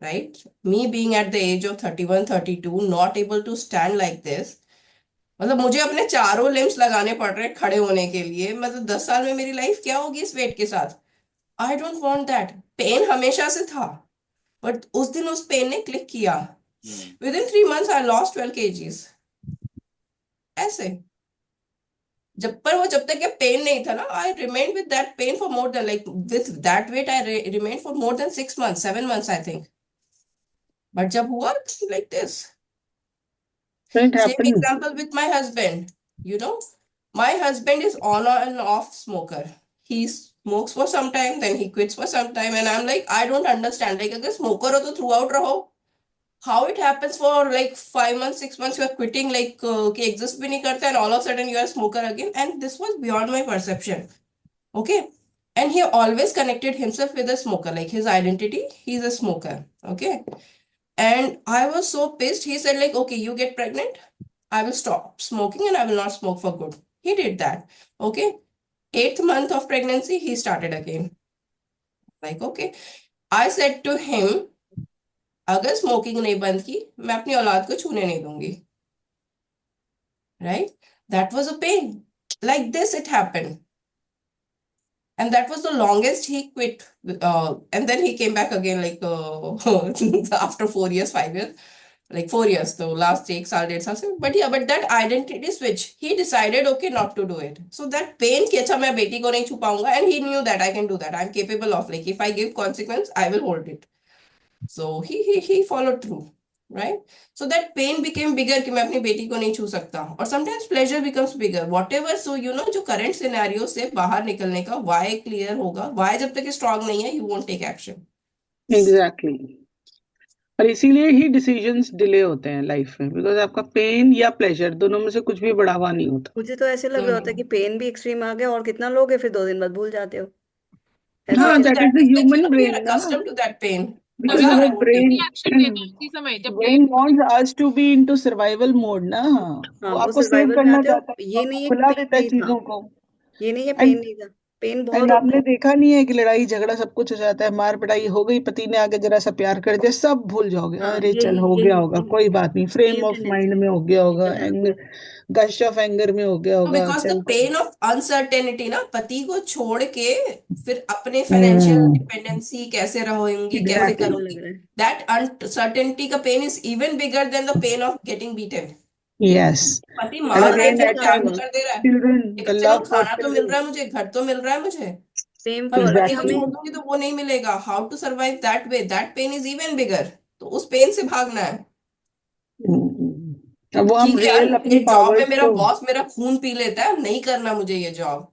right? Me being at the age of 31, 32, not able to stand like this. मतलब मुझे अपने चारों लिम्स लगाने पड़ रहे हैं खड़े होने के लिए. मतलब 10 साल में मेरी लाइफ क्या होगी इस वेट के साथ? I don't want that. Pain हमेशा से था, बट उस दिन उस पेन ने क्लिक किया. With in 3 months I lost 12 kgs. ऐसे जब तक ये पेन नहीं था ना, I remain with that pain for more than like with that weight I remain for more than 6 months, 7 months I think. But जब हुआ like this. It Same happened. example with my husband. My husband is on and off smoker. He smokes for some time, then he quits for some time, and I'm like, I don't understand. Like, अगर smoker हो तो throughout रहो. How it happens for like 5 months, 6 months, you are quitting, like कि exist भी नहीं करता, and all of a sudden you are a smoker again. And this was beyond my perception. Okay. And he always connected himself with a smoker, like his identity, he's a smoker. Okay. And I was so pissed. He said, like, okay, you get pregnant, I will stop smoking and I will not smoke for good. He did that. Okay. 8th month of pregnancy, he started again. Like, okay. I said to him, अगर smoking नहीं बंद की, मैं अपनी औलाद को छूने नहीं दूंगी. Right? That was a pain. Like this, it happened. And that was the longest he quit. And then he came back again, like after 4 years, 5 years, like 4 years. So last 1 साल 1.5 साल से. But yeah, but that identity switch, he decided, okay, not to do it. So that pain कि अच्छा मैं बेटी को नहीं छुपाऊंगा, and he knew that I can do that. I'm capable of, like, if I give consequence, I will hold it. So he followed through. right? So that pain became bigger कि मैं अपनी बेटी को नहीं छू सकता, और sometimes pleasure becomes bigger, whatever. So you know, जो current scenario से बाहर निकलने का why clear होगा, why जब तक strong नहीं है, you won't take action. Exactly और इसीलिए ही डिसीजंस डिले होते हैं लाइफ में, बिकॉज आपका पेन या प्लेजर दोनों में से कुछ भी बढ़ावा नहीं होता. मुझे तो ऐसे लग रहा होता है कि पेन भी एक्सट्रीम आ गया और कितना लोगे फिर 2 दिन बाद भूल जाते हो. ऐसा हाँ, होता दैट है. Is the That is like, human we are brain ना, accustomed to that pain. Because तभी Yeah, our I won't take brain action लेते हैं उसी समय जब brain pain wants us to be into survival mode ना, हाँ, वो वो आपको सेव सर्वाइवल में करना आते हो. चाहता है, ये आपको नहीं है खुला पेन देता है नहीं था, चीजों को. ये नहीं है एंड पेन नहीं था, पेन बहुत एंड होता आपने है. देखा नहीं है कि लड़ाई झगड़ा सब कुछ हो जाता है, मार पिटाई हो गई, पति ने आके जरा सा प्यार कर दिया, सब भूल जाओगे, हाँ, अरे चल यही हो यही गया होगा, कोई बात नहीं, frame same of tendency mind में हो गया होगा, पता है. एंगर गश ऑफ एंगर में हो गया So होगा, because the चल pain of uncertainty ना, पति को छोड़ के फिर अपने फाइनेंशियल हम्म इंडिपेंडेंसी कैसे रहोगी, कैसे वो एग्जैक्टली लग करोगी, रहा है. that uncertainty का pain is even bigger than the pain of getting beaten. Yes पति एंड मार रहा है, अगेन मेरे चलो एट साथ प्यार तो हुआ. टाइम्स कर दे रहा है, चिल्ड्रन, द लेकिन चलो लव फॉर खाना तो मिल चिल्ड्रन. रहा है मुझे, घर तो मिल रहा है मुझे, सेम पर फॉर पति को हमें. छोड़ दूंगी तो वो नहीं मिलेगा. How to survive that way, that pain is even bigger. तो उस पेन से भागना है. अब वो हम ठीक है यार, रियल अपनी ये जॉब में पावर्स मेरा को. बॉस मेरा खून पी लेता है, नहीं करना मुझे ये जॉब,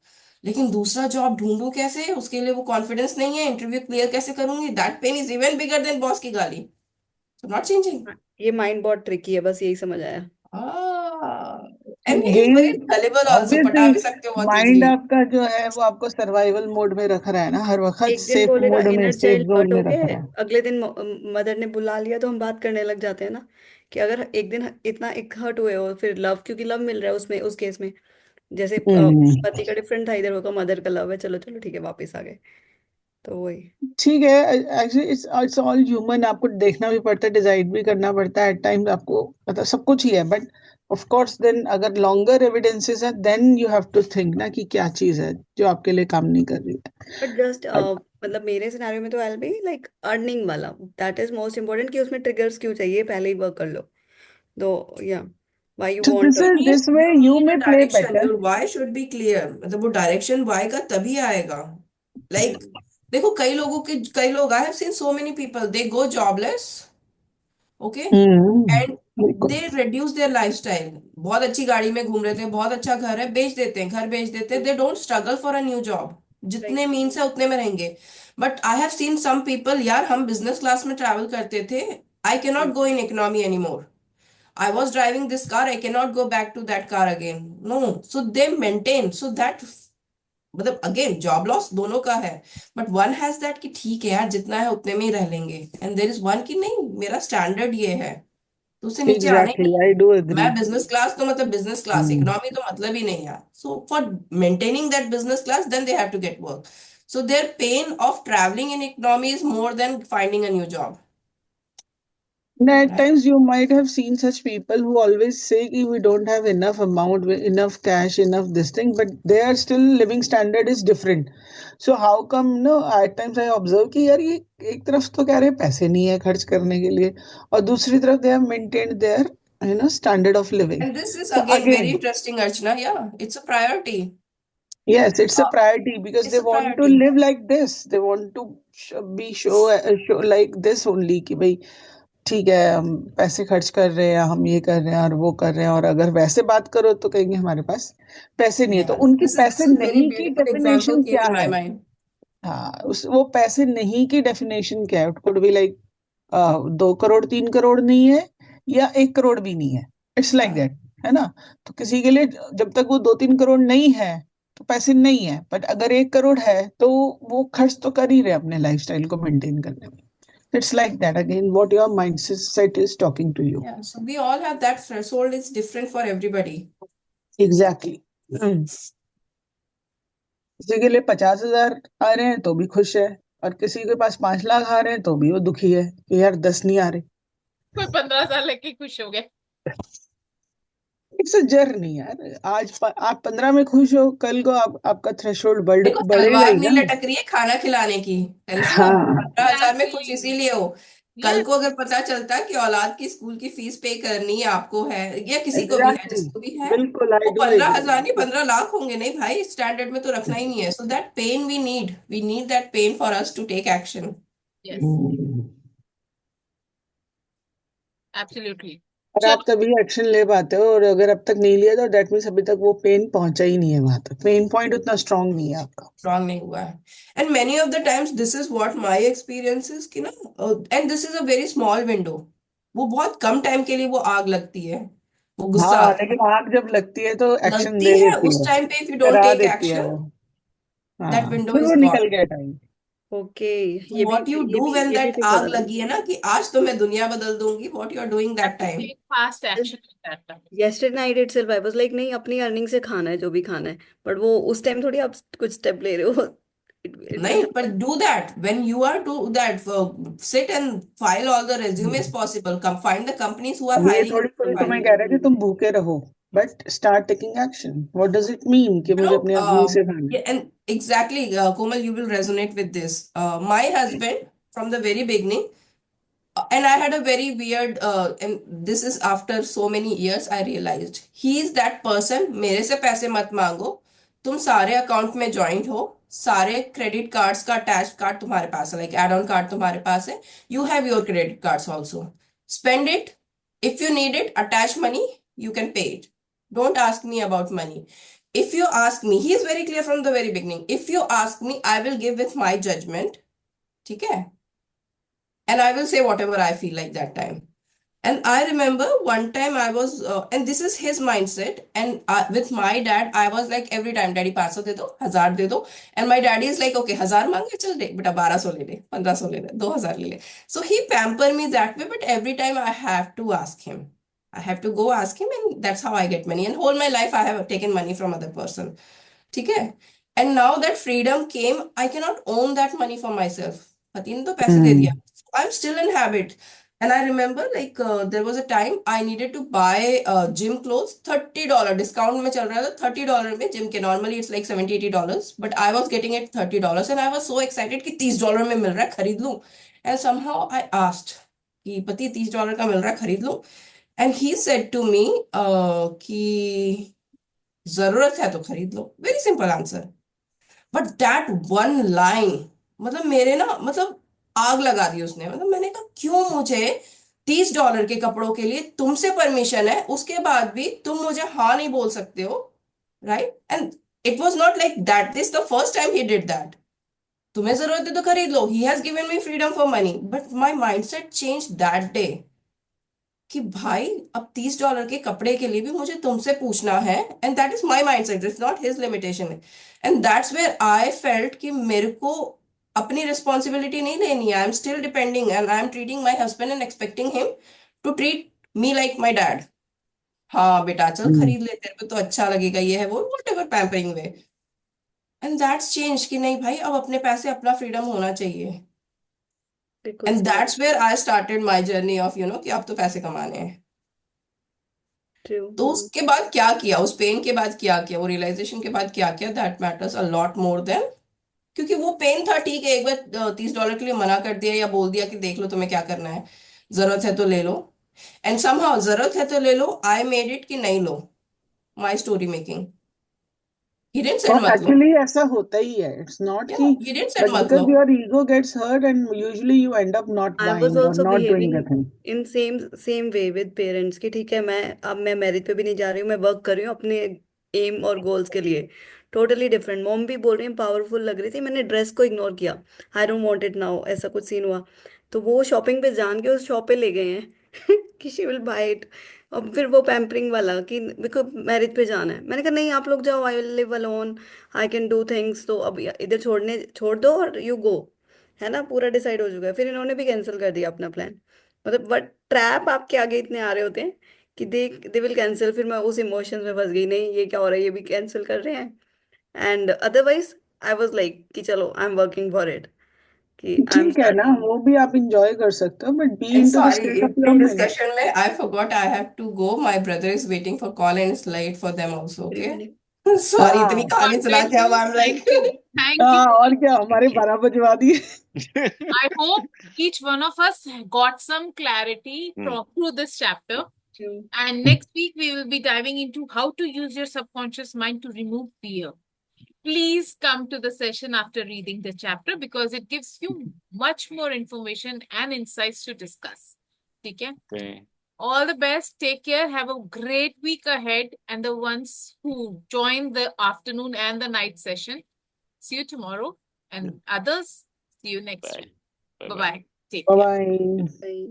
लेकिन दूसरा जॉब ढूंढूं कैसे, उसके लिए वो कॉन्फिडेंस नहीं है, इंटरव्यू क्लियर कैसे करूंगी, that pain is even bigger than boss की गाली. So not changing. ये माइंड बहुत ट्रिकी है, बस यही समझ आया. And he is gain very गलेबल also, पटा ऑब्वियसली भी सकते हो बहुत माइंड इजीली. आपका जो है वो आपको सर्वाइवल मोड में रख रहा है ना, हर वक्त एक दिन सेफ बोलेगा मोड में, inner safe child hurt zone हो में रख गए, रहा है. अगले दिन मदर ने बुला लिया तो हम बात करने लग जाते हैं ना. कि अगर एक दिन इतना एक हर्ट हुए हो फिर लव, क्योंकि लव मिल रहा है उसमें, उस केस में जैसे हम्म पति का डिफरेंट था, इधर होगा मदर का लव है, चलो चलो ठीक है वापस आ गए. तो वही. ठीक है. Actually it's it's all human, आपको देखना भी पड़ता है, डिसाइड भी करना पड़ता है एट टाइम्स, आपको मतलब सब कुछ ही है, बट ऑफ कोर्स देन अगर लॉन्गर एविडेंसेस है then you have to think ना कि क्या चीज है जो आपके लिए काम नहीं कर रही बट जस्ट है. मतलब मेरे सिनेरियो में तो आई बी लाइक अर्निंग वाला, दैट इज मोस्ट इम्पोर्टेंट, कि उसमें ट्रिगर्स क्यों चाहिए पहले ही वर्क कर लो. तो या why you So want. this is this way You you need may a play direction. better. Your why should be clear. मतलब वो डायरेक्शन why का तभी आएगा. Like देखो, कई लोग, I have seen so many people, they go jobless, okay, and बिल्कुल. they reduce their lifestyle. बहुत अच्छी गाड़ी में घूम रहे थे, बहुत अच्छा घर है, बेच देते हैं, घर बेच देते हैं, they don't struggle for a new job. जितने मीन्स है उतने में रहेंगे. But I have seen some people, यार हम बिजनेस क्लास में ट्रैवल करते थे, I can not go in economy anymore. I was driving this car, I cannot go back to that car again. No, so they maintain, so that मतलब again job loss दोनों का है, but one has that कि ठीक है यार जितना है उतने में ही रह लेंगे, एंड देयर इज वन कि नहीं मेरा स्टैंडर्ड ये है, तो उससे नीचे आना ही Exactly, नहीं I है. do agree. मैं बिजनेस क्लास तो मतलब बिजनेस क्लास, इकोनॉमी तो मतलब ही नहीं यार. So for maintaining that business class then they have to get work. So their pain of traveling in economy is more than finding a new job, And at right? times you might have seen such people who always say कि we don't have enough amount, enough cash, enough this thing, but their still living standard is different. So how come no? At times I observe कि यार ये एक तरफ तो कह रहे हैं पैसे नहीं है खर्च करने के लिए, और दूसरी तरफ they have maintained their standard of living. And this is So again very again, interesting, Archana. Yeah, it's a priority. yes, it's a Uh, priority because it's they a want to priority. live like this. They want to show like this only कि भाई ठीक है हम पैसे खर्च कर रहे हैं, हम ये कर रहे हैं और वो कर रहे हैं, और अगर वैसे बात करो तो कहेंगे हमारे पास पैसे नहीं है. तो Yeah, उनकी this पैसे is very नहीं की beautiful example डेफिनेशन came क्या in my है? mind. हाँ, उस वो पैसे नहीं की डेफिनेशन क्या है? It could be like 2 crore 3 crore नहीं है, या 1 करोड़ भी नहीं है. It's like Yeah. दैट, है ना. तो किसी के लिए जब तक वो 2-3 करोड़ नहीं है तो पैसे नहीं है, बट अगर 1 करोड़ है तो वो खर्च तो कर ही रहे अपने लाइफस्टाइल को मेंटेन करने में. It's like that again. What your mindset is talking to you. Yeah. So we all have that threshold. It's different for everybody. Exactly. किसी के लिए 50,000 आ रहे हैं तो भी खुश है, और किसी के पास 5 लाख आ रहे हैं तो भी वो दुखी है कि यार 10 नहीं आ रहे. कोई 15 साल लेके खुश हो गए. इट्स अ जर्नी यार. आप 15 में खुश हो, कल को आपका थ्रेशोल्ड देखो बढ़ेगा तलवार ही नहीं ना. लटक रही है खाना खिलाने की, करिश्मा. हाँ 15,000 में खुश Exactly. इसीलिए हो. कल Yes. को अगर पता चलता कि औलाद की स्कूल की फीस पे करनी है आपको है, या किसी को भी है, एग्जैक्टली, जिसको भी है, बिल्कुल आई वो डू 15,000 नहीं एग्री. 15 लाख होंगे, नहीं भाई स्टैंडर्ड में तो रखना ही नहीं है. So that pain we need that pain for us to take action. Yes. Absolutely. और So आप तभी एक्शन ले पाते हो, और अगर अब तक नहीं लिया तो दैट मीन्स अभी तक वो पेन पहुंचा ही नहीं है वहां तक, पेन पॉइंट उतना स्ट्रांग नहीं है आपका। स्ट्रांग नहीं हुआ है। And many of the times this is what my experience is कि ना, and this is a very small window, वो बहुत कम टाइम के लिए वो आग लगती है, वो गुस्सा हाँ, आता है, लेकिन आग जब लगती है तो एक्शन लगती दे है देती उस है, टाइम पे, इफ यू डोंट करा टेक देती है एक्शन, वो। दैट हाँ, विंडो फिर इज वो गॉन। निकल गया टाइम। ओके, ये भी व्हाट यू ये डू भी व्हेन ये भी दैट ठीक आग पता लगी है ना, कि आज तो मैं दुनिया बदल दूंगी, what you are doing have that to time. take fast action at that time. yesterday night itself I was like नहीं अपनी अर्निंग से खाना है जो भी खाना है, बट वो उस टाइम थोड़ी आप कुछ स्टेप ले रहे हो। it will नहीं, पर happen. Do that when you are to that, sit and file all the resumes possible, come find the companies who are अब ये hiring थोड़ी your कोई profile. तुम्हें कह रहा है कि तुम भूखे रहो, but start taking action. What does it mean कि You मुझे know, अपनी अर्निंग से खाना yeah, and exactly, Komal, you will resonate with this. My husband, from the very beginning, and I had a very weird, and this is after so many years, I realized he is that person, मेरे से पैसे मत मांगो, तुम सारे account में joint हो, सारे क्रेडिट कार्ड्स का अटैच कार्ड तुम्हारे पास है, लाइक एड ऑन कार्ड तुम्हारे पास है, you have your credit cards also, spend it, if you need it, attach money, you can pay it, don't ask me about money. If you ask me, he is very clear from the very beginning, if you ask me, I will give with my judgment, ठीक है, and I will say whatever I feel like that time. And I remember one time I was, and this is his mindset. And with my dad, I was like every time, Daddy 500 दे दो, 1000 दे दो. And my daddy is like, okay, 1000 मांगे, चल दे, बेटा 1200 ले ले, 1500 ले ले, 2000 ले ले. So he pamper me that way, but every time I have to ask him. I have to go ask him, and that's how I get money. And whole my life I have taken money from other person. ठीक है? And now that freedom came, I cannot own that money for myself. पति ने तो पैसे दे दिया. I'm still in habit. And I remember like there was a time I needed to buy gym clothes, $30 discount में चल रहा था, $30 में gym के, normally it's like $70-80, but I was getting it $30 and I was so excited कि $30 में मिल रहा है, खरीद लूं. And somehow I asked कि पति $30 का मिल रहा है, खरीद लूं. And he said to me कि जरूरत है तो खरीद लो. Very simple answer. But that one line, मतलब मेरे ना, मतलब आग लगा दी उसने. मतलब मैंने कहा क्यों मुझे $30 के कपड़ों के लिए तुमसे परमिशन है, उसके बाद भी तुम मुझे हाँ नहीं बोल सकते हो, right? And it was not like that, this the first time he did that. तुम्हें जरूरत है तो खरीद लो, he has given me freedom for money. But my mind set change that day कि भाई अब $30 के कपड़े के लिए भी मुझे तुमसे पूछना है. And that is my mind set, it's not his limitation. And that's where I felt कि मेरे को अपनी रिस्पॉन्सिबिलिटी नहीं लेनी है. I am still depending and I am treating my husband and expecting him to treat me like my dad. हाँ बेटा चल खरीद ले, तेरे को तो अच्छा लगेगा, ये है वो, what ever pampering way. And that's change कि नहीं भाई, अब अपने पैसे, अपना फ्रीडम होना चाहिए. बिल्कुल एंड सही that's where I started my journey of कि अब तो पैसे कमाने हैं. ट्रू. तो उसके बाद क्या किया, उस पेन के बाद क्या किया, वो रियलाइजेशन के बाद क्या किया, that matters a lot more than. क्योंकि वो पेन था, ठीक है, एक बार $30 के लिए मना कर दिया या बोल दिया कि देख लो तुम्हें क्या करना है, जरूरत है तो ले लो. एंड समहाउ जरूरत है तो ले लो, आई मेड इट कि नहीं लो. My story making. He didn't said और मत लो. एक्चुअली ऐसा होता ही है, इट्स नॉट या कि, ही डिडंट सेड बट मत लो. Because your ego gets hurt and usually you end up not I was buying और also not doing the behaving thing. In same way with parents की ठीक है, मैं मैरिज पे भी नहीं जा रही हूँ, मैं वर्क कर रही हूँ अपने एम और गोल्स के लिए. Totally different. मॉम भी बोल रही है पावरफुल लग रही थी, मैंने ड्रेस को इग्नोर किया. आई डोंट वांट इट नाउ, ऐसा कुछ सीन हुआ. तो वो शॉपिंग पे जान के उस शॉप पे ले गए हैं कि शी विल बाय इट. अब फिर वो पैम्परिंग वाला कि बिकॉज मैरिज पे जाना है, मैंने कहा नहीं आप लोग जाओ, I will live alone, I can do things. तो अब इधर छोड़ दो और यू गो, है ना, पूरा डिसाइड हो चुका है. फिर इन्होंने भी कैंसिल कर दिया अपना प्लान. मतलब बट ट्रैप आपके आगे इतने आ रहे होते हैं कि दे विल कैंसिल. फिर मैं उस इमोशंस में फंस गई, नहीं ये क्या हो रहा है, ये भी कैंसिल कर रहे हैं. And otherwise I was like कि चलो I am working for it, कि आई एम ठीक है ना, स्टार्टिंग. वो भी आप इंजॉय कर सकते हो, but be and into the sorry, state of your इतनी माइंड। डिस्कशन में I forgot I have to go, my brother is waiting for call and it's late for them also. Okay, sorry, इतनी हाँ कहानी God सुना bless के अब you. I am like. Thank you. Thank you. हाँ, और क्या, हमारे 12 बजवा दिए। I hope each one of us got some clarity through this chapter. And next week, we will be diving into how to use your subconscious mind to remove fear. Please come to the session after reading the chapter because it gives you much more information and insights to discuss. ठीक है? Okay. All the best. Take care. Have a great week ahead. And the ones who join the afternoon and the night session, see you tomorrow. And others, see you next Bye. week. Bye-bye. Bye-bye. Take care. Bye-bye. Bye.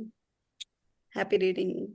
Happy reading.